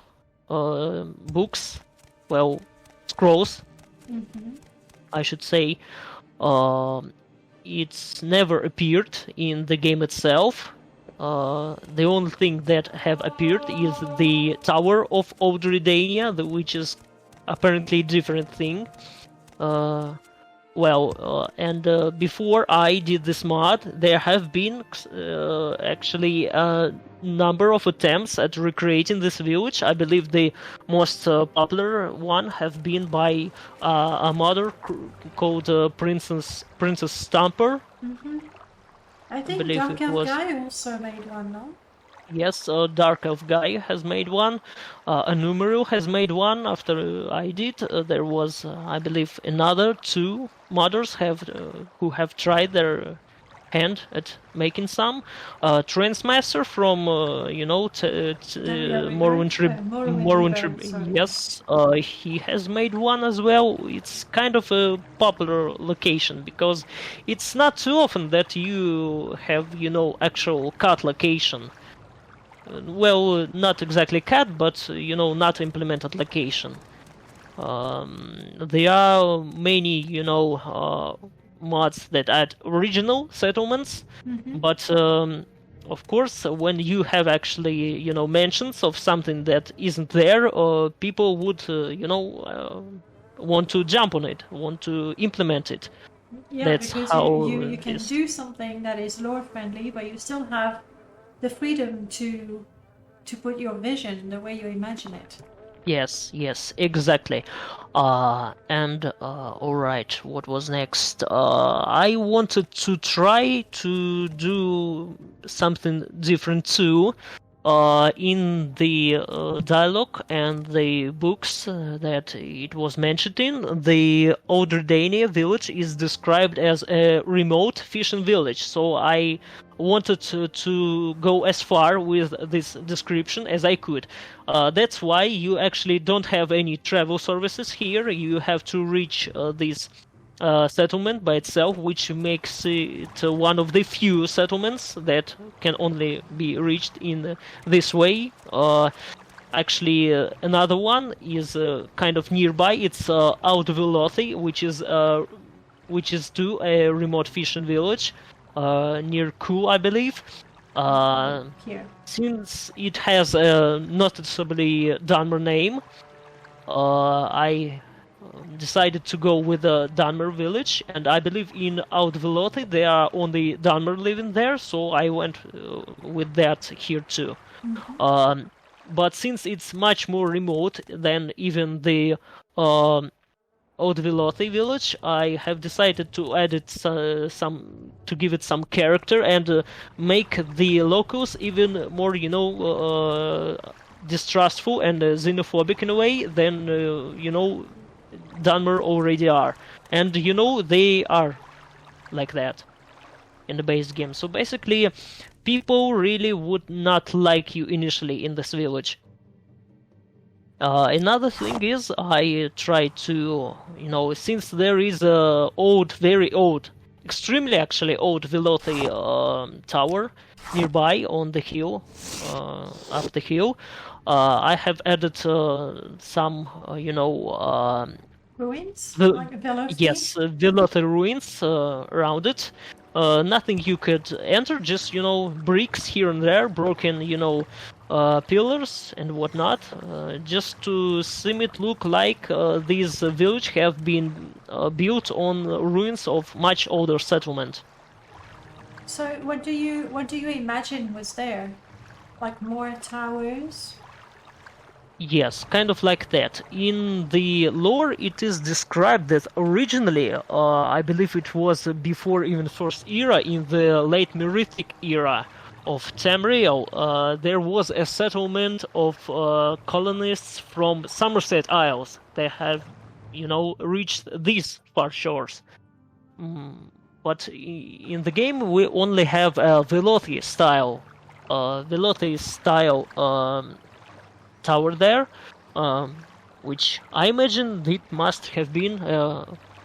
books, well, scrolls, I should say. It's never appeared in the game itself. The only thing that have appeared is the Tower of Old Redania, which is apparently a different thing. Before I did this mod, there have been actually a number of attempts at recreating this village. I believe the most popular one have been by a modder called Princess Stamper. I think Dark Elf Guy also made one, no? Yes, Dark Elf Guy has made one. Anumeru has made one after I did. There was, I believe, another two modders who have tried their hand at making some. Transmaster from, Morrowind. Yes, he has made one as well. It's kind of a popular location because it's not too often that you have, actual cut location. Well, not exactly cat, but not implemented location. There are many, mods that add original settlements, but of course, when you have actually, mentions of something that isn't there, people would, want to jump on it, want to implement it. Yeah, That's because how you can do something that is lore friendly, but you still have the freedom to put your vision the way you imagine it. Yes, exactly. Alright, what was next? I wanted to try to do something different too. In the dialogue and the books that it was mentioned in, the Alderdania village is described as a remote fishing village, so I wanted to go as far with this description as I could. That's why you actually don't have any travel services here. You have to reach this settlement by itself, which makes it one of the few settlements that can only be reached in this way. Actually, another one is kind of nearby. It's Outvelothi, which is to a remote fishing village near Ku, I believe. Here. Since it has a noticeably Dunmer name, I decided to go with the Dunmer village, and I believe in Outvelothi there are only Dunmer living there, so I went with that here too. But since it's much more remote than even the Outvelothi village, I have decided to add it to give it some character and make the locals even more, distrustful and xenophobic in a way than Dunmer already are. And they are like that in the base game. So basically, people really would not like you initially in this village. Another thing is, I try to, since there is a very old, extremely actually old Velothi tower nearby on the hill, up the hill, I have added some, Ruins? the Like a Veloci? yes, Velothi ruins around it. Nothing you could enter, just bricks here and there, broken pillars and whatnot, just to seem it look like these village have been built on ruins of much older settlement. So what do you imagine was there? Like more towers? Yes, kind of like that. In the lore, it is described that originally, I believe it was before even First Era, in the late Merithic era of Tamriel, there was a settlement of colonists from Somerset Isles. They have, reached these far shores. But in the game, we only have a Velothi style tower there, which I imagine it must have been,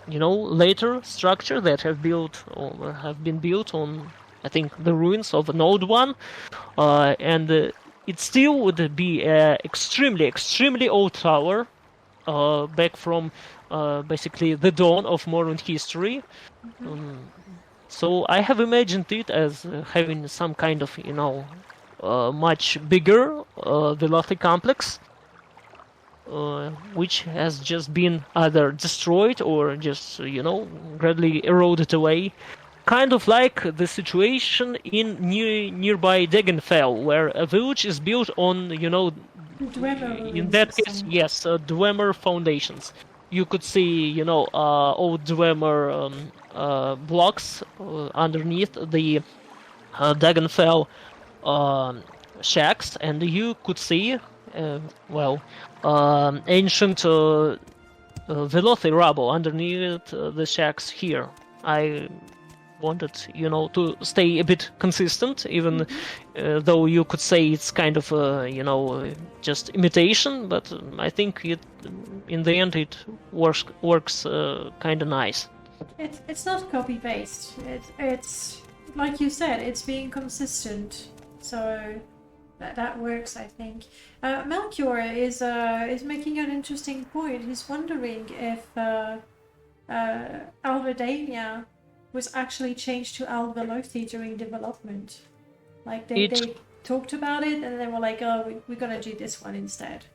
later structure that have been built on, I think, the ruins of an old one, and it still would be an extremely, extremely old tower, back from basically the dawn of Morrowind history. So I have imagined it as having some kind of, much bigger Velothi complex, which has just been either destroyed or just, gradually eroded away. Kind of like the situation in nearby Degenfell, where a village is built on, Dwemer in that ruins or case, something. yes, Dwemer foundations. You could see, old Dwemer blocks underneath the Dagenfell shacks, and you could see, ancient Velothi rubble underneath the shacks here. I wanted, to stay a bit consistent, even though you could say it's kind of, just imitation, but I think in the end it works kind of nice. It's not copy paste. It's like you said. It's being consistent. So that works, I think. Melchior is making an interesting point. He's wondering if Alredania was actually changed to Al Velothi during development. Like they talked about it and they were like, oh, we're gonna do this one instead.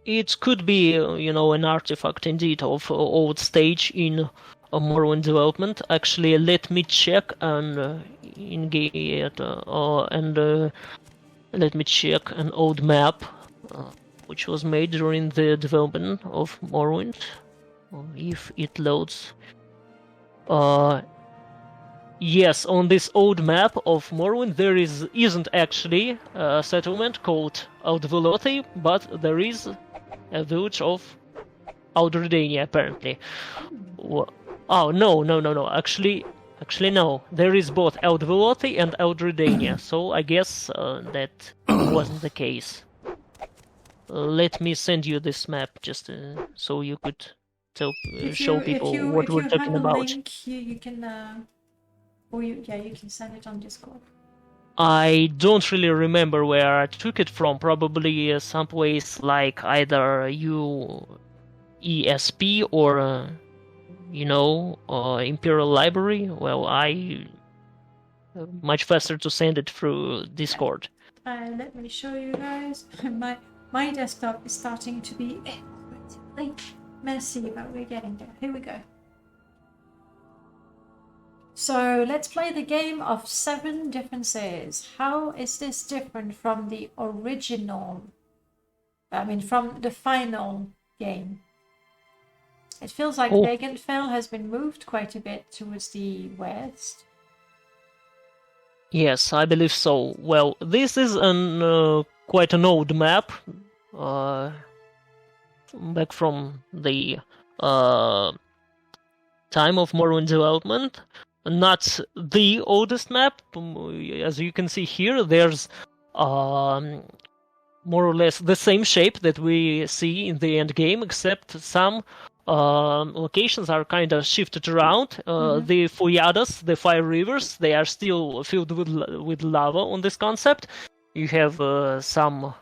It could be, an artifact indeed of old stage in a Morrowind development. Actually, let me check and let me check an old map which was made during the development of Morrowind, if it loads. Yes, on this old map of Morrowind there isn't actually a settlement called Velothi, but there is a village of Aldredania apparently. Oh no. Actually no. There is both Velothi and Aldredania, so I guess that wasn't the case. Let me send you this map just so you could show people what we're talking about. If you have a link, you can, you can send it on Discord. I don't really remember where I took it from. Probably someplace like either UESP or, Imperial Library. Well, much faster to send it through Discord. Let me show you guys. My desktop is starting to be messy, but we're getting there. Here we go. So let's play the game of 7 differences. How is this different from the original? From the final game. It feels like Degenfell has been moved quite a bit towards the west. Yes, I believe so. Well, this is quite an old map, back from the time of Morrowind development. Not the oldest map. As you can see here, there's more or less the same shape that we see in the end game, except some locations are kind of shifted around. The Foyadas, the 5 rivers, they are still filled with lava on this concept. You have some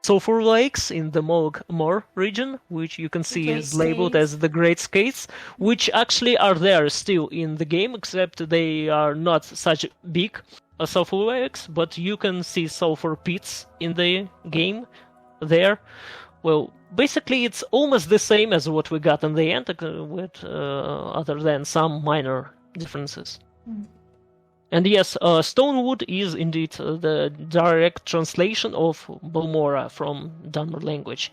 sulfur lakes in the Moor region, which you can see Great is labeled Skates. as the Great Skates, which actually are there still in the game, except they are not such big sulfur lakes, but you can see sulfur pits in the game there. Well, basically it's almost the same as what we got in the end, with other than some minor differences. And yes, Stonewood is indeed the direct translation of Balmora from Dunmer language.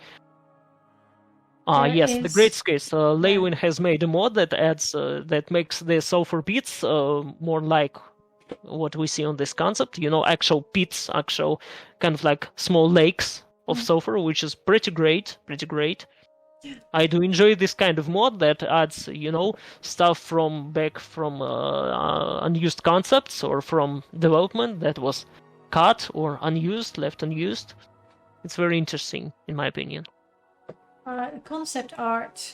Yes, the Great Skates. Lewin has made a mod that adds that makes the sulfur pits more like what we see on this concept. You know, actual pits, actual kind of like small lakes of sulfur, which is pretty great. Pretty great. I do enjoy this kind of mod that adds, you know, stuff from unused concepts or from development that was cut or unused, left unused. It's very interesting, in my opinion. Concept art,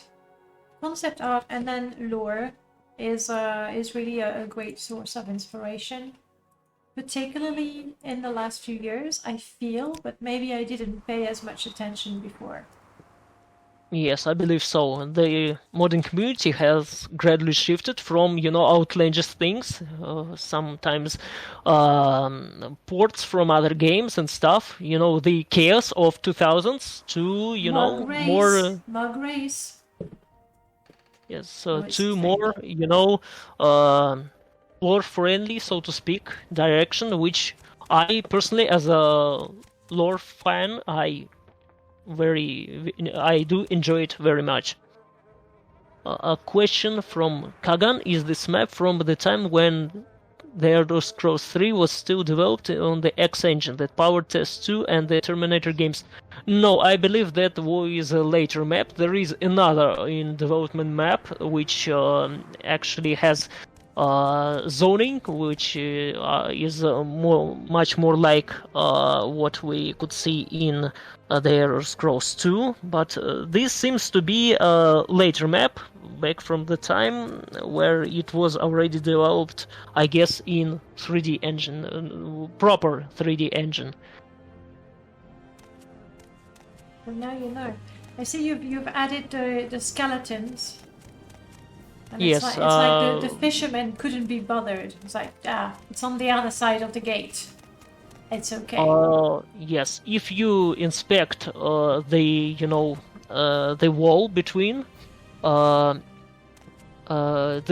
and then lore is really a great source of inspiration. Particularly in the last few years, I feel, but maybe I didn't pay as much attention before. Yes, I believe so. The modding community has gradually shifted from, you know, outlandish things, sometimes ports from other games and stuff, you know, the chaos of 2000s to, you know, more... Mug race. Yes, to more, you know, lore-friendly, so to speak, direction, which I personally, as a lore fan, I do enjoy it very much. A question from Kagan: is this map from the time when the Elder Scrolls 3 was still developed on the X engine that powered TES2 and the Terminator games? No, I believe that was a later map. There is another in development map which actually has zoning, which is much more like what we could see in the Elder Scrolls 2, but this seems to be a later map, back from the time where it was already developed, I guess, in 3D engine, proper 3D engine. Well, now you know. I see you've added the skeletons. And yes, it's like the fishermen couldn't be bothered. It's like, it's on the other side of the gate. It's okay. Yes, if you inspect the wall between the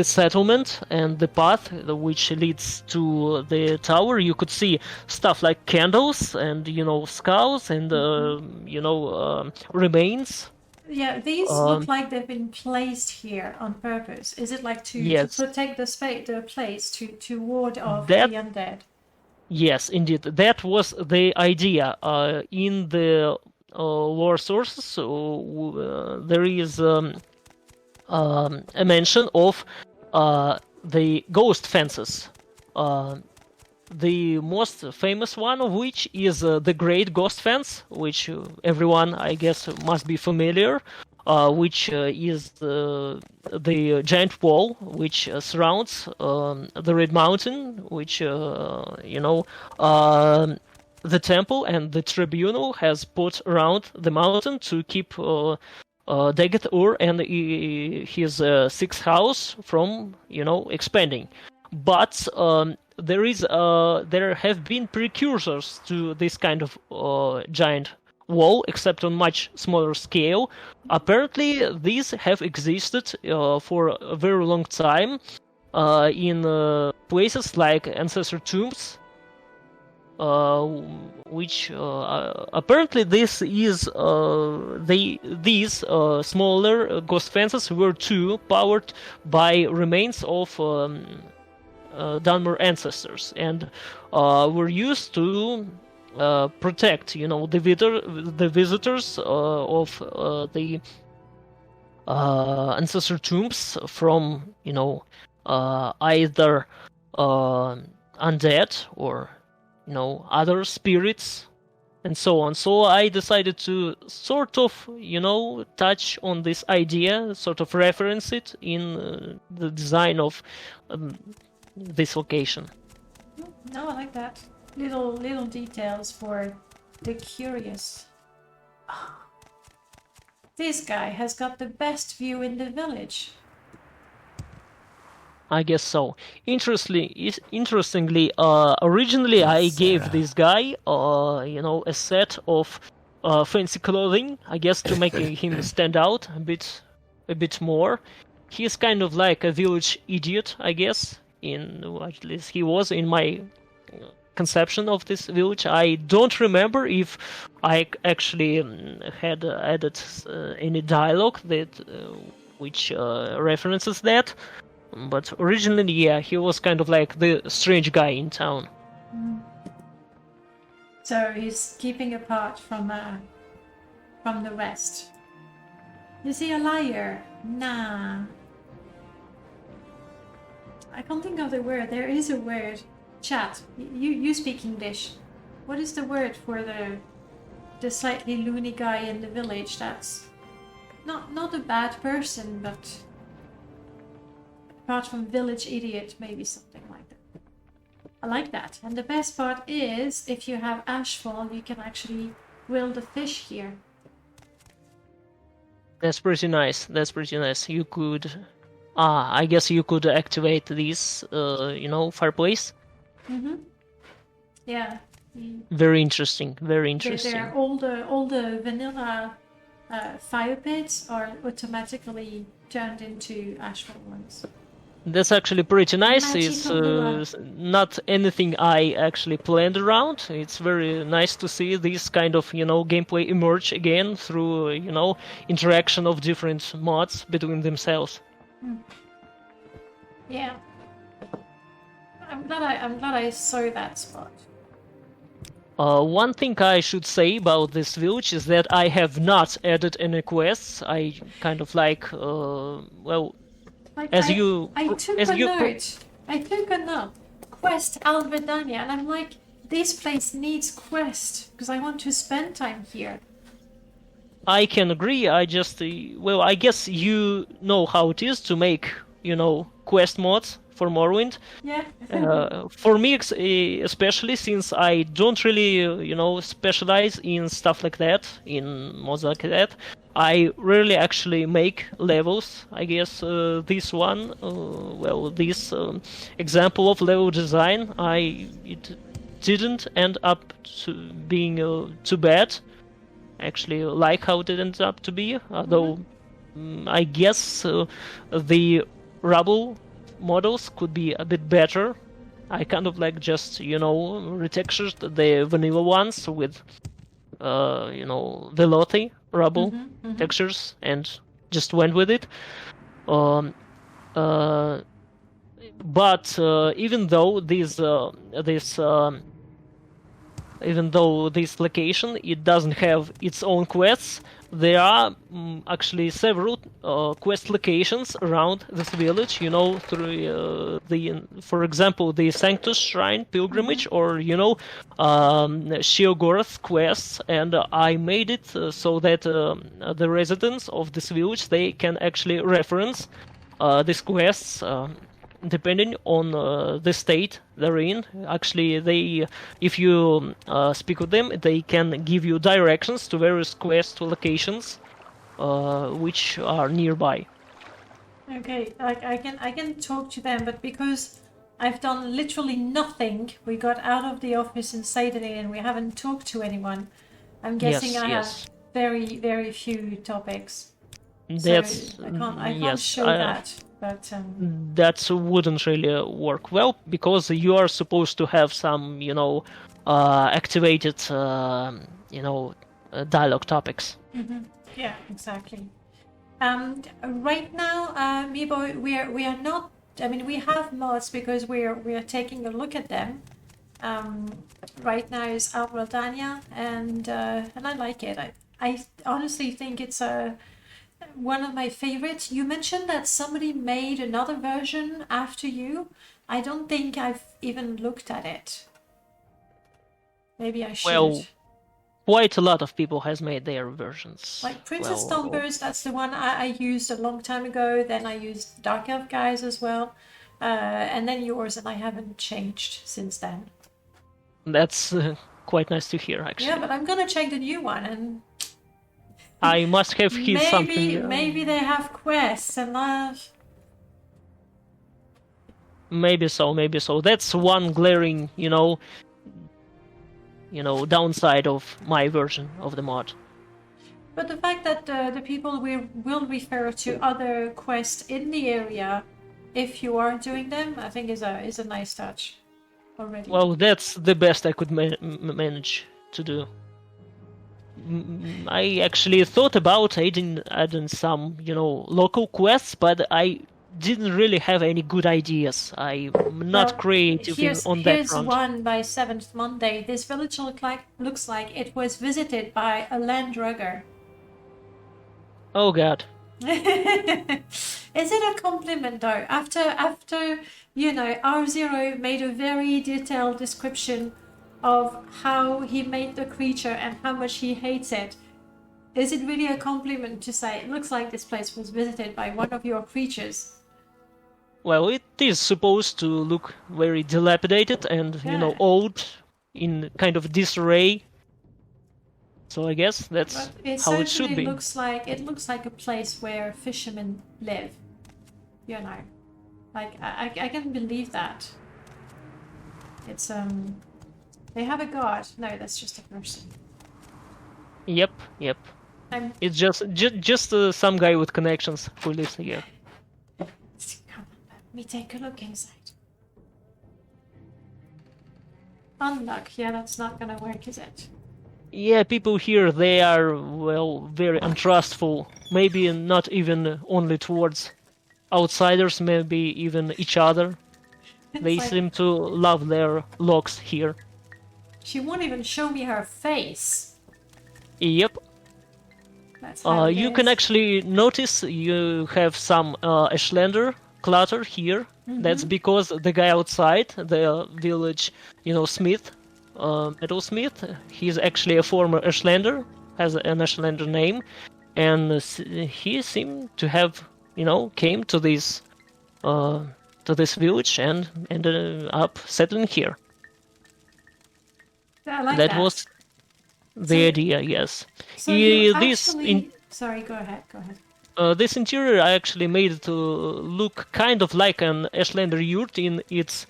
settlement and the path which leads to the tower, you could see stuff like candles and, you know, skulls and remains. Yeah, these look like they've been placed here on purpose. Is it like to protect the place, to ward off the undead? Yes, indeed. That was the idea. In the lore sources, there is a mention of the ghost fences. The most famous one of which is the Great Ghost Fence, which everyone, I guess, must be familiar, which is the giant wall which surrounds the Red Mountain, which, the temple and the tribunal has put around the mountain to keep Daggett Ur and his sixth house from, expanding. But there have been precursors to this kind of giant wall, except on much smaller scale. Apparently, these have existed for a very long time in places like ancestor tombs, which apparently this is these smaller ghost fences were too powered by remains of Dunmer ancestors and were used to protect, the visitors of the ancestor tombs from, either undead or, other spirits and so on. So I decided to sort of, touch on this idea, sort of reference it in the design of this location. No, I like that. Little details for the curious. This guy has got the best view in the village. I guess so. Interestingly, originally I gave this guy, a set of fancy clothing, I guess, to make him stand out a bit more. He's kind of like a village idiot, I guess. At least he was in my conception of this village. I don't remember if I actually had added any dialogue which references that. But originally, yeah, he was kind of like the strange guy in town. So he's keeping apart from the rest. Is he a liar? Nah. I can't think of the word. There is a word. Chat. You speak English. What is the word for the slightly loony guy in the village? That's not a bad person, but apart from village idiot, maybe something like that. I like that. And the best part is, if you have ashfall, you can actually grill the fish here. That's pretty nice. That's pretty nice. You could... I guess you could activate this, fireplace. Mm-hmm. Yeah. Very interesting. Very interesting. They're all the vanilla fire pits are automatically turned into ashfall ones. That's actually pretty nice. Magical It's not anything I actually planned around. It's very nice to see this kind of, gameplay emerge again through, interaction of different mods between themselves. Yeah. I'm glad I saw that spot. One thing I should say about this village is that I have not added any quests. I kind of like, Like as I you... took as a you note. I took a note. Quest Alvedania, and I'm like, this place needs quest because I want to spend time here. I can agree. I just, I guess you know how it is to make, quest mods for Morrowind. Yeah. For me, especially since I don't really, specialize in stuff like that, in mods like that, I rarely actually make levels. I guess this one, this example of level design, it didn't end up to being too bad. Actually like how it ended up to be, although I guess the rubble models could be a bit better. I kind of like just, retextured the vanilla ones with, velothi rubble textures and just went with it. But even though even though this location it doesn't have its own quests, there are actually several quest locations around this village. Through for example, the Sanctus Shrine pilgrimage, or Sheogorath quests, and I made it so that the residents of this village, they can actually reference these quests. Depending on the state they're in, actually, if you speak with them, they can give you directions to various quest locations, which are nearby. Okay, like I can talk to them, but because I've done literally nothing, we got out of the office in Sadanin and we haven't talked to anyone. I'm guessing I have very, very few topics. That's I can't show that. But that wouldn't really work well, because you are supposed to have some, activated, dialogue topics. Mm-hmm. Yeah, exactly. Right now, Mibo, we are not. I mean, we have mods because we are taking a look at them. Right now is Alvaldania, and I like it. I honestly think it's one of my favorites. You mentioned that somebody made another version after you. I don't think I've even looked at it. Maybe I should. Well, quite a lot of people has made their versions. Like Princess Stompers, that's the one I used a long time ago. Then I used Dark Elf Guys as well. And then yours, and I haven't changed since then. That's quite nice to hear, actually. Yeah, but I'm gonna check the new one, and I must have hit something. Maybe they have quests and Maybe so, maybe so. That's one glaring, downside of my version of the mod. But the fact that the people will refer to other quests in the area if you are doing them, I think is a nice touch already. Well, that's the best I could manage to do. I actually thought about adding some, local quests, but I didn't really have any good ideas. I'm not creative on that here's front. One by 7th Monday. This village looks like it was visited by a landrugger. Oh god. Is it a compliment though? After R0 made a very detailed description of how he made the creature and how much he hates it. Is it really a compliment to say it looks like this place was visited by one of your creatures? Well, it is supposed to look very dilapidated and, old, in kind of disarray. So I guess that's how it should be. It looks like a place where fishermen live. I can believe that. It's they have a god. No, that's just a person. Yep. It's just some guy with connections who lives here. Come on, let me take a look inside. Unluck. Yeah, that's not gonna work, is it? Yeah, people here, they are, well, very untrustful. Maybe not even only towards outsiders, maybe even each other. They seem to love their locks here. She won't even show me her face. Yep. That's how you can actually notice you have some Ashlander clutter here. Mm-hmm. That's because the guy outside, the village, smith, metalsmith, he's actually a former Ashlander, has an Ashlander name, and he seemed to have, came to this village and ended up settling here. I like that. Was the idea, yes. So sorry, go ahead. This interior I actually made it to look kind of like an Ashlander yurt in its,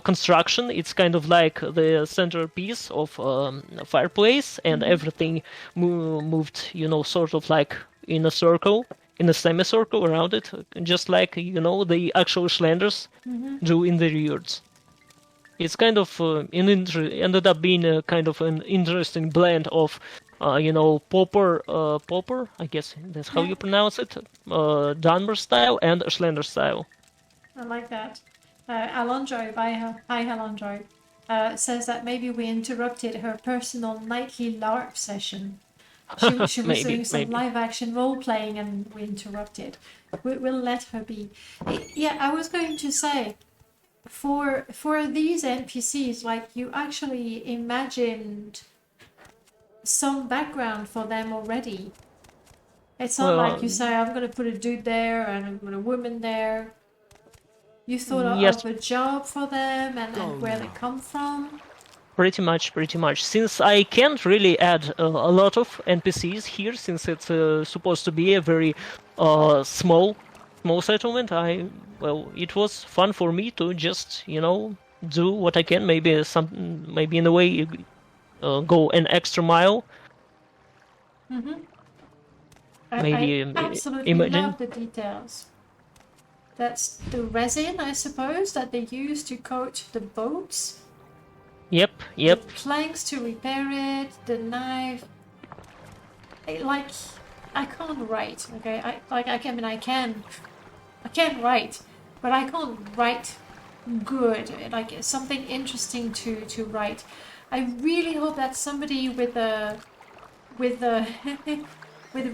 construction. It's kind of like the centerpiece of a fireplace, and everything moved, sort of like in a circle, in a semicircle around it, just like, the actual Ashlanders do in their yurts. It's kind of ended up being a kind of an interesting blend of, Popper, I guess that's how you pronounce it, Dunmer style and Ashlander style. I like that. Alondro, hi Alondro, says that maybe we interrupted her personal nightly LARP session. She was doing some live-action role-playing and we interrupted. We'll let her be. Yeah, I was going to say, for these NPCs, like, you actually imagined some background for them already. It's not like you say, I'm going to put a dude there and I'm going to put a woman there. You thought of a job for them and where they come from. Pretty much. Since I can't really add a lot of NPCs here, since it's supposed to be a very small settlement, it was fun for me to just, do what I can. Maybe in a way, go an extra mile. Mm-hmm. Maybe I absolutely love the details. That's the resin, I suppose, that they use to coat the boats. Yep. The planks to repair it, the knife. I can't write, okay? I can write, but I can't write good. Like, something interesting to write. I really hope that somebody with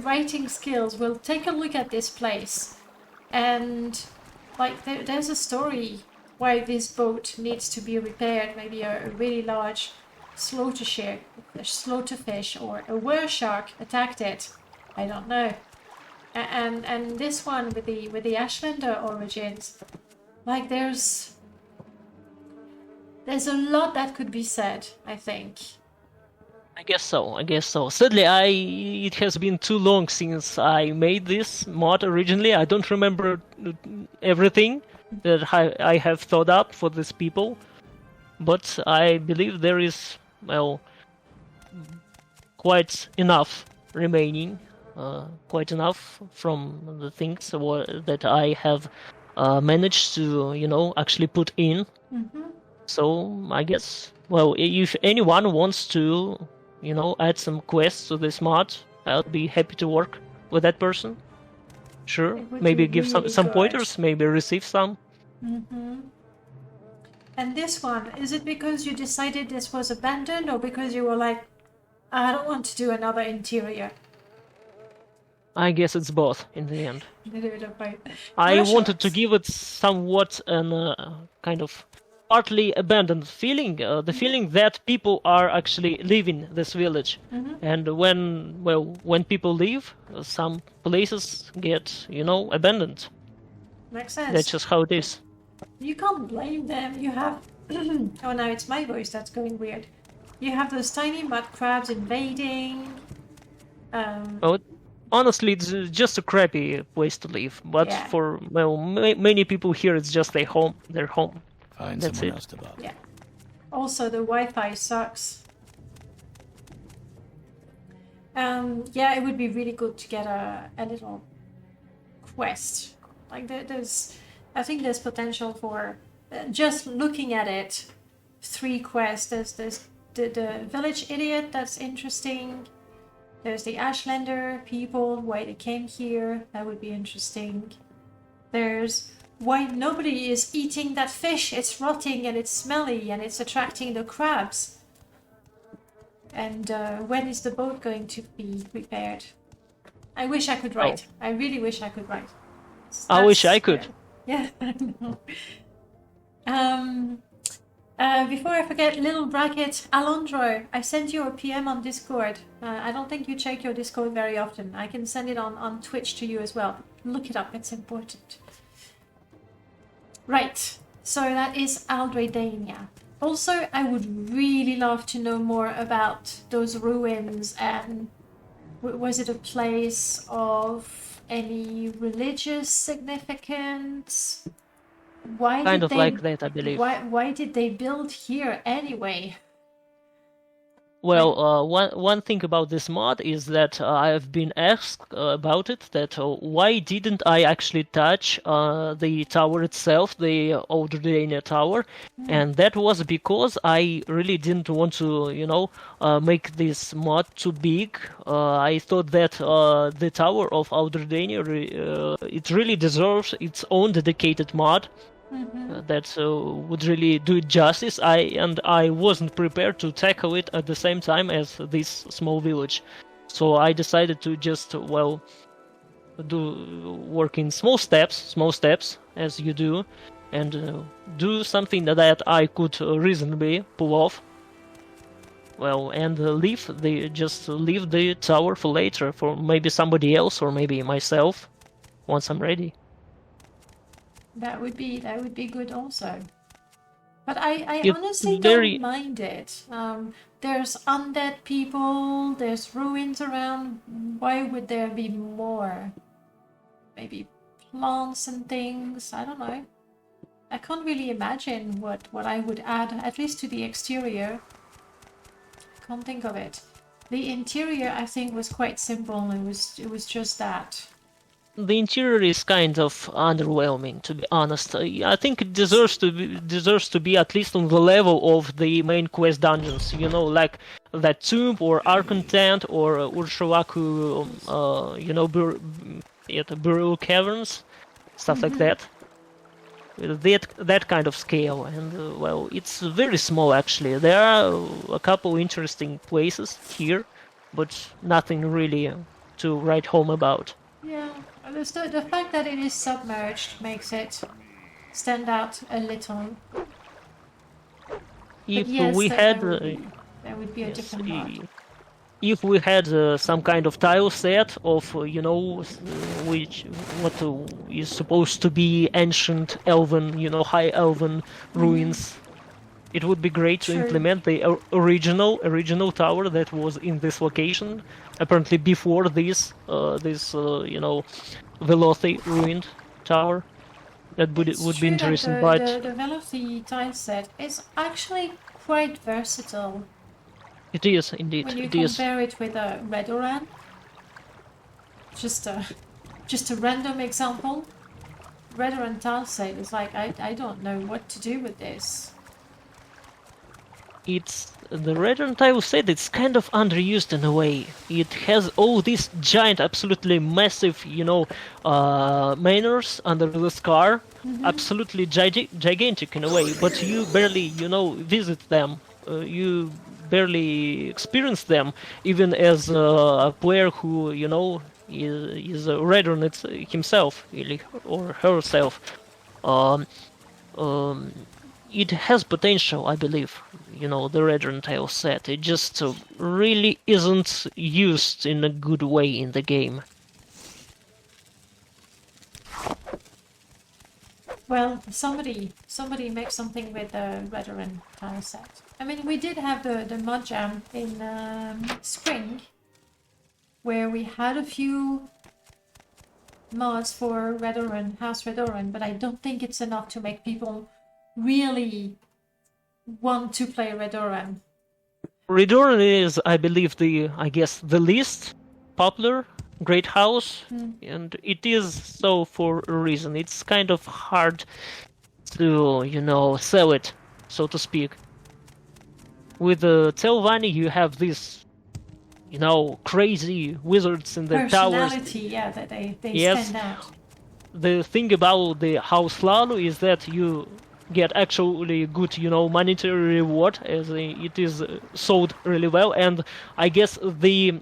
writing skills will take a look at this place, and there's a story why this boat needs to be repaired. Maybe a really large slaughterfish or a were shark attacked it. I don't know. And this one with the Ashlander origins, like, there's a lot that could be said, I think. I guess so. I guess so. Sadly, it has been too long since I made this mod originally. I don't remember everything that I have thought up for these people, but I believe there is, well, quite enough remaining. Quite enough from the things that I have managed to, actually put in. So I guess, well, if anyone wants to, add some quests to this mod, I'll be happy to work with that person. Sure, maybe give really some good. pointers, maybe receive some. And this one, is it because you decided this was abandoned, or because you were like, I don't want to do another interior? I guess it's both in the end. A little bit of both. I Russia. wanted to give it somewhat an kind of partly abandoned feeling, the feeling that people are actually leaving this village. And when people leave, some places get, abandoned. Makes sense. That's just how it is. You can't blame them. You have... oh, now it's my voice that's going weird. You have those tiny mud crabs invading. Oh, honestly, it's just a crappy place to live. But Yeah. for many people here, it's just their home. Find That's someone it. else to bother. Yeah. Also, the Wi-Fi sucks. Yeah, it would be really good to get a little quest. Like I think there's potential for just looking at it. 3 quests. There's the village idiot. That's interesting. There's the Ashlander people. Why they came here. That would be interesting. There's why nobody is eating that fish. It's rotting and it's smelly and it's attracting the crabs. And when is the boat going to be repaired? I wish I could write. I really wish I could write. I wish I could. Yeah, I know. Before I forget, little bracket, Alondro, I sent you a PM on Discord. I don't think you check your Discord very often. I can send it on Twitch to you as well. Look it up, it's important. Right, so that is Aldredania. Also, I would really love to know more about those ruins and was it a place of any religious significance? Why Kind did of they, like that, I believe. Why did they build here anyway? Well, one thing about this mod is that I have been asked about it, that why didn't I actually touch the tower itself, the Aldredania Tower, and that was because I really didn't want to, make this mod too big. I thought that the Tower of Aldredania, it really deserves its own dedicated mod. That would really do it justice. I wasn't prepared to tackle it at the same time as this small village, so I decided to just do work in small steps as you do, and do something that I could reasonably pull off. Well, and leave the tower for later, for maybe somebody else or maybe myself, once I'm ready. That would be good also. But I It's honestly very- don't mind it. There's undead people, there's ruins around. Why would there be more? Maybe plants and things, I don't know. I can't really imagine what I would add, at least to the exterior. I can't think of it. The interior I think was quite simple, it was just that. The interior is kind of underwhelming, to be honest. I think it deserves to be at least on the level of the main quest dungeons. Like that tomb or Arcontent or Urshulaku, burial caverns, stuff like that. That kind of scale, and it's very small actually. There are a couple interesting places here, but nothing really to write home about. Yeah, the fact that it is submerged makes it stand out a little. If yes, we that- had, There would be a yes, different mod. if we had some kind of tile set of what is supposed to be ancient elven, high elven ruins, It would be great to True. implement the original tower that was in this location, apparently before this Velothi ruined tower. That would be True that interesting, but the Veloci tile set is actually quite versatile it is indeed. when you It is. compare it with a Redoran. Just a random example. Redoran tile set is like I don't know what to do with this. It's the Redent, I would say, it's kind of underused in a way. It has all these giant, absolutely massive, manors under the scar, absolutely gigantic in a way. But you barely, visit them. You barely experience them, even as a player who, is a Redent himself, really, or herself. Um, it has potential, I believe. The Redron Tale set. It just really isn't used in a good way in the game. Well, somebody make something with the Redoran tile set. I mean, we did have the mud jam in spring, where we had a few mods for Redoran, House Redoran, but I don't think it's enough to make people really want to play Redoran. Redoran is, I believe, the least popular great house, and it is so for a reason. It's kind of hard to, sell it, so to speak. With Telvanni, you have these, crazy wizards in the towers. Personality, yeah, that they Yes. stand out. The thing about the House Lalu is that you get actually good, monetary reward, as it is sold really well, and I guess the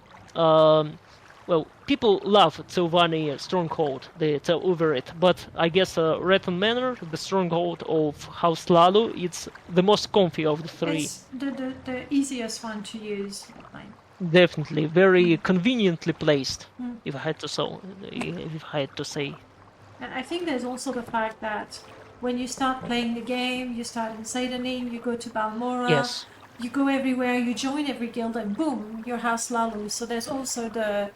people love Telvanni Stronghold, they tell over it, but I guess Ratton Manor, the stronghold of House Lalu, it's the most comfy of the three. It's the easiest one to use. Fine. Definitely, very conveniently placed, if I had to say. And I think there's also the fact that when you start playing the game, you start in Seidanin, you go to Balmora, Yes. you go everywhere, you join every guild, and boom, you're House Lalu. So there's also the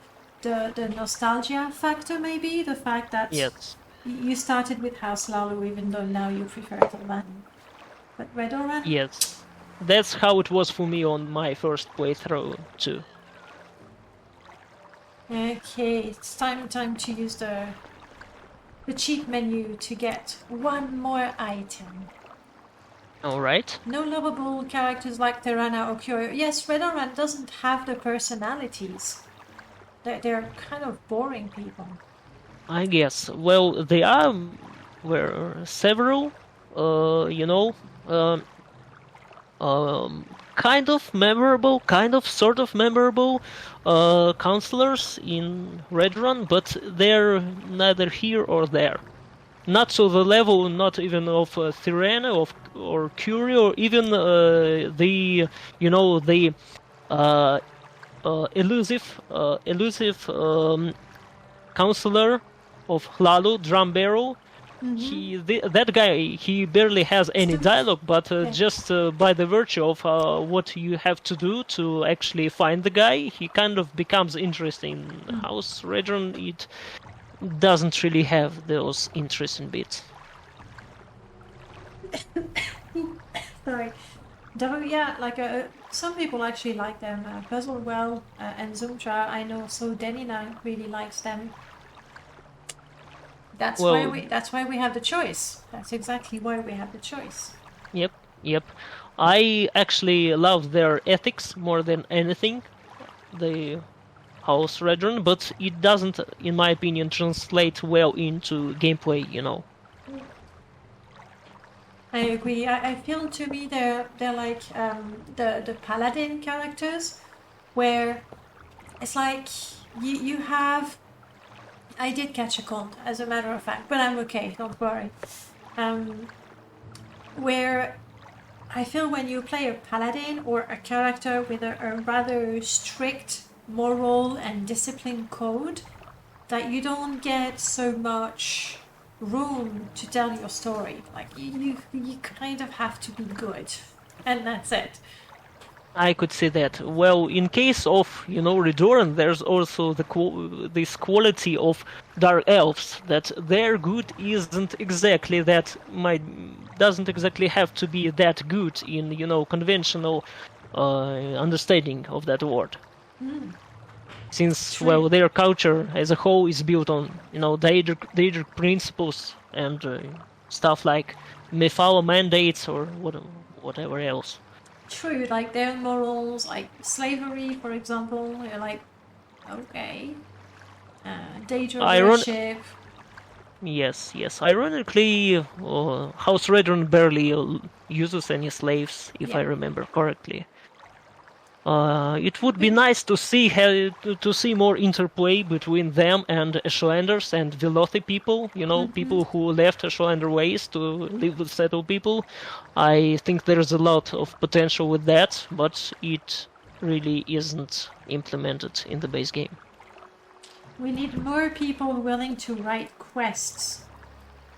nostalgia factor, maybe, the fact that Yes. you started with House Lalu, even though now you prefer Telvanni. But Redoran? Yes. That's how it was for me on my first playthrough too. Okay, it's time to use the cheat menu to get one more item. Alright. No lovable characters like Terana or Kyoyo. Yes, Redoran doesn't have the personalities. They're kind of boring people. I guess. Well, there were several, kind of memorable, sort of memorable counselors in Redrun, but they're neither here or there. Not to the level, not even of Thirena or Curie, or even the elusive counselor of Hlalo, Drum Barrel. That guy, he barely has any dialogue, but just by the virtue of what you have to do to actually find the guy, he kind of becomes interesting. House Redron, it doesn't really have those interesting bits. Sorry. Though, yeah, like some people actually like them. Puzzlewell and Zoomtra, I know. So Denina really likes them. That's why we have the choice. That's exactly why we have the choice. Yep. I actually love their ethics more than anything, the House Redron, but it doesn't, in my opinion, translate well into gameplay, I agree. I feel to me they're like the paladin characters, where it's like you have. I did catch a cold, as a matter of fact, but I'm okay. Don't worry. Where I feel when you play a paladin or a character with a rather strict moral and discipline code, that you don't get so much room to tell your story. Like you kind of have to be good. and that's it. I could see that. Well, in case of, Redoran, there's also this quality of Dark Elves, that their good doesn't exactly have to be that good in, conventional understanding of that word. Since, True. well, their culture as a whole is built on, Daedric principles and stuff like Mephala mandates or whatever else. True, like their morals, like slavery, for example, you're like, okay. Daedra worship. Yes. Ironically, House Redron barely uses any slaves, if I remember correctly. It would be nice to see more interplay between them and Ashlanders and Velothi people. People who left Ashlander ways to live with settled people. I think there's a lot of potential with that, but it really isn't implemented in the base game. We need more people willing to write quests.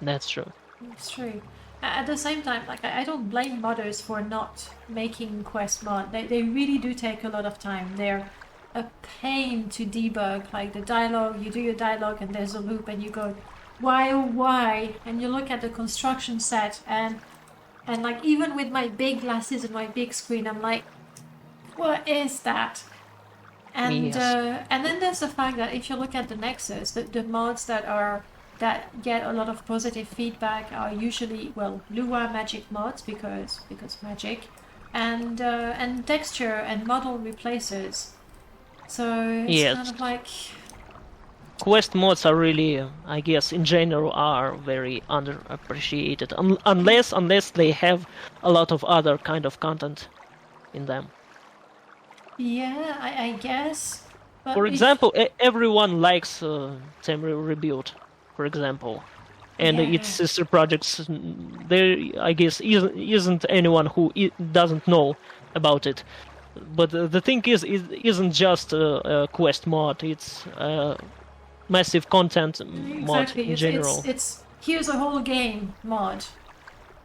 That's true. It's true. At the same time, like I don't blame modders for not making quest mod. They really do take a lot of time. They're a pain to debug. Like the dialogue, you do your dialogue and there's a loop and you go, why oh why? And you look at the construction set and like even with my big glasses and my big screen, I'm like, what is that? And Yes. and then there's the fact that if you look at the Nexus, the mods that get a lot of positive feedback are usually, well, Lua magic mods because magic, and texture and model replacers. So it's kind of like quest mods are really, I guess, in general, are very underappreciated, unless they have a lot of other kind of content in them. yeah, I guess. But For example, everyone likes Tamriel Rebuild, for example, and its sister projects. There, I guess, isn't anyone who doesn't know about it. But the thing is, it isn't just a quest mod. It's a massive content mod in general. It's here's a whole game mod.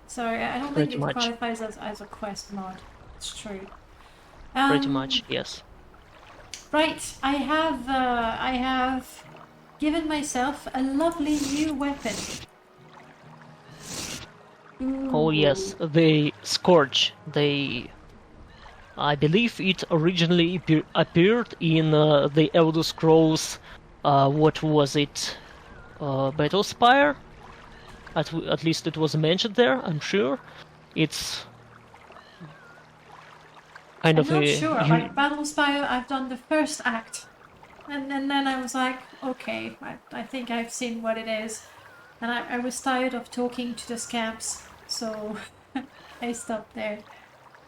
So I don't think Pretty it much. qualifies as a quest mod. It's true. Pretty much, yes. Right, I have given myself a lovely new weapon. Oh yes, the Scourge. I believe it originally appeared in the Elder Scrolls. What was it? Battlespire. At least it was mentioned there. I'm sure. It's kind of I'm not a. sure. Like Battlespire, I've done the first act, and then I was like, okay, I think I've seen what it is, and I was tired of talking to the scamps, so I stopped there.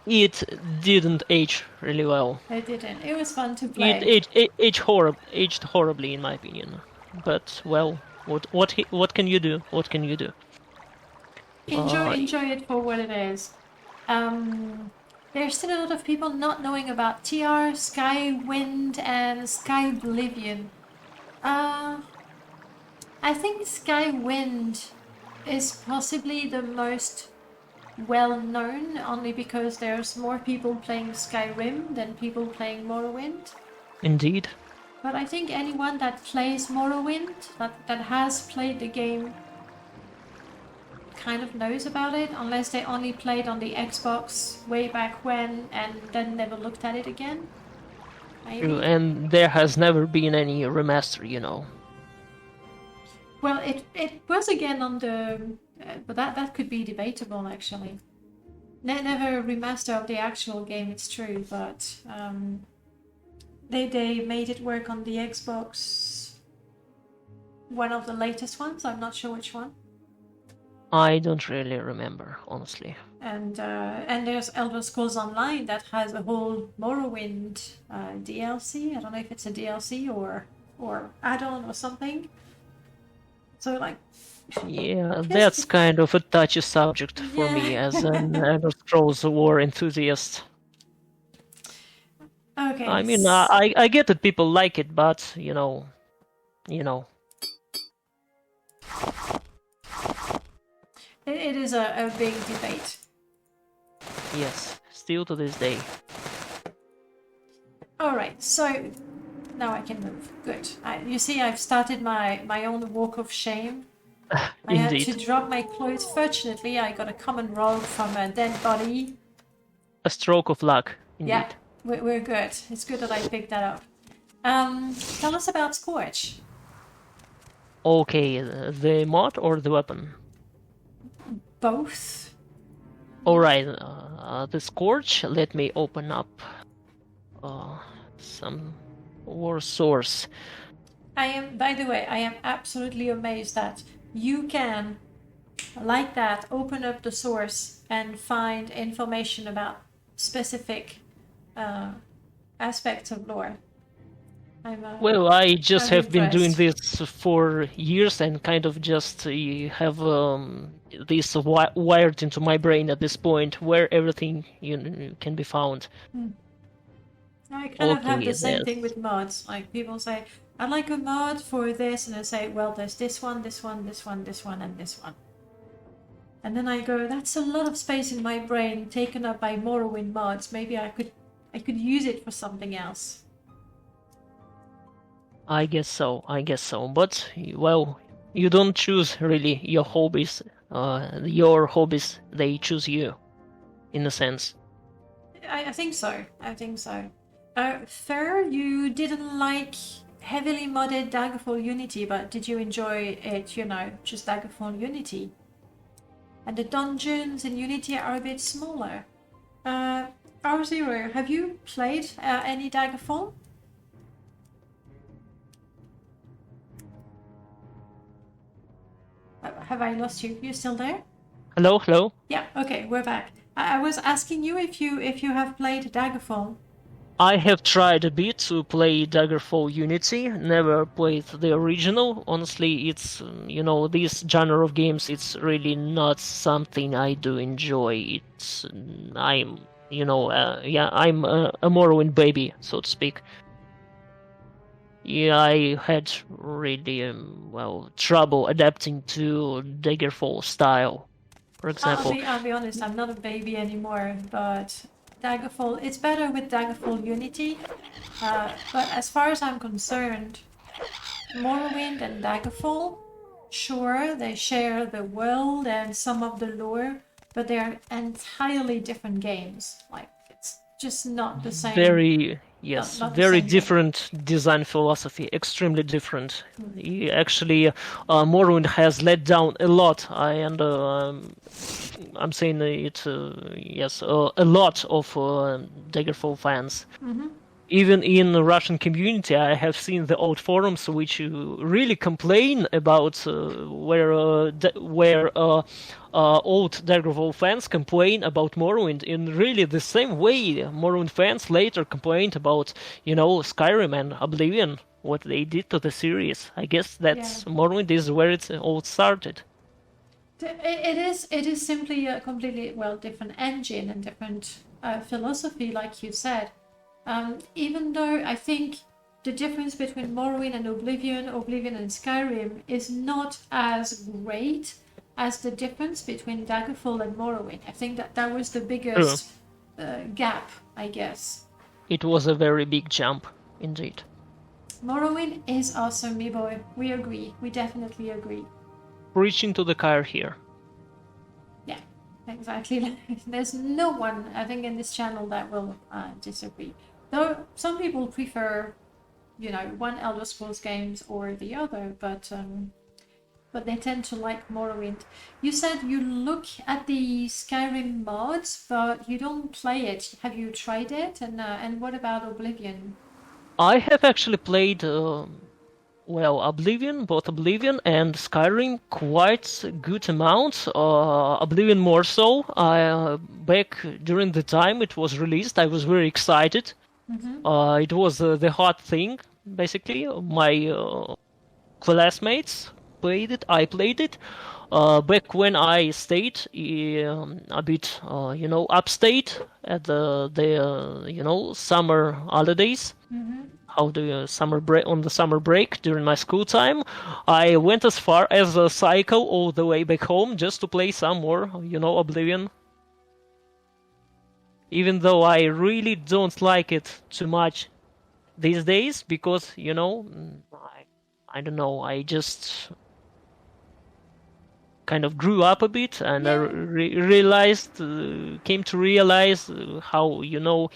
It didn't age really well. I didn't. It was fun to play. It aged horribly, in my opinion. But well, what can you do? What can you do? Enjoy it for what it is. There's still a lot of people not knowing about TR, Skywind, and Skyblivion. I think Skywind is possibly the most well known, only because there's more people playing Skyrim than people playing Morrowind. Indeed. But I think anyone that plays Morrowind, that has played the game, kind of knows about it, unless they only played on the Xbox way back when and then never looked at it again. Maybe. True, and there has never been any remaster, Well, it was again on the... but that could be debatable, actually. Never a remaster of the actual game, it's true, but they made it work on the Xbox, one of the latest ones, I'm not sure which one. I don't really remember, honestly. And there's Elder Scrolls Online that has a whole Morrowind DLC. I don't know if it's a DLC or add-on or something. So like... Yeah, that's kind of a touchy subject for me as an Elder Scrolls War enthusiast. Okay. I mean, I get that people like it, but you know. It is a big debate. Yes. still to this day. All right, so now I can move. Good. You see, I've started my own walk of shame. I had Indeed. to drop my clothes. Fortunately, I got a common robe from a dead body. A stroke of luck, indeed. Yeah, we're good. It's good that I picked that up. Tell us about Scorch. Okay, the mod or the weapon? Both. Alright, the Scorch, let me open up some war source. By the way, I am absolutely amazed that you can, like that, open up the source and find information about specific aspects of lore. Well, I just I'm have been doing impressed. this for years and kind of just have this wired into my brain at this point where everything can be found. I kind of have Okay, the same yes. thing with mods. Like people say, I like a mod for this, and I say, well, there's this one, this one, this one, this one, and this one. And then I go, that's a lot of space in my brain taken up by Morrowind mods. Maybe I could use it for something else. I guess so. But, well, you don't choose really your hobbies. Your hobbies, they choose you, in a sense. I think so. Fair, you didn't like heavily modded Daggerfall Unity, but did you enjoy it, just Daggerfall Unity? And the dungeons in Unity are a bit smaller. R0, have you played any Daggerfall? Have I lost you? You still there? Hello? Yeah, okay, we're back. I was asking you if you have played Daggerfall. I have tried a bit to play Daggerfall Unity, never played the original. Honestly, it's, this genre of games, it's really not something I do enjoy. I'm a Morrowind baby, so to speak. Yeah, I had really, trouble adapting to Daggerfall style, for example. I'll be honest, I'm not a baby anymore, but Daggerfall, it's better with Daggerfall Unity. But as far as I'm concerned, Morrowind and Daggerfall, sure, they share the world and some of the lore, but they're entirely different games. Like, it's just not the same. Very same different design philosophy, extremely different. Actually, Morrowind has let down a lot, and I'm saying it, a lot of Daggerfall fans. Mm-hmm. Even in the Russian community, I have seen the old forums which really complain about where old Daggerfall fans complain about Morrowind in really the same way Morrowind fans later complained about, Skyrim and Oblivion, what they did to the series. I guess that's Morrowind is where it all started. It is simply a completely different engine and different philosophy, like you said. Even though I think the difference between Morrowind and Oblivion and Skyrim is not as great as the difference between Daggerfall and Morrowind. I think that was the biggest gap, I guess. It was a very big jump, indeed. Morrowind is awesome, me boy. We agree. We definitely agree. Preaching to the choir here. Yeah, exactly. There's no one, I think, in this channel that will disagree. Though some people prefer, one Elder Scrolls games or the other, but they tend to like Morrowind. You said you look at the Skyrim mods, but you don't play it. Have you tried it? And what about Oblivion? I have actually played, Oblivion, both Oblivion and Skyrim, quite a good amount. Oblivion more so. Back during the time it was released, I was very excited. Mm-hmm. It was the hot thing, basically. My classmates played it, I played it. Back when I stayed a bit, upstate at the summer holidays. Mm-hmm. On the summer break during my school time, I went as far as a cycle all the way back home just to play some more, Oblivion. even though I really don't like it too much these days, because, you know, I don't know, I just kind of grew up a bit, and I came to realize how, you know,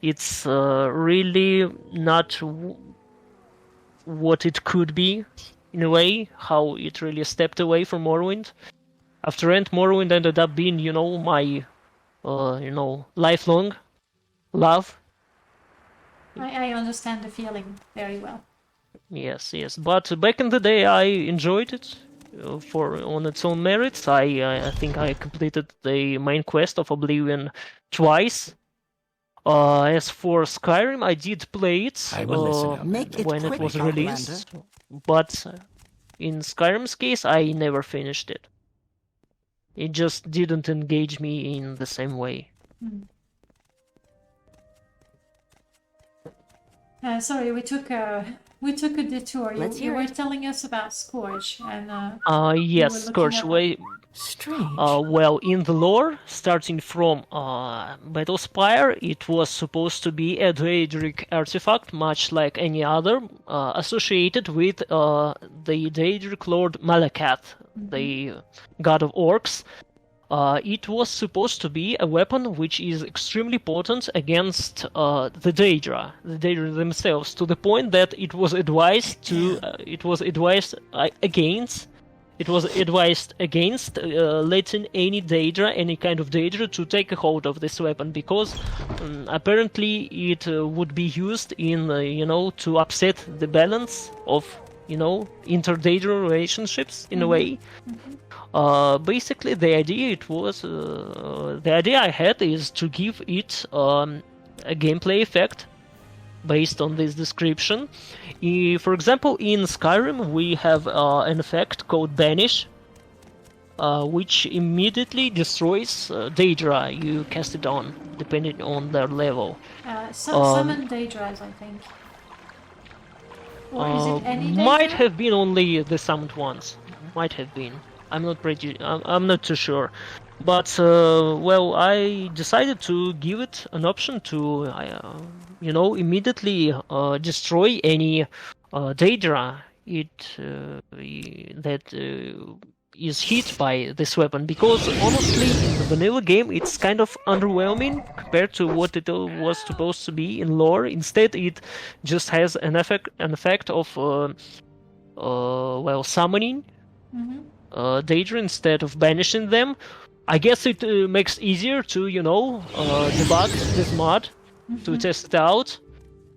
it's really not what it could be, in a way, how it really stepped away from Morrowind. After End, Morrowind ended up being, you know, my, you know, lifelong love. I understand the feeling very well. Yes, yes. But back in the day, I enjoyed it on its own merits. I think I completed the main quest of Oblivion twice. As for Skyrim, I did play it I will listen up. Make it when it quick, was Outlander. released, but in Skyrim's case, I never finished it. It just didn't engage me in the same way. Sorry, we took a detour. Let's You hear were it. telling us about Scourge, and Yes, looking Scourge. at that. Way, Strange. well, in the lore, starting from Battlespire, it was supposed to be a Daedric artifact, much like any other, associated with the Daedric Lord Malakath, the god of orcs. It was supposed to be a weapon which is extremely potent against the Daedra themselves, to the point that it was advised against letting any kind of Daedra to take a hold of this weapon, because apparently it would be used in, you know, to upset the balance of, you know, inter-Daedra relationships in a way. Basically, the idea I had is to give it a gameplay effect based on this description. For example, in Skyrim, we have an effect called Banish, which immediately destroys Daedra you cast it on, depending on their level. Summon Daedras, I think. Or is it any Might Daedra? have been only the summoned ones. Might have been. I'm not too sure. But well, I decided to give it an option to, you know, immediately destroy any Daedra that is hit by this weapon. Because honestly, in the vanilla game, it's kind of underwhelming compared to what it was supposed to be in lore. Instead, it just has an effect of well, summoning Daedra instead of banishing them. I guess it makes easier to, you know, debug this mod to test it out.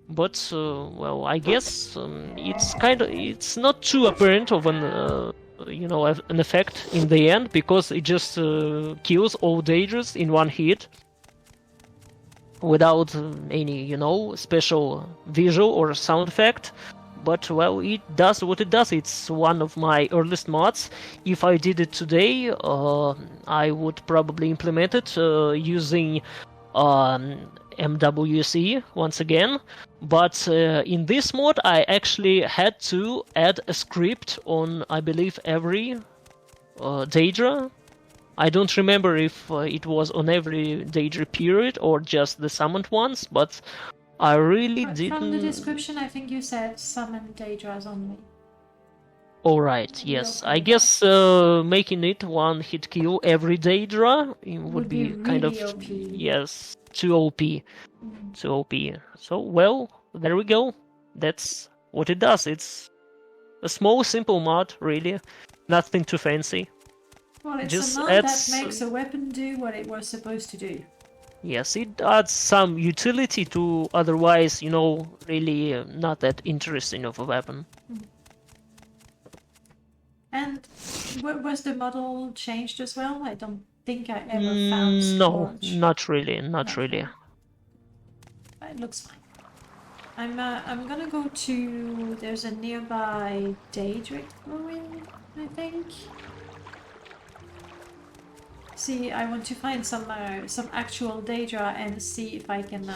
But well, I guess it's not too apparent of an you know, an effect in the end, because it just kills all Daedras in one hit without any, you know, special visual or sound effect. But well, it does what it does. It's one of my earliest mods. If I did it today, I would probably implement it using MWC once again. But in this mod, I actually had to add a script on, I believe, every Daedra. I don't remember if it was on every Daedra period or just the summoned ones, but I really didn't... From the description, I think you said summon Daedras only. Alright, yes. I guess making it one hit kill every Daedra would be really kind of... OP. Yes, too OP. Too OP. So, well, there we go. That's what it does. It's a small, simple mod, really. Nothing too fancy. Well, it's Just a mod adds- that makes a weapon do what it was supposed to do. Yes, it adds some utility to otherwise, you know, really not that interesting of a weapon. And was the model changed as well? I don't think I ever found No, Scourge. not really, not really. It looks fine. I'm gonna go to... There's a nearby Daedric ruin, I think. See, I want to find some actual Daedra and see if I can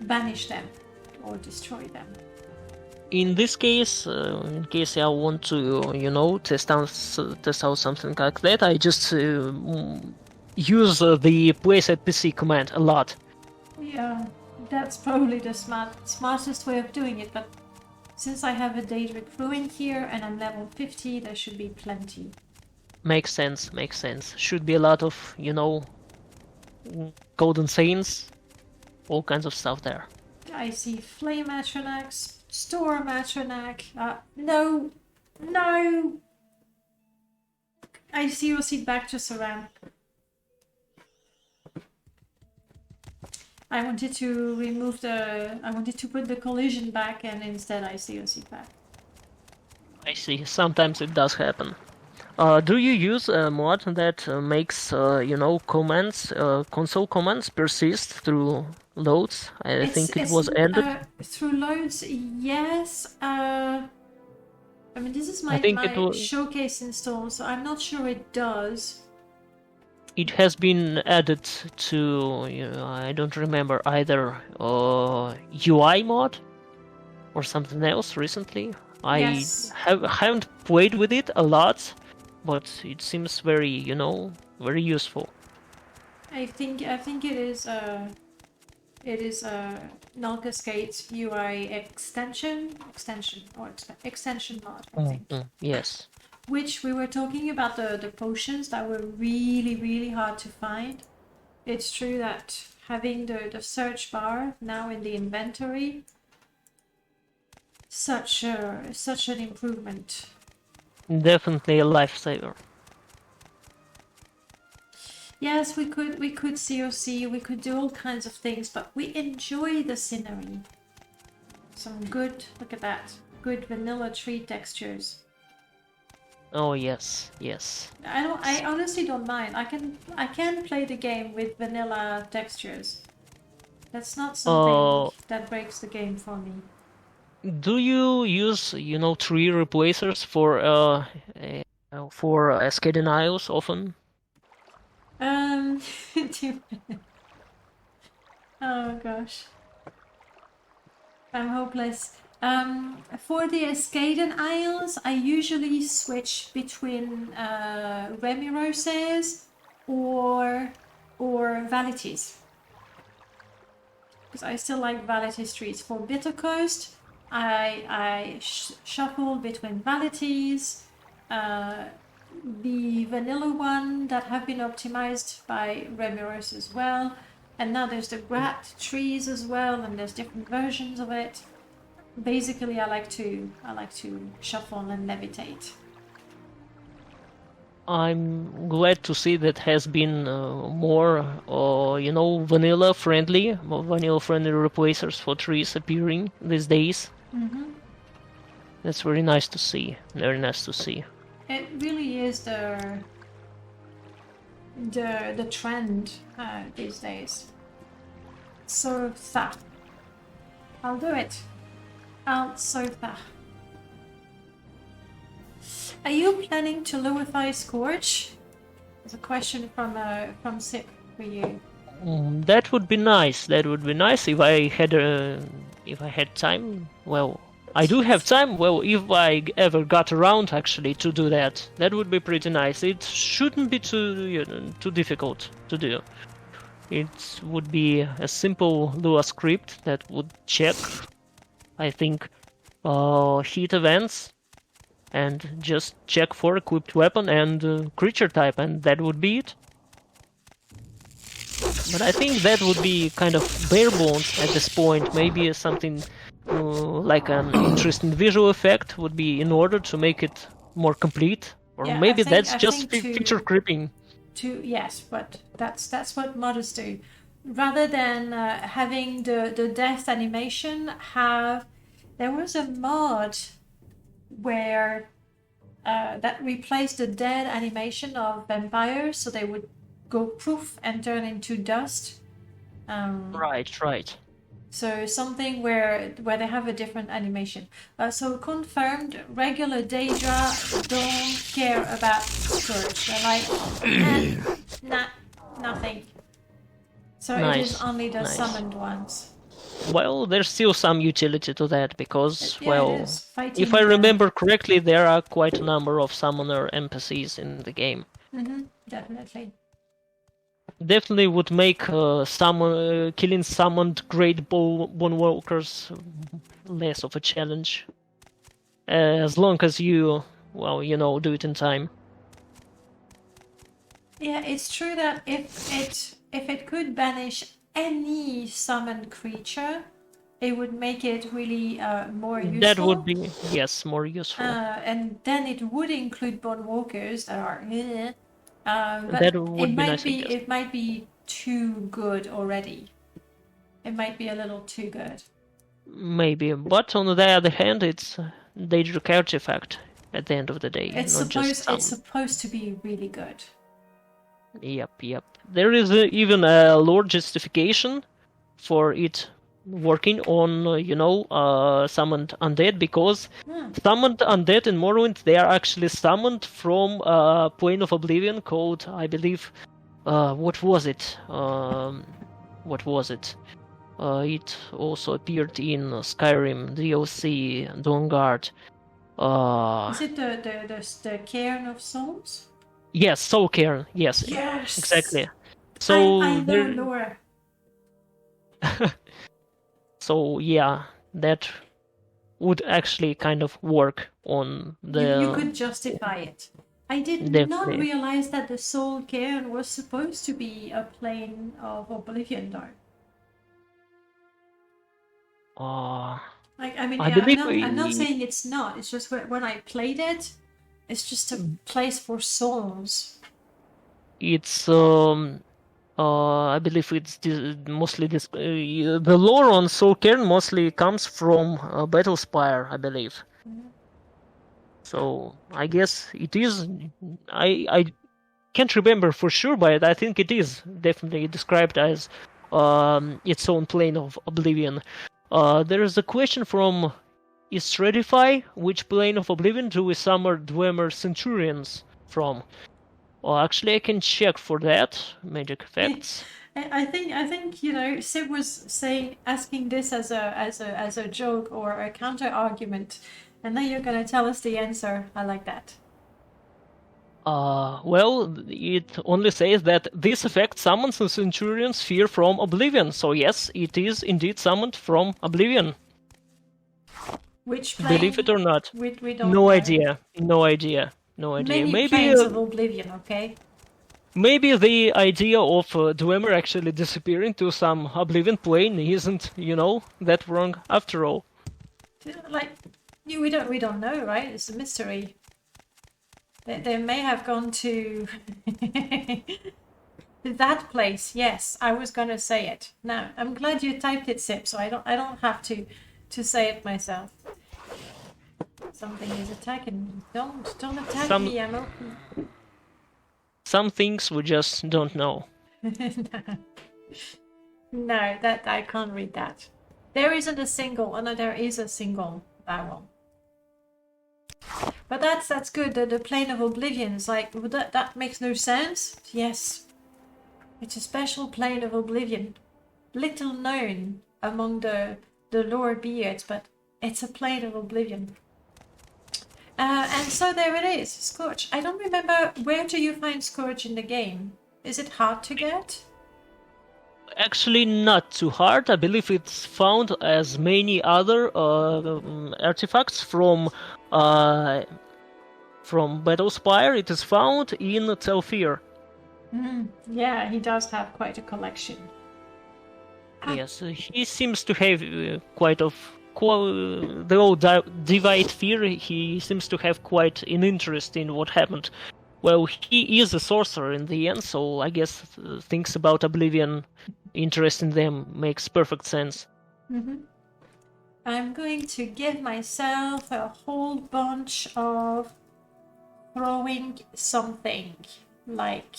banish them or destroy them. In this case, in case I want to, you know, test out something like that, I just use the place at PC command a lot. Yeah, that's probably the smartest way of doing it, but since I have a Daedric Ruin here and I'm level 50, there should be plenty. Makes sense. Should be a lot of, Golden Saints, all kinds of stuff there. I see Flame Atronax, Storm Atronac. No! I zero seed back to Saran. I wanted to remove I wanted to put the collision back, and instead I zero seed back. I see. Sometimes it does happen. Do you use a mod that makes, commands, console commands persist through loads? I think it was ended. Through loads, yes. I mean, this is my showcase install, so I'm not sure it does. It has been added to, I don't remember either UI mod or something else recently. Yes. I haven't played with it a lot, but it seems very, very useful. I think it is Null Cascade's UI extension mod, I think. Yes. Which we were talking about the potions that were really, really hard to find. It's true that having the search bar now in the inventory, such an improvement. Definitely a lifesaver. Yes, we could COC, we could do all kinds of things, but we enjoy the scenery. Some good, look at that, good vanilla tree textures. Oh yes. I honestly don't mind. I can play the game with vanilla textures. That's not something that breaks the game for me. Do you use, tree replacers for Ascadon Isles often? Oh gosh. I'm hopeless. For the Ascadon Isles, I usually switch between Remiroses or Valities. Because I still like Valities trees. For Bitter Coast, I shuffle between Valities, the vanilla one that have been optimized by Remiros as well, and now there's the Grat trees as well, and there's different versions of it. Basically, I like to shuffle and levitate. I'm glad to see that has been more, vanilla friendly replacers for trees appearing these days. Mm-hmm. That's very nice to see. Very nice to see. It really is the trend these days. So that I'll do it. Are you planning to Luify Scorch? There's a question from Sip for you. That would be nice. That would be nice if I had time. Well, I do have time. Well, if I ever got around actually to do that, that would be pretty nice. It shouldn't be too difficult to do. It would be a simple Lua script that would check, I think, hit events, and just check for equipped weapon and creature type, and that would be it. But I think that would be kind of bare bones at this point. Maybe something like an interesting visual effect would be in order to make it more complete, or Yeah, maybe I think- that's I just think to- feature creeping. Yes, but that's what modders do. Rather than having the death animation there was a mod where that replaced the dead animation of vampires, so they would go poof and turn into dust. Right. So something where they have a different animation. So confirmed, regular Daedra don't care about Scourge. They're like, nothing. So Nice, it is only the nice. summoned ones. Well, there's still some utility to that because, Yeah, well, it is. Fighting if I remember correctly, there are quite a number of summoner NPCs in the game. Mm-hmm, definitely. definitely would make killing summoned great bone walkers less of a challenge. As long as you, do it in time. Yeah, it's true that if it could banish any summoned creature, it would make it really more useful. That would be, yes, more useful. And then it would include bone walkers that are. But That would be nice, I guess. it might be too good already. It might be a little too good. Maybe, but on the other hand, it's Daedric artifact at the end of the day. It's just supposed to be really good. Yep. There is even a lore justification for it working on, summoned undead, because summoned undead in Morrowind, they are actually summoned from a plane of oblivion called, I believe, what was it? It also appeared in Skyrim, DLC, Dawnguard. Is it the Cairn of Souls? Yes, Soul Cairn. Yes, exactly. So I know lore. So yeah, that would actually kind of work on the. You could justify it. I did not realize that the Soul Cairn was supposed to be a plane of oblivion, though. I'm not saying it's not. It's just when I played it, it's just a place for souls. It's I believe it's mostly this. The lore on Soul Cairn mostly comes from Battlespire, I believe. So I guess it is. I can't remember for sure, but I think it is definitely described as its own plane of oblivion. There is a question from Istredify: which plane of oblivion do we summon Dwemer Centurions from? Well, actually, I can check for that. Magic effects. I think Sid was asking this as a joke or a counter argument, and now you're gonna tell us the answer. I like that. Well, it only says that this effect summons the Centurion's fear from oblivion. So yes, it is indeed summoned from oblivion. Which plane? Believe it or not. We don't No know. idea. No idea. Many planes of oblivion, okay? Maybe the idea of Dwemer actually disappearing to some oblivion plane isn't, that wrong after all. Like, we don't know, right? It's a mystery. They may have gone to that place. Yes, I was gonna say it. No, I'm glad you typed it, Sip, so I don't have to say it myself. Something is attacking me. Don't attack me, Ammo. Some things we just don't know. No, that I can't read that. There isn't a single. Oh no, there is a single barrel. But that's good. The plane of oblivions, like that makes no sense. Yes, it's a special plane of oblivion, little known among the lore beards, but it's a plane of oblivion. And so there it is, Scorch. I don't remember, where do you find Scorch in the game? Is it hard to get? Actually, not too hard. I believe it's found as many other artifacts from Battlespire. It is found in Telfir. Yeah, he does have quite a collection. Yes, he seems to have the old Divide Fear. He seems to have quite an interest in what happened. Well, he is a sorcerer in the end, so I guess things about Oblivion, interest in them, makes perfect sense. I'm going to give myself a whole bunch of throwing something, like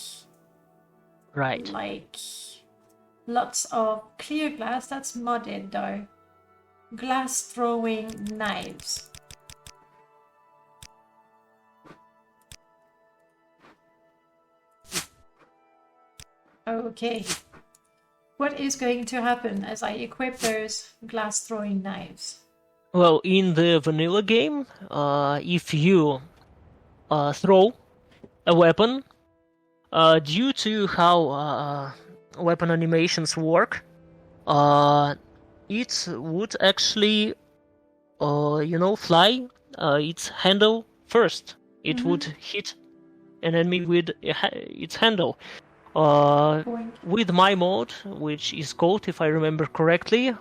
lots of clear glass. That's modded though. Glass throwing knives. Okay. What is going to happen as I equip those glass throwing knives? Well, in the vanilla game, if you throw a weapon, due to how weapon animations work, it would actually, fly its handle first. It would hit an enemy with its handle. Boink. With my mode, which is called, if I remember correctly,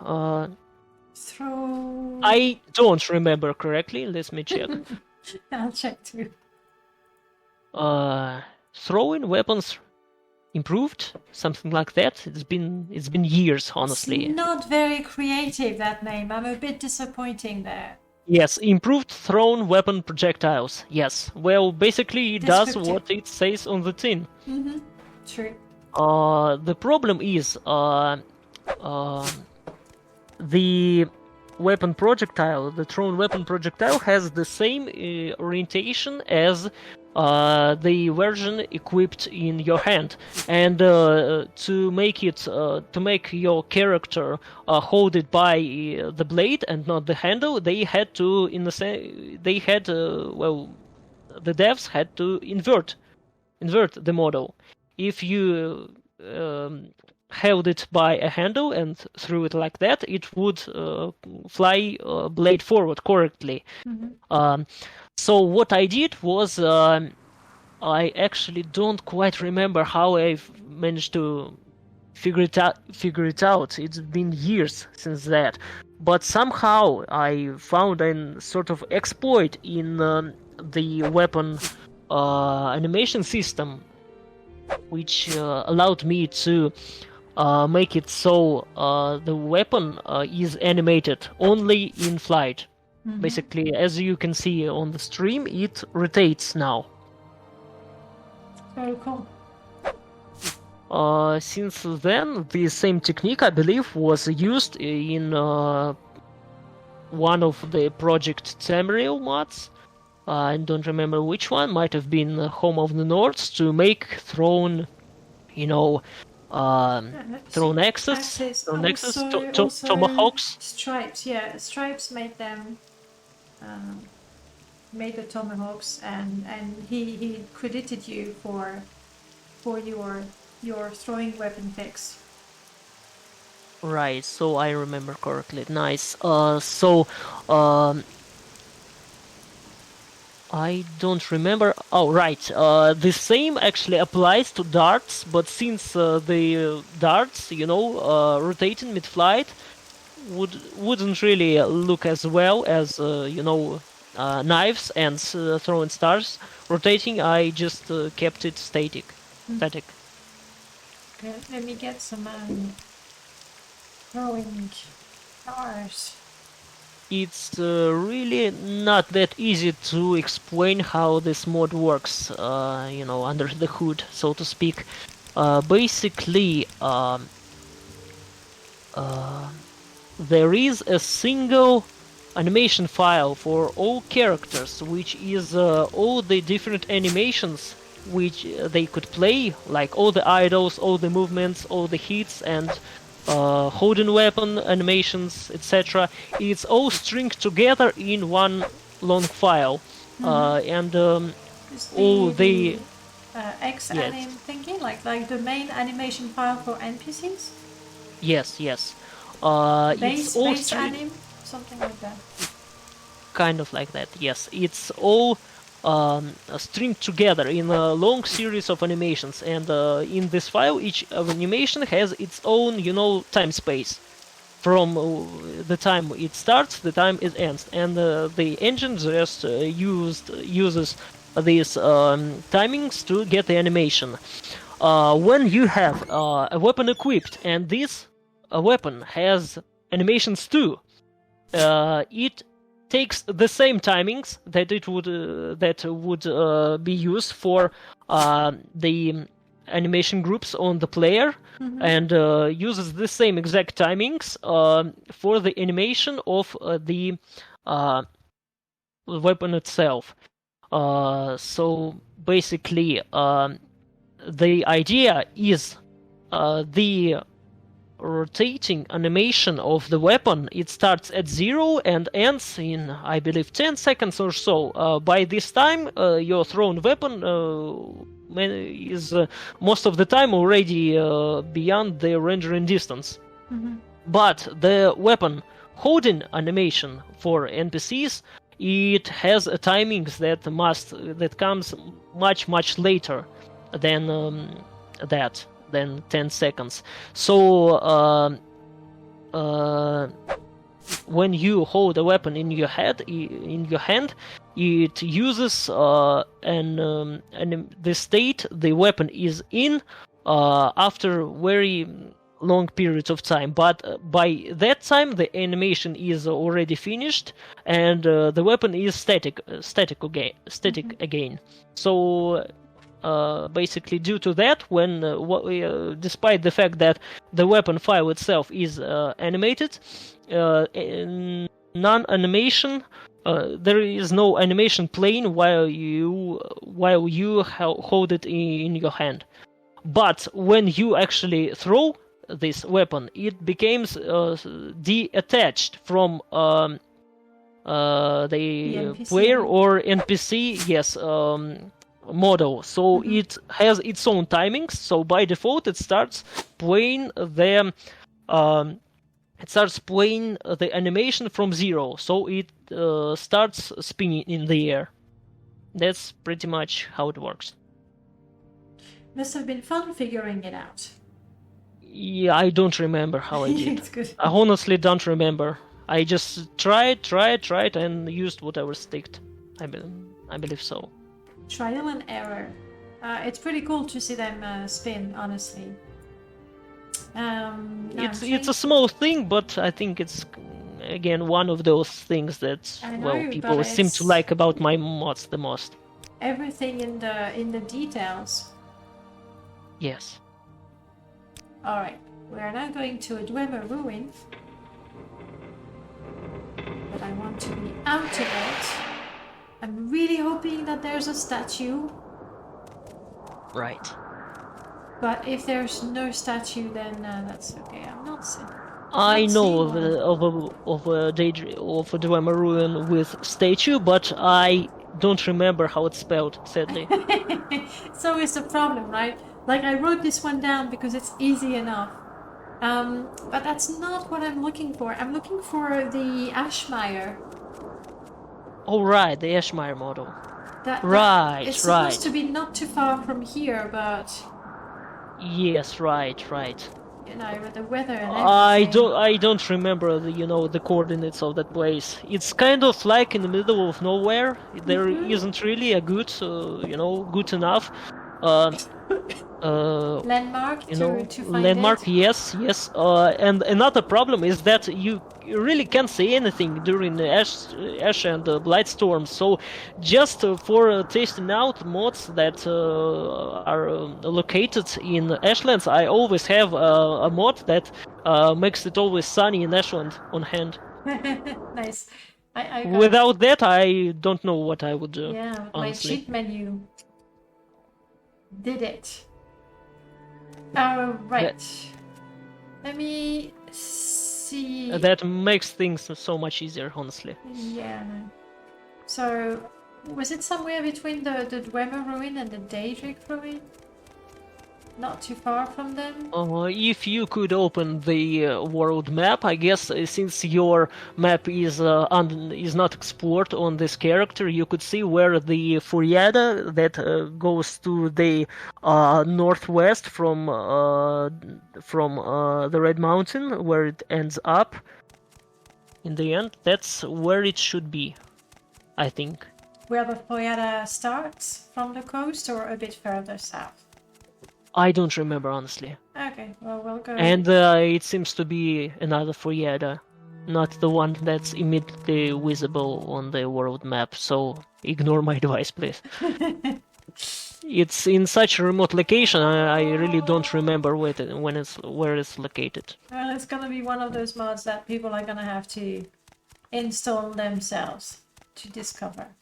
Throw. I don't remember correctly. Let me check. I'll check too. Throwing weapons improved, something like that. It's been years, honestly. It's not very creative, that name. I'm a bit disappointing there. Yes, improved thrown weapon projectiles. Yes. Well, basically it does Descriptive. what it says on the tin. True. The problem is the weapon projectile, the thrown weapon projectile, has the same orientation as the version equipped in your hand, and to make your character hold it by the blade and not the handle, the devs had to invert the model. If you held it by a handle and threw it like that, it would fly blade forward correctly. So what I did was, I actually don't quite remember how I managed to figure it out. It's been years since that, but somehow I found a sort of exploit in the weapon animation system, which allowed me to make it so the weapon is animated only in flight. Basically, as you can see on the stream, it rotates now. Very cool. Since then, the same technique, I believe, was used in one of the Project Tamriel mods. I don't remember which one. Might have been Home of the Nords, to make thrown axes, tomahawks. Stripes, yeah. Stripes made them, made the tomahawks, and he credited you for your throwing weapon fix. Right, so I remember correctly. Nice. I don't remember. Oh, right. The same actually applies to darts, but since the darts, rotating mid-flight wouldn't really look as well as knives and throwing stars rotating, I just kept it static. Okay, let me get some throwing stars. It's really not that easy to explain how this mod works, under the hood, so to speak. Basically, there is a single animation file for all characters, which is all the different animations which they could play, like all the idols, all the movements, all the hits, and holding weapon animations, etc. It's all stringed together in one long file, and all the X-anim thingy, like the main animation file for NPCs. Yes. It's all Base anim, something like that. Kind of like that. Yes, it's all stringed together in a long series of animations, and in this file each animation has its own time space from the time it starts, the time it ends, and the engine just uses these timings to get the animation. When you have a weapon equipped and this weapon has animations too, it takes the same timings that would be used for the animation groups on the player, and uses the same exact timings for the animation of the weapon itself. So basically, the idea is the rotating animation of the weapon. It starts at 0 and ends in, I believe, 10 seconds or so. By this time, your thrown weapon is most of the time already beyond the rendering distance. But the weapon holding animation for NPCs, it has a timings that comes much later than than 10 seconds. So when you hold a weapon in your hand, it uses the state the weapon is in after very long periods of time. But by that time, the animation is already finished, and the weapon is static again. So basically, due to that, when despite the fact that the weapon file itself is animated, non-animation, there is no animation playing while you hold it in your hand. But when you actually throw this weapon, it becomes detached from the NPC. player or NPC. Yes. Model, so it has its own timings. So by default, it starts playing the animation from 0. So it starts spinning in the air. That's pretty much how it works. Must have been fun figuring it out. Yeah, I don't remember how I did. It's good. I honestly don't remember. I just tried, and used whatever sticked. I believe so. Trial and error. It's pretty cool to see them spin, honestly. It's a small thing, but I think it's again one of those things that people seem to like about my mods the most. Everything in the details. Yes. All right, we are now going to a Dwemer ruin, but I want to be out of it. I'm really hoping that there's a statue. Right. But if there's no statue, then that's okay. I'm not sick. I know of a Dwemer ruin with statue, but I don't remember how it's spelled, sadly. It's always the problem, right? Like, I wrote this one down because it's easy enough. But that's not what I'm looking for. I'm looking for the Ashmeyer. Oh, right, the Ashmeyer model. It's supposed to be not too far from here, but... Yes, right. You know, with the weather and everything. I don't remember the coordinates of that place. It's kind of like in the middle of nowhere. There isn't really a good, good enough landmark to find landmark. it. Yes. And another problem is that you really can't see anything during the ash and blight storms. So just for testing out mods that are located in Ashlands, I always have a mod that makes it always sunny in Ashland on hand. Nice. Without that, I don't know what I would do. Yeah, honestly. my cheat menu did it. Right. Let me see. That makes things so much easier, honestly. Yeah. So, was it somewhere between the Dwemer ruin and the Daedric ruin? Not too far from them? If you could open the world map, I guess since your map is not explored on this character, you could see where the Furiada that goes to the northwest from the Red Mountain, where it ends up. In the end, that's where it should be, I think. Where the Furiada starts from the coast, or a bit further south? I don't remember, honestly. Okay, well, we'll go... And it seems to be another Furiada, not the one that's immediately visible on the world map, so ignore my advice, please. It's in such a remote location, I really don't remember where it's located. Well, it's gonna be one of those mods that people are gonna have to install themselves to discover.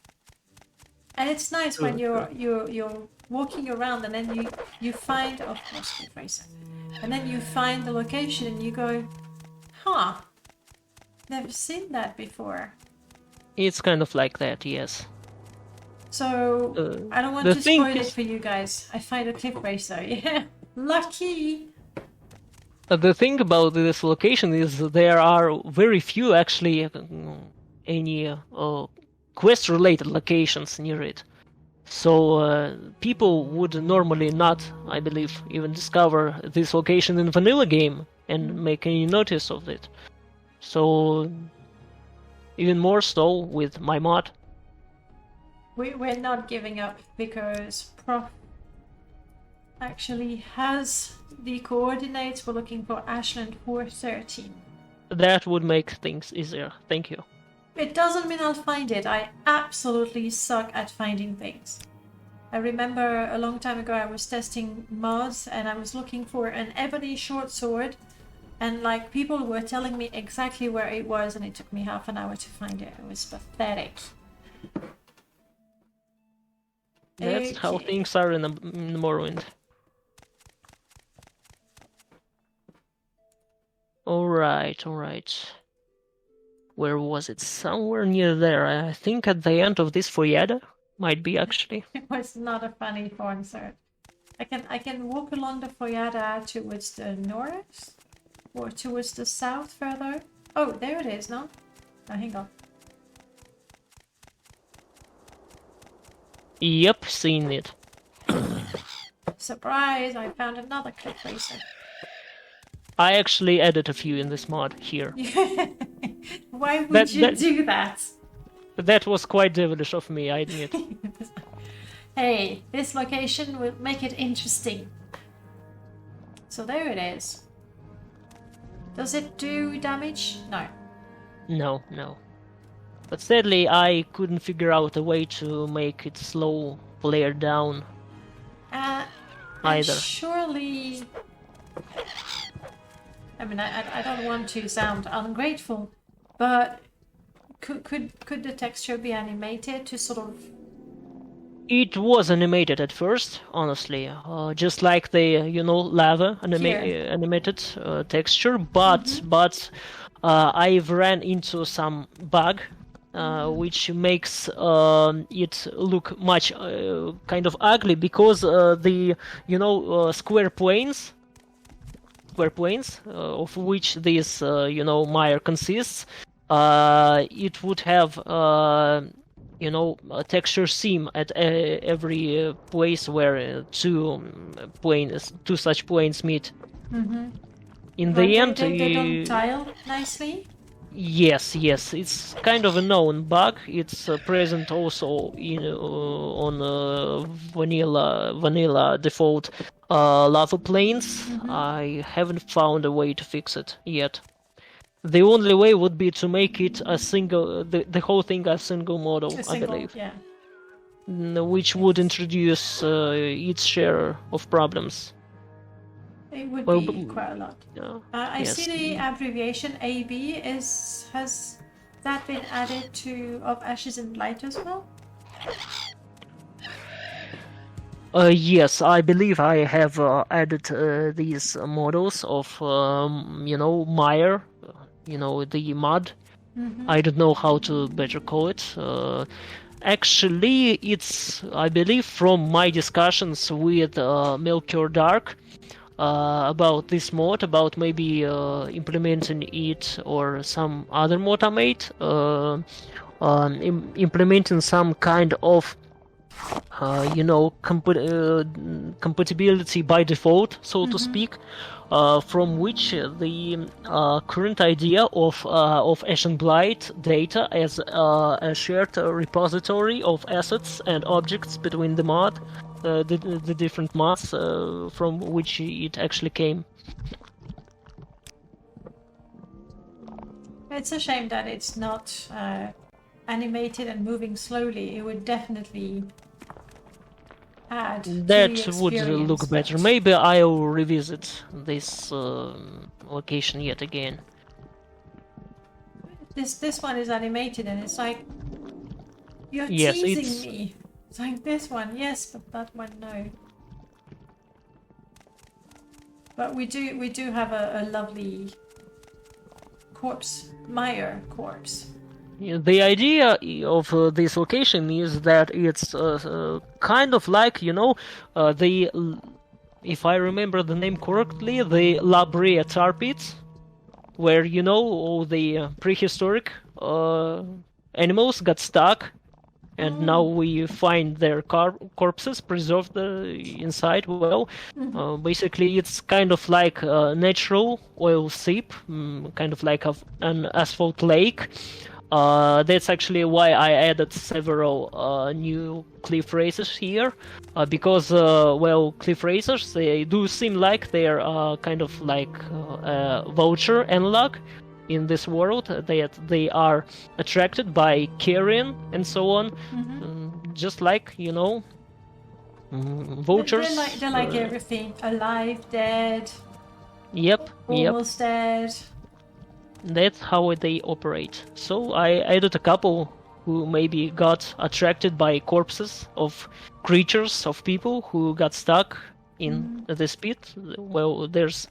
And it's nice when you're walking around and then you find, of course, and then you find the location and you go, huh, never seen that before. It's kind of like that, yes. So I don't want the to thing spoil it is- for you guys. I find a cliff racer. Yeah, lucky. The thing about this location is there are very few actually any quest-related locations near it. So people would normally not, I believe, even discover this location in vanilla game and make any notice of it. So even more so with my mod. We're not giving up because Prof actually has the coordinates. We're looking for Ashland 413. That would make things easier. Thank you. It doesn't mean I'll find it. I absolutely suck at finding things. I remember a long time ago I was testing mods and I was looking for an ebony short sword, and like people were telling me exactly where it was and it took me half an hour to find it. It was pathetic. That's how Okay. things are in Morrowind. Alright. Where was it? Somewhere near there. I think at the end of this Foyada. Might be, actually. It was not a funny phone search. I can walk along the Foyada towards the north or towards the south further. Oh, there it is, no? Oh, hang on. Yep, seen it. Surprise! I found another cliff racer. I actually added a few in this mod here. Why would That- you that- do that? That was quite devilish of me, I admit. Hey, this location will make it interesting. So there it is. Does it do damage? No. No. But sadly, I couldn't figure out a way to make it slow player down. And Either. surely... I mean, I don't want to sound ungrateful, but could the texture be animated to sort of... It was animated at first, honestly, just like the lava Here. animated texture. But I've ran into some bug, which makes it look much kind of ugly because the square planes, of which this mire consists, it would have a texture seam at every place where two such planes meet. In the end, they don't tile nicely? yes, it's kind of a known bug. It's present also on vanilla default lava planes. I haven't found a way to fix it yet. The only way would be to make it a single, the whole thing a single model, I believe, Yeah. which would introduce its share of problems. It would Well, be quite a lot. I yes. see the abbreviation AB has that been added to Of Ashes and Light as well? Yes, I believe I have added these models of mire, the mud. I don't know how to better call it. Actually, it's, I believe, from my discussions with Melchior Dark about this mod, about maybe implementing it or some other mod I made, implementing some kind of compatibility by default, so to speak, from which the current idea of Ash and Blight data as a shared repository of assets and objects between the mod, the different mods from which it actually came. It's a shame that it's not animated and moving slowly. It would definitely add to That the would experience, look better. but- Maybe I'll revisit this location yet again. This one is animated and it's like, you're Yes, teasing it's- me. It's like this one, yes, but that one, no. But we do have a lovely corpse, Meyer corpse. Yeah, the idea of this location is that it's kind of like, if I remember the name correctly, the La Brea tar pits, where, all the prehistoric animals got stuck, and now we find their corpses preserved inside. Well, basically it's kind of like a natural oil seep, kind of like an asphalt lake. That's actually why I added several new cliff races here, because, cliff racers, they do seem like they're kind of like a vulture analog in this world, that they are attracted by carrion and so on, just like, vultures. They're like everything, alive, dead, Yep, almost dead. That's how they operate. So I added a couple who maybe got attracted by corpses of creatures, of people who got stuck in this pit. Well, there's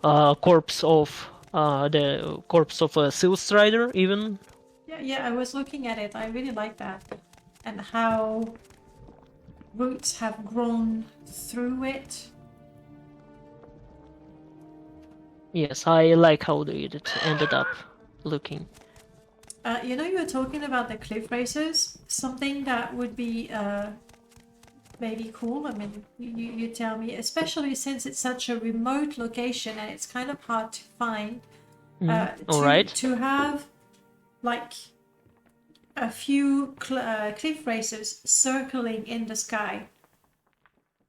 a corpse of the corpse of a Seal Strider, even. Yeah, I was looking at it. I really like that, and how roots have grown through it. Yes, I like how it ended up looking. You were talking about the cliff racers. Something that would be maybe cool. I mean, you tell me, especially since it's such a remote location and it's kind of hard to find. To have like a few cliff racers circling in the sky.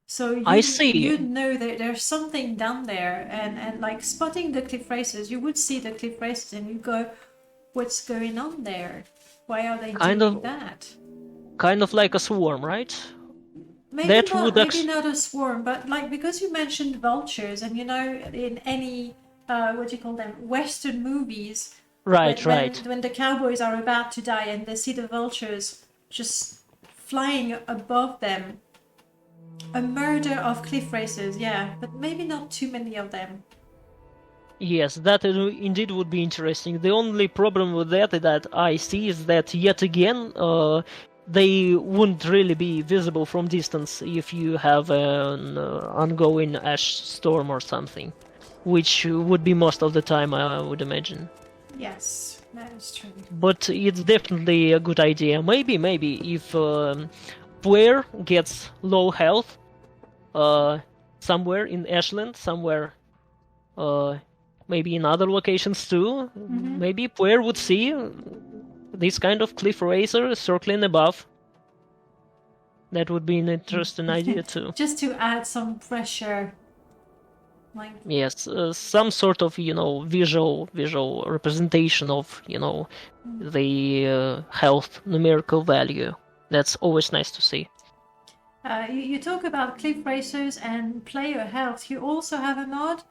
So I see. You know that there's something down there, and like spotting the cliff racers, you would see the cliff racers and you go, what's going on there? Why are they doing that? Kind of like a swarm, right? Maybe not a swarm, but like, because you mentioned vultures, and in any what do you call them, Western movies, when the cowboys are about to die and they see the vultures just flying above them. A murder of cliff racers, yeah, but maybe not too many of them. Yes, that indeed would be interesting. The only problem with that I see is that, yet again, they wouldn't really be visible from distance if you have an ongoing ash storm or something, which would be most of the time, I would imagine. Yes, that is true. But it's definitely a good idea. Maybe if player gets low health somewhere in Ashland, somewhere maybe in other locations too, maybe player would see this kind of cliff racer circling above. That would be an interesting idea too. Just to add some pressure. Yes, some sort of, visual representation of, the health numerical value. That's always nice to see. You talk about cliff racers and player health. You also have a mod,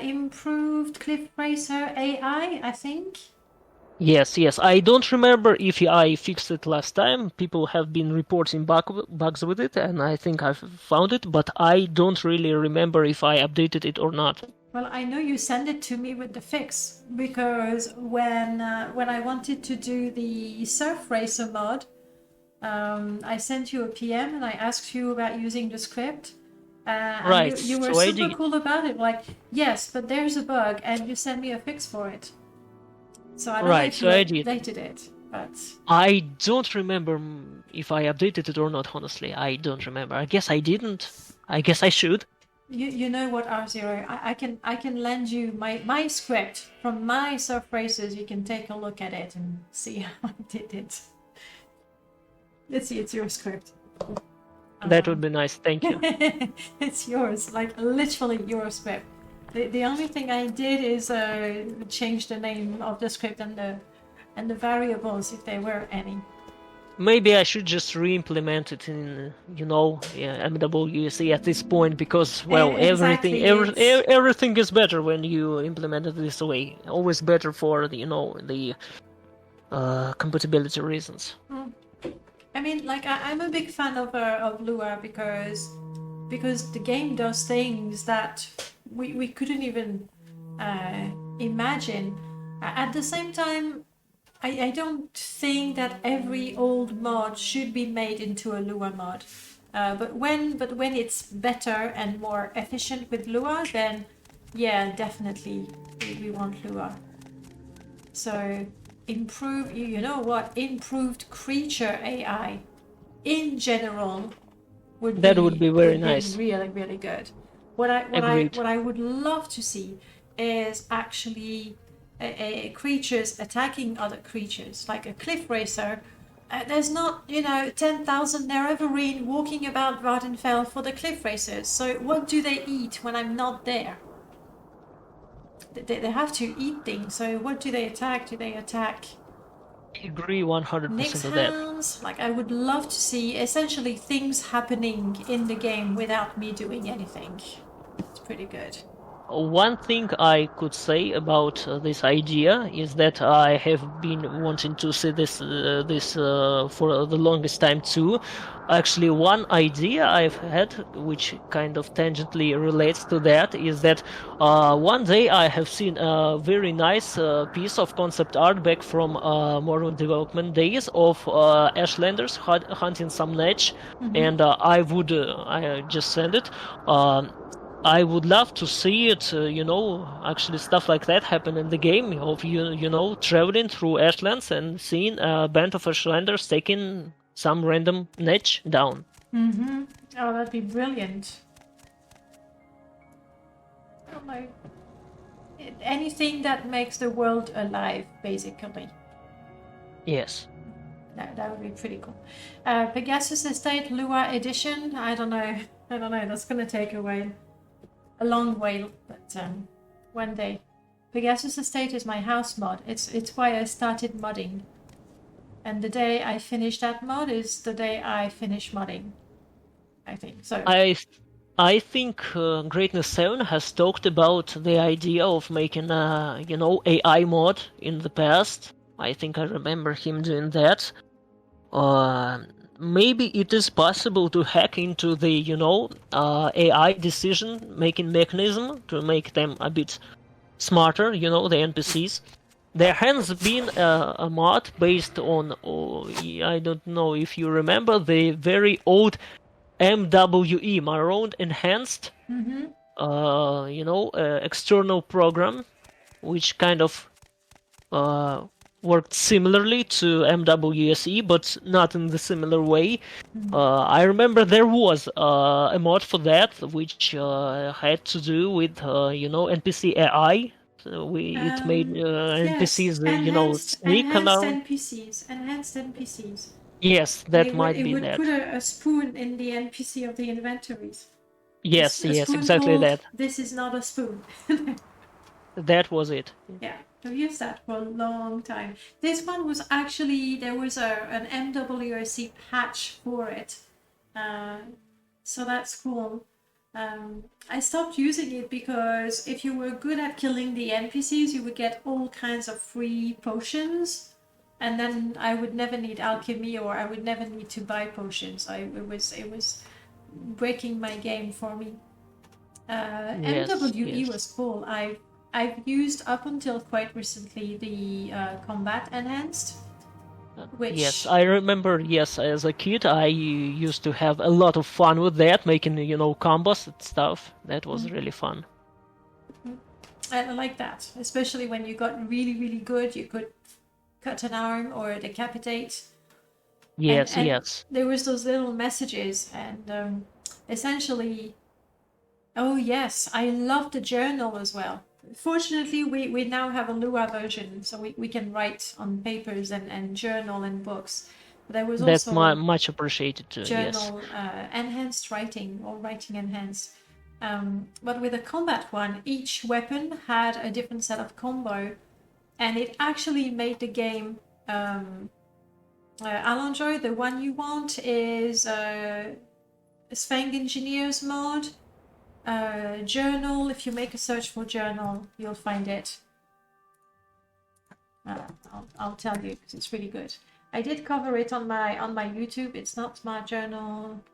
improved cliff racer AI, I think. Yes. I don't remember if I fixed it last time. People have been reporting bugs with it, and I think I've found it, but I don't really remember if I updated it or not. Well, I know you sent it to me with the fix, because when I wanted to do the surf racer mod, I sent you a PM and I asked you about using the script. Right. You were super cool about it. Like, yes, but there's a bug, and you sent me a fix for it. So I don't know if you updated it, but I don't remember if I updated it or not. Honestly, I don't remember. I guess I didn't. I guess I should. You know what, R0? I can lend you my script from my surf races. You can take a look at it and see how I did it. Let's see, it's your script. That would be nice, thank you. It's yours, like literally your script. The only thing I did is change the name of the script and the variables, if there were any. Maybe I should just re-implement it in, MWC at this point, because, Exactly, everything is better when you implement it this way. Always better for, the compatibility reasons. I mean, like, I'm a big fan of Lua because the game does things that we couldn't even imagine. At the same time, I don't think that every old mod should be made into a Lua mod. But when it's better and more efficient with Lua, then yeah, definitely we want Lua. So improve, you know what? Improved creature AI in general would be very nice. really, really good. What I would love to see is actually creatures attacking other creatures, like a cliff racer. There's not, 10,000 Nerevarine walking about Vardenfell for the cliff racers. So what do they eat when I'm not there? They have to eat things. So what do they attack? Do they attack I agree 100% Nyx of that. hounds? Like, I would love to see essentially things happening in the game without me doing anything. It's pretty good. One thing I could say about this idea is that I have been wanting to see this for the longest time too. Actually, one idea I've had, which kind of tangentially relates to that, is that one day I have seen a very nice piece of concept art back from Morrowind development days of Ashlanders hunting some Netch, and I just sent it. I would love to see it, actually stuff like that happen in the game of, traveling through Ashlands and seeing a band of Ashlanders taking some random Netch down. Mm-hmm. Oh, that'd be brilliant. Oh my. Anything that makes the world alive, basically. Yes. That would be pretty cool. Pegasus Estate Lua Edition, I don't know, that's gonna take a while. A long while, but one day. Pegasus Estate is my house mod. It's why I started modding. And the day I finish that mod is the day I finish modding, I think. So I think Greatness 7 has talked about the idea of making AI mod in the past. I think I remember him doing that. Maybe it is possible to hack into the, AI decision-making mechanism to make them a bit smarter, the NPCs. There has been a mod based on, I don't know if you remember, the very old MWE, Maroon Enhanced, external program, which kind of worked similarly to MWSE, but not in the similar way. I remember there was a mod for that, which had to do with, NPC AI. So it made NPCs, sneak around. Enhanced NPCs. Yes, that might be that. It would put a spoon in the NPC of the inventories. Yes, A spoon exactly called, that. This is not a spoon. That was it. Yeah, I've used that for a long time. This one was actually, there was an MWSC patch for it. So that's cool. I stopped using it because if you were good at killing the NPCs, you would get all kinds of free potions. And then I would never need alchemy, or I would never need to buy potions. It was breaking my game for me. MWE was cool. I've used up until quite recently the combat enhanced. Which... Yes, I remember, as a kid, I used to have a lot of fun with that, making, combos and stuff. That was really fun. I like that, especially when you got really, really good, you could cut an arm or decapitate. Yes. There was those little messages, and essentially, oh yes, I love the journal as well. Fortunately, we now have a Lua version, so we can write on papers and journal and books. But there was That's also much appreciated too. Journal enhanced writing, or writing enhanced. But with the combat one, each weapon had a different set of combo, and it actually made the game. Alonjoy, the one you want is Svang Engineers mod. Journal, if you make a search for journal, you'll find it. I'll tell you because it's really good. I did cover it on my YouTube. It's not Smart Journal.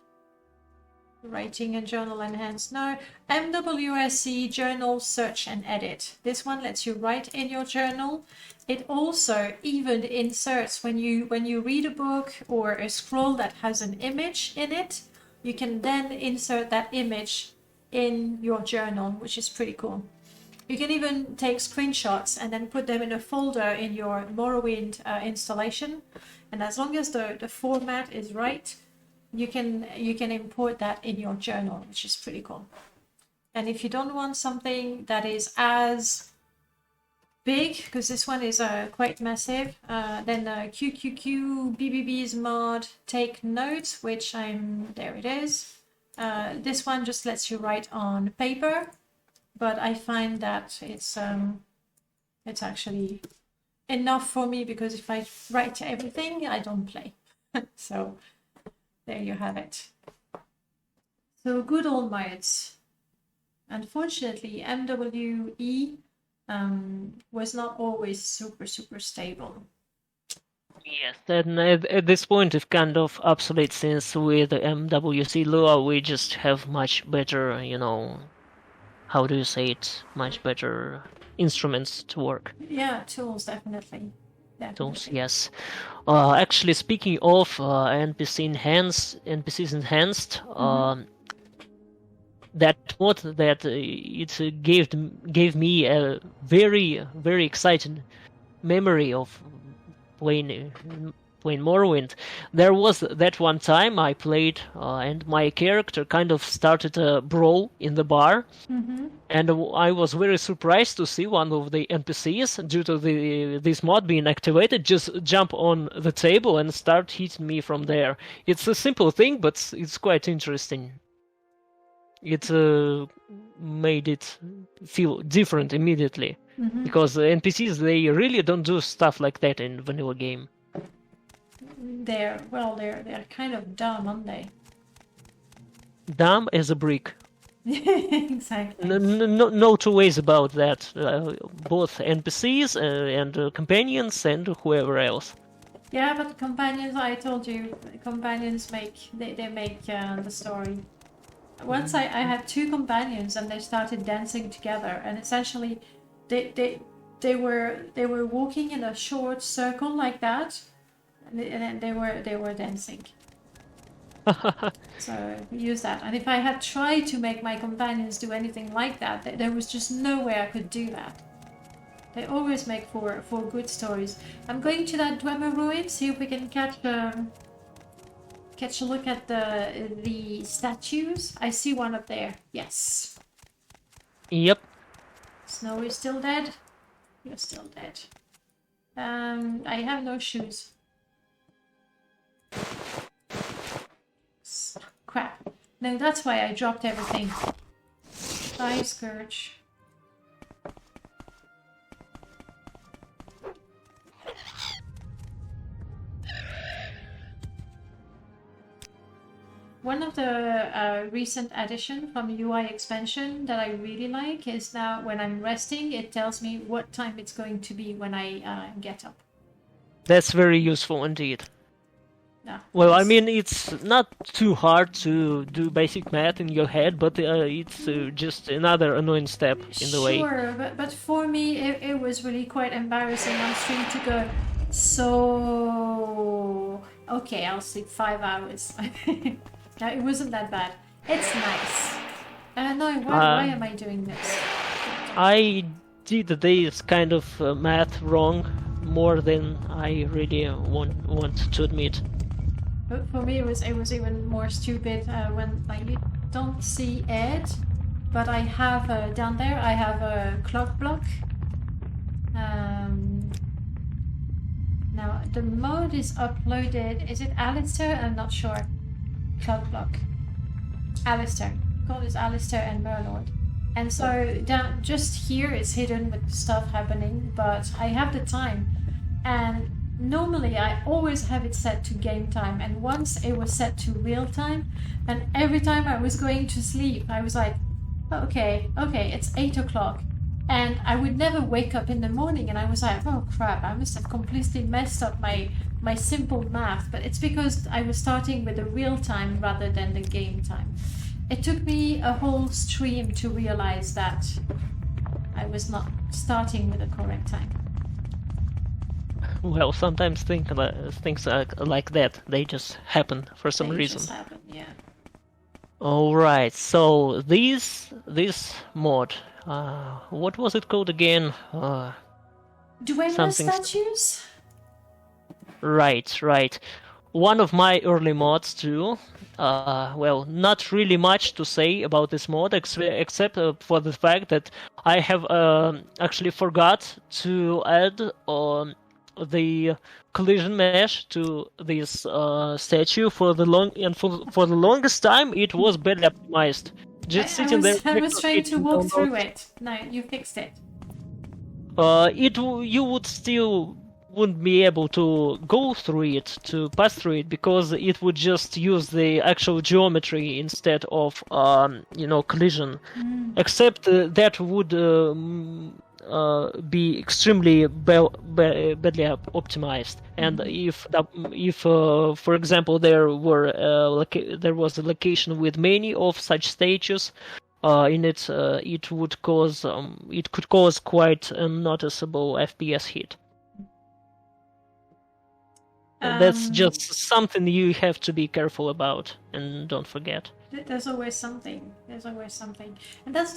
Writing and journal enhanced. No, MWSE journal search and edit. This one lets you write in your journal. It also even inserts when you read a book or a scroll that has an image in it, you can then insert that image in your journal, which is pretty cool. You can even take screenshots and then put them in a folder in your Morrowind installation, and as long as the format is right, you can import that in your journal, which is pretty cool. And if you don't want something that is as big, because this one is quite massive, then QQQ BBB's mod take notes, which there it is. This one just lets you write on paper, but I find that it's actually enough for me, because if I write everything, I don't play. So there you have it. So good old mods. Unfortunately, MWE was not always super stable. Yes, and at this point it's kind of obsolete, since with the MWC Lua we just have much better, how do you say it, much better instruments to work. Yeah, tools, definitely. Tools, yes. Actually, speaking of NPCs enhanced, that mod that it gave me a very exciting memory of playing Morrowind. There was that one time I played, and my character kind of started a brawl in the bar, and I was very surprised to see one of the NPCs, due to this mod being activated, just jump on the table and start hitting me from there. It's a simple thing, but it's quite interesting. It made it feel different immediately, because the NPCs, they really don't do stuff like that in vanilla game. They're kind of dumb, aren't they? Dumb as a brick. Exactly. No two ways about that. Both NPCs and companions and whoever else. Yeah, but companions, I told you, companions make the story. Once I had two companions and they started dancing together, and essentially they were walking in a short circle like that, and they were dancing. So we use that. And if I had tried to make my companions do anything like that, there was just no way I could do that. They always make for good stories. I'm going to that Dwemer ruin, see if we can catch a look at the statues. I see one up there. Yes. Yep. Snow is still dead. You're still dead. I have no shoes. Crap. No, that's why I dropped everything. Bye, Scourge. One of the recent addition from UI expansion that I really like is now when I'm resting, it tells me what time it's going to be when I get up. That's very useful indeed. Yeah, well, I mean, it's not too hard to do basic math in your head, but it's just another annoying step in the way. Sure, but for me, it was really quite embarrassing on stream to go, so... Okay, I'll sleep 5 hours. No, it wasn't that bad. It's nice. No, why am I doing this? I did this kind of math wrong more than I really want to admit. But for me, it was even more stupid when you don't see it, but I have down there I have a clock block. Now the mode is uploaded. Is it Alistair? I'm not sure. Clock block. Alistair. Called is Alistair and Merlord. And so down just here it's hidden with stuff happening, but I have the time. And normally I always have it set to game time, and once it was set to real time, and every time I was going to sleep I was like, okay, it's 8 o'clock, and I would never wake up in the morning, and I was like, oh crap, I must have completely messed up my simple math. But it's because I was starting with the real time rather than the game time. It took me a whole stream to realize that I was not starting with the correct time. Well, sometimes things like that, they just happen for some They reason. just happened, yeah. All right, so this mod, what was it called again? Dwemer Something- statues? Right. One of my early mods too. Well, not really much to say about this mod, except for the fact that I have actually forgot to add the collision mesh to this statue for the longest time. It was badly optimized. Just sitting there. I was trying to walk through it. No, you fixed it. You would still wouldn't be able to go through it, to pass through it, because it would just use the actual geometry instead of collision. Except that would be extremely badly optimized. And if for example there was a location with many of such stages in it, it could cause quite a noticeable FPS hit. That's just something you have to be careful about, and don't forget. There's always something. And that's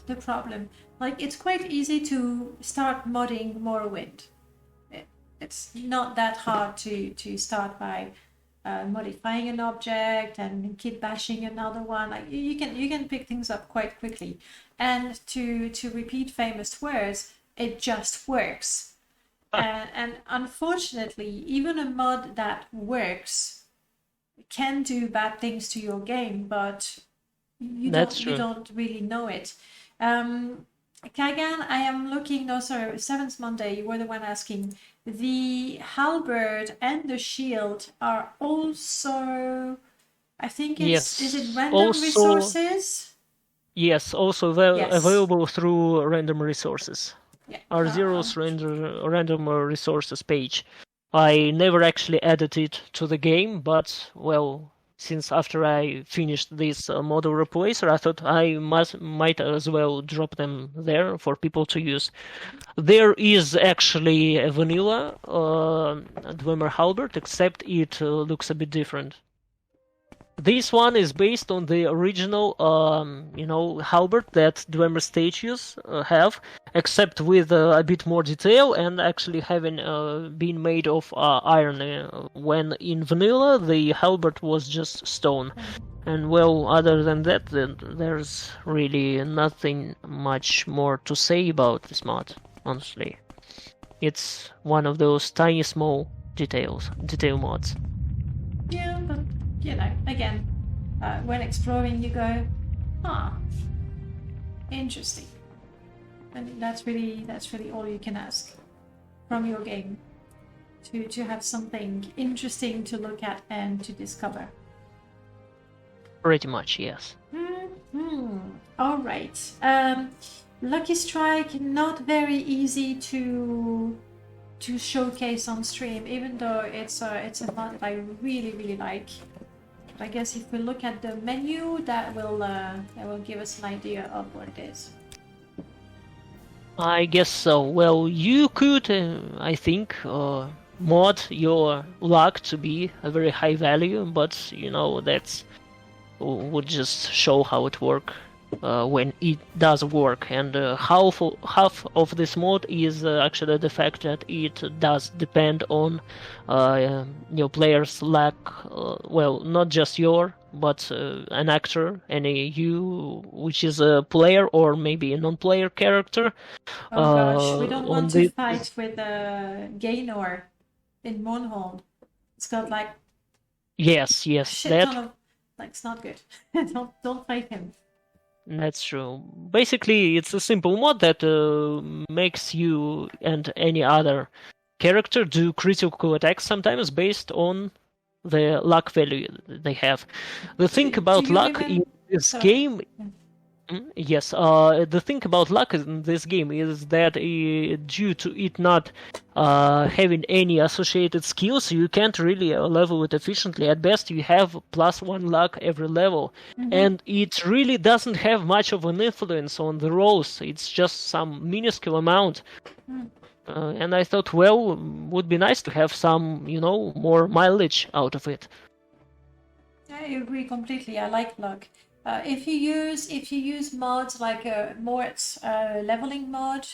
the problem. Like, it's quite easy to start modding Morrowind. It's not that hard to start by modifying an object and keep bashing another one. Like, you can pick things up quite quickly. And to repeat famous words, it just works. And unfortunately, even a mod that works can do bad things to your game, but you don't really know it. Kagan, I am looking. No, sorry, Seventh Monday. You were the one asking. The halberd and the shield are also, I think it's, is it random resources? Yes, also available through random resources. Yeah. R0's random resources page. I never actually added it to the game, but, well, since after I finished this model replacer, I thought I might as well drop them there for people to use. There is actually a vanilla Dwemer halberd, except it looks a bit different. This one is based on the original, halberd that Dwemer statues have, except with a bit more detail and actually having been made of iron. When in vanilla, the halberd was just stone. And well, other than that, there's really nothing much more to say about this mod, honestly. It's one of those tiny, small detail mods. Yeah, but again, when exploring, you go, interesting, and that's really all you can ask from your game, to have something interesting to look at and to discover. Pretty much, yes. All right. Lucky Strike, not very easy to showcase on stream, even though it's a mod that I really like. I guess if we look at the menu, that will give us an idea of what it is. I guess so. Well, you could, I think, mod your luck to be a very high value, but that's would just show how it works when it does work. And half of this mod is actually the fact that it does depend on your player's luck. Well, not just your, but an actor, which is a player or maybe a non-player character. Oh gosh, we don't want to fight with Gaynor in Mournhold. It's got like yes, ton of, it's not good. don't fight him. That's true. Basically, it's a simple mod that makes you and any other character do critical attacks sometimes based on the luck value they have. The thing about luck in this game... Yes, the thing about luck in this game is that due to it not having any associated skills, you can't really level it efficiently. At best, you have +1 luck every level, and it really doesn't have much of an influence on the rolls. It's just some minuscule amount. And I thought, well, would be nice to have some, more mileage out of it. I agree completely. I like luck. If you use mods like a Mort's leveling mod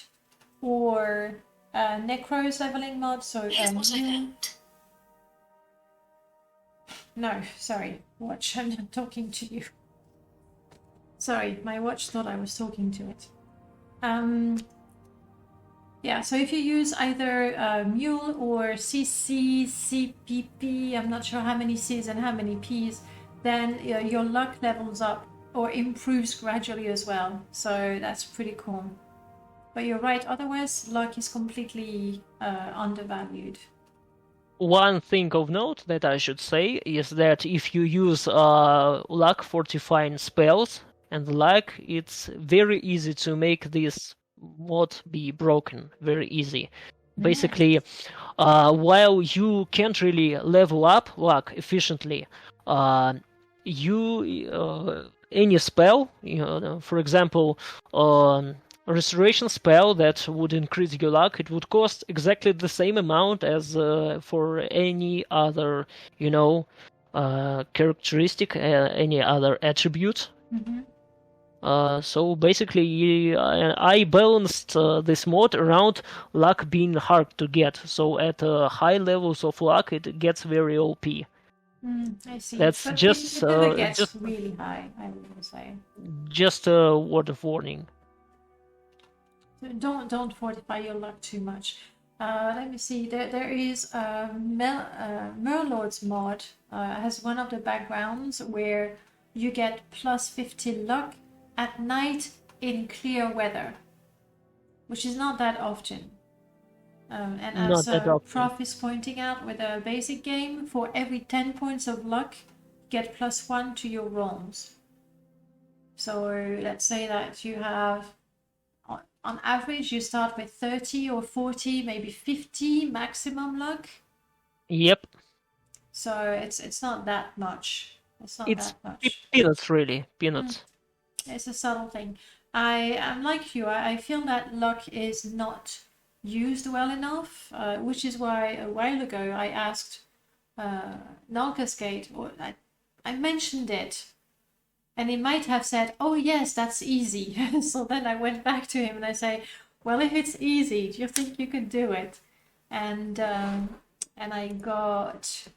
or Necro's leveling mod, so no, sorry, watch. I'm not talking to you. Sorry, my watch thought I was talking to it. Yeah, so if you use either Mule or CC, CPP, I'm not sure how many C's and how many P's, then your luck levels up or improves gradually as well. So that's pretty cool. But you're right, otherwise luck is completely undervalued. One thing of note that I should say is that if you use luck fortifying spells and the like, it's very easy to make this mod be broken. Very easy. Basically, while you can't really level up luck efficiently, any spell, for example, restoration spell that would increase your luck, it would cost exactly the same amount as for any other, characteristic, any other attribute. So basically, I balanced this mod around luck being hard to get. So at high levels of luck, it gets very OP. I see. That's but just it never gets really high, I would say. Just a word of warning. Don't fortify your luck too much. Let me see. There is Merlord's mod has one of the backgrounds where you get +50 luck at night in clear weather, which is not that often. And as Prof is pointing out, with a basic game, for every 10 points of luck, get +1 to your rolls. So let's say that you have, on average, you start with 30 or 40, maybe 50 maximum luck. Yep. So it's not that much. It's not that much. Peanuts, really. Peanuts. It's a subtle thing. I'm like you. I feel that luck is not used well enough, which is why a while ago I asked Nalkasgate, or I mentioned it, and he might have said, "Oh yes, that's easy." So then I went back to him and I say, "Well, if it's easy, do you think you could do it?" And I got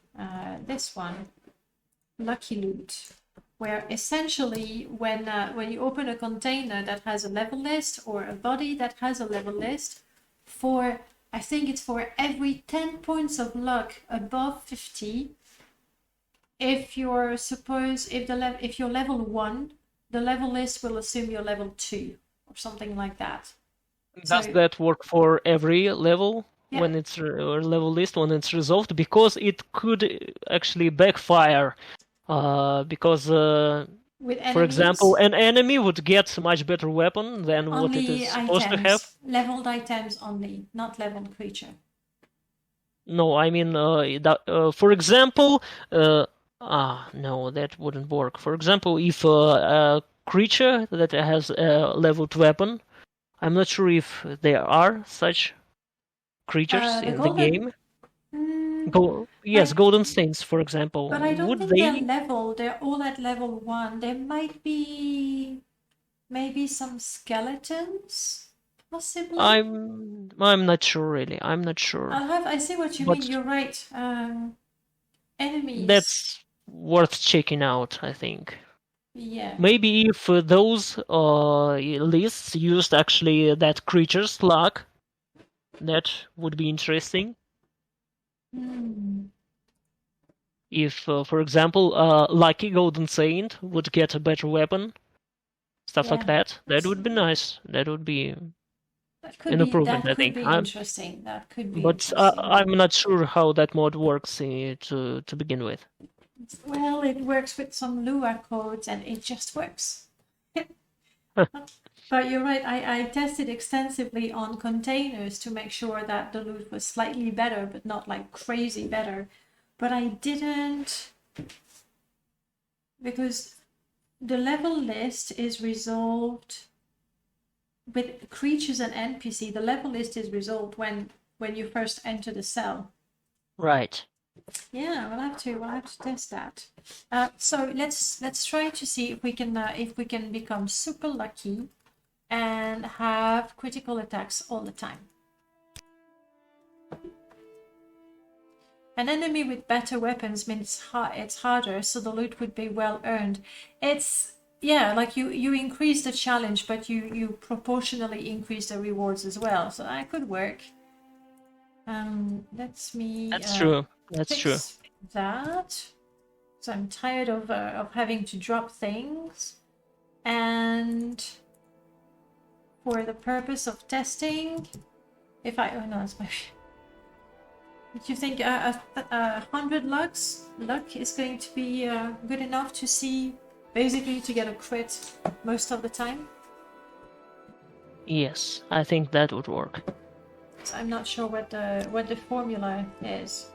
this one, Lucky Loot, where essentially when you open a container that has a level list or a body that has a level list, I think it's for every 10 points of luck above 50, if you're level 1, the level list will assume you're level 2 or something like that. Does that work for every level? Yeah. When it's level list, when it's resolved? Because it could actually backfire. Because, for example, an enemy would get a much better weapon than what it is supposed to have. Leveled items only, not leveled creature. No, I mean, for example, no, that wouldn't work. For example, if a creature that has a leveled weapon, I'm not sure if there are such creatures in the game. Golden Saints, for example. But I don't think they're leveled. They're all at level 1. There might be maybe some skeletons, possibly. I'm not sure, really. I'm not sure. I see what you mean. You're right. Enemies. That's worth checking out, I think. Yeah. Maybe if those lists used actually that creature's luck, that would be interesting. If, for example, Lucky Golden Saint would get a better weapon, stuff like that would be nice. That would be an improvement, I think. Interesting. That could be. But I'm not sure how that mod works to begin with. Well, it works with some Lua codes, and it just works. But you're right, I tested extensively on containers to make sure that the loot was slightly better, but not like crazy better. But I didn't, because the level list is resolved with creatures and NPC. The level list is resolved when you first enter the cell. Right. Yeah, we'll have to test that. So let's try to see if we can become super lucky and have critical attacks all the time. An enemy with better weapons means it's harder, so the loot would be well earned. It's, yeah, like you increase the challenge, but you proportionally increase the rewards as well. So that could work. That's me. That's true. That's true. Fix that. So I'm tired of having to drop things, and for the purpose of testing, if I that's my. Do you think 100 luck is going to be good enough to see, basically to get a crit most of the time? Yes, I think that would work. So I'm not sure what the formula is.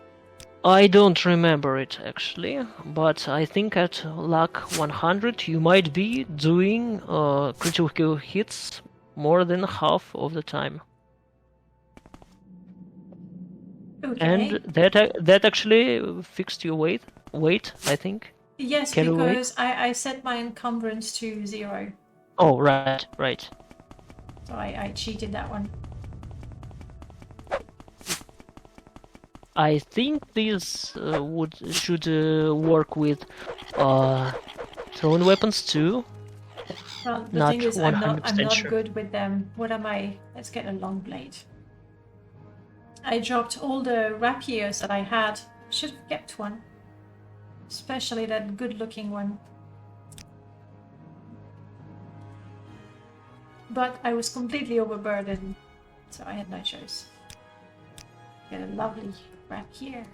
I don't remember it actually, but I think at luck 100 you might be doing critical hits more than half of the time. Okay. And that actually fixed your weight, I think. Yes, Can you because I set my encumbrance to 0. Oh, right. So I cheated that one. I think this should work with thrown weapons too. Well, the Not thing is, I'm 100% not sure. good with them. What am I? Let's get a long blade. I dropped all the rapiers that I had. Should have kept one. Especially that good-looking one. But I was completely overburdened, so I had no choice. Get a lovely rapier.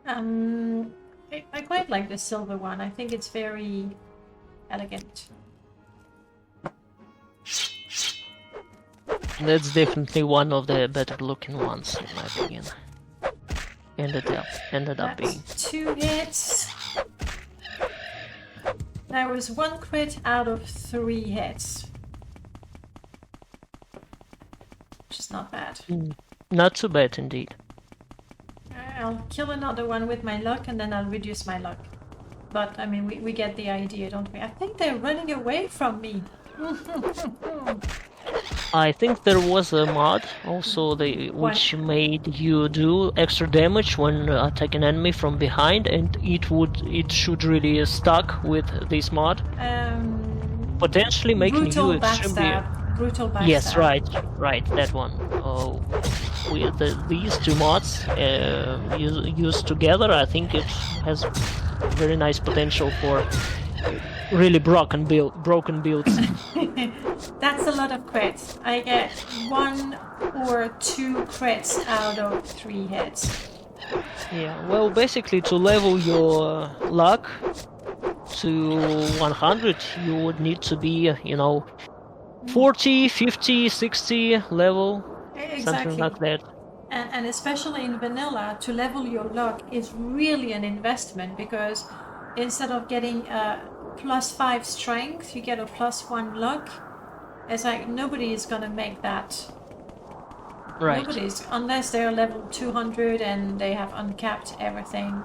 I quite like the silver one. I think it's very elegant. That's definitely one of the better looking ones in my opinion. Ended up being. That's 2 hits. There was 1 crit out of 3 hits. Which is not bad. Not too bad indeed. I'll kill another one with my luck and then I'll reduce my luck. But, I mean, we get the idea, don't we? I think they're running away from me. I think there was a mod also which made you do extra damage when attacking enemy from behind, and it should really stuck with this mod, potentially making you extremely. Brutal backstab. Yes, right, that one. With these two mods used together, I think it has very nice potential for really broken builds. That's a lot of crits. I get 1 or 2 crits out of 3 hits. Yeah, well, basically to level your luck to 100, you would need to be, 40, 50, 60 level, Exactly. something like that. And especially in vanilla, to level your luck is really an investment, because instead of getting +5 strength, you get a +1 luck. It's like nobody is gonna make that. Right. Nobody's, unless they're level 200 and they have uncapped everything,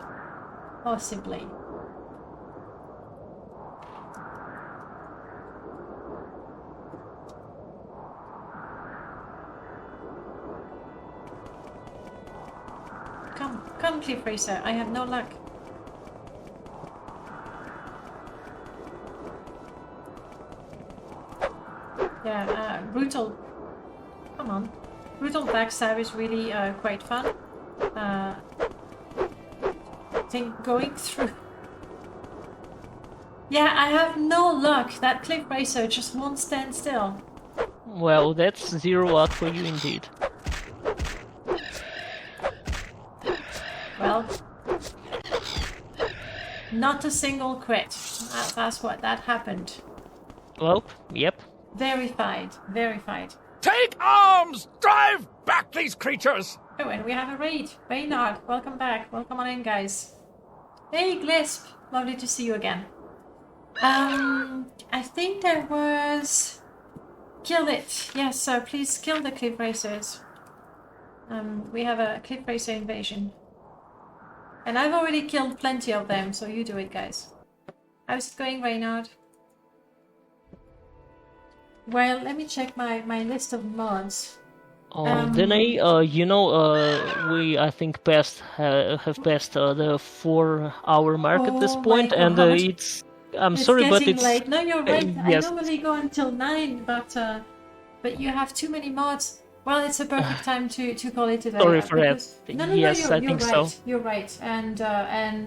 possibly. Come, Cliff Racer. I have no luck. Yeah, brutal. Come on. Brutal backstab is really quite fun. I think going through. Yeah, I have no luck. That Cliff Racer just won't stand still. Well, that's 0 luck for you indeed. Well, not a single crit. That's what that happened. Well, yep. Verified. Verified. Take arms! Drive back these creatures! Oh, and we have a raid. Reynard, welcome back. Welcome on in, guys. Hey, Glisp. Lovely to see you again. I think there was... Kill it. Yes, so please kill the cliff racers. We have a cliff racer invasion. And I've already killed plenty of them, so you do it, guys. How's it going, Reynard? Well, let me check my list of mods. Danae, we I think have passed the 4-hour mark at this Oh point, my and God. it's. I'm sorry, but getting it's late. No, you're right. yes. I normally go until 9, but you have too many mods. Well, it's a perfect time to call it a day. Sorry for that. No, Yes, you're I think right. so. You're right, and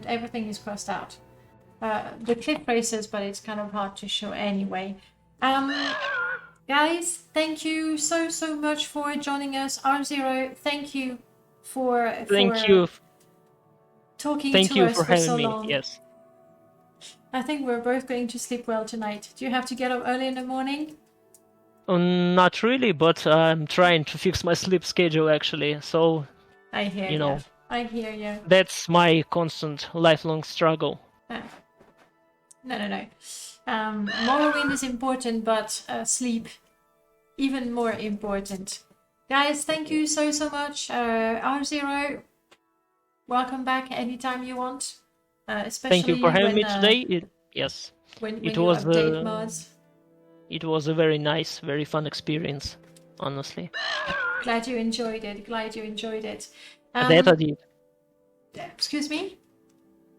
everything is crossed out. The cliff races, but it's kind of hard to show anyway. Guys, thank you so much for joining us. R0, thank you for Thank you. talking Thank to you us for for having so me. long. Yes. I think we're both going to sleep well tonight. Do you have to get up early in the morning? Not really, but I'm trying to fix my sleep schedule actually. So I hear you know. I hear you. that's my constant, lifelong struggle. No. Morrowind is important, but sleep even more important. Guys, thank you so much. R0, welcome back anytime you want. Especially Thank you for having when, me today. Yes, when it you was update mods. It was a very nice, very fun experience, honestly. Glad you enjoyed it. That I did. Excuse me?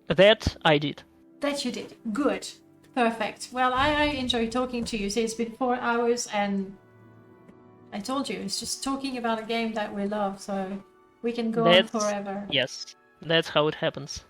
That I did. That you did. Good. Perfect. Well, I enjoy talking to you. So it's been 4 hours and I told you, it's just talking about a game that we love, so we can go on forever. Yes, that's how it happens.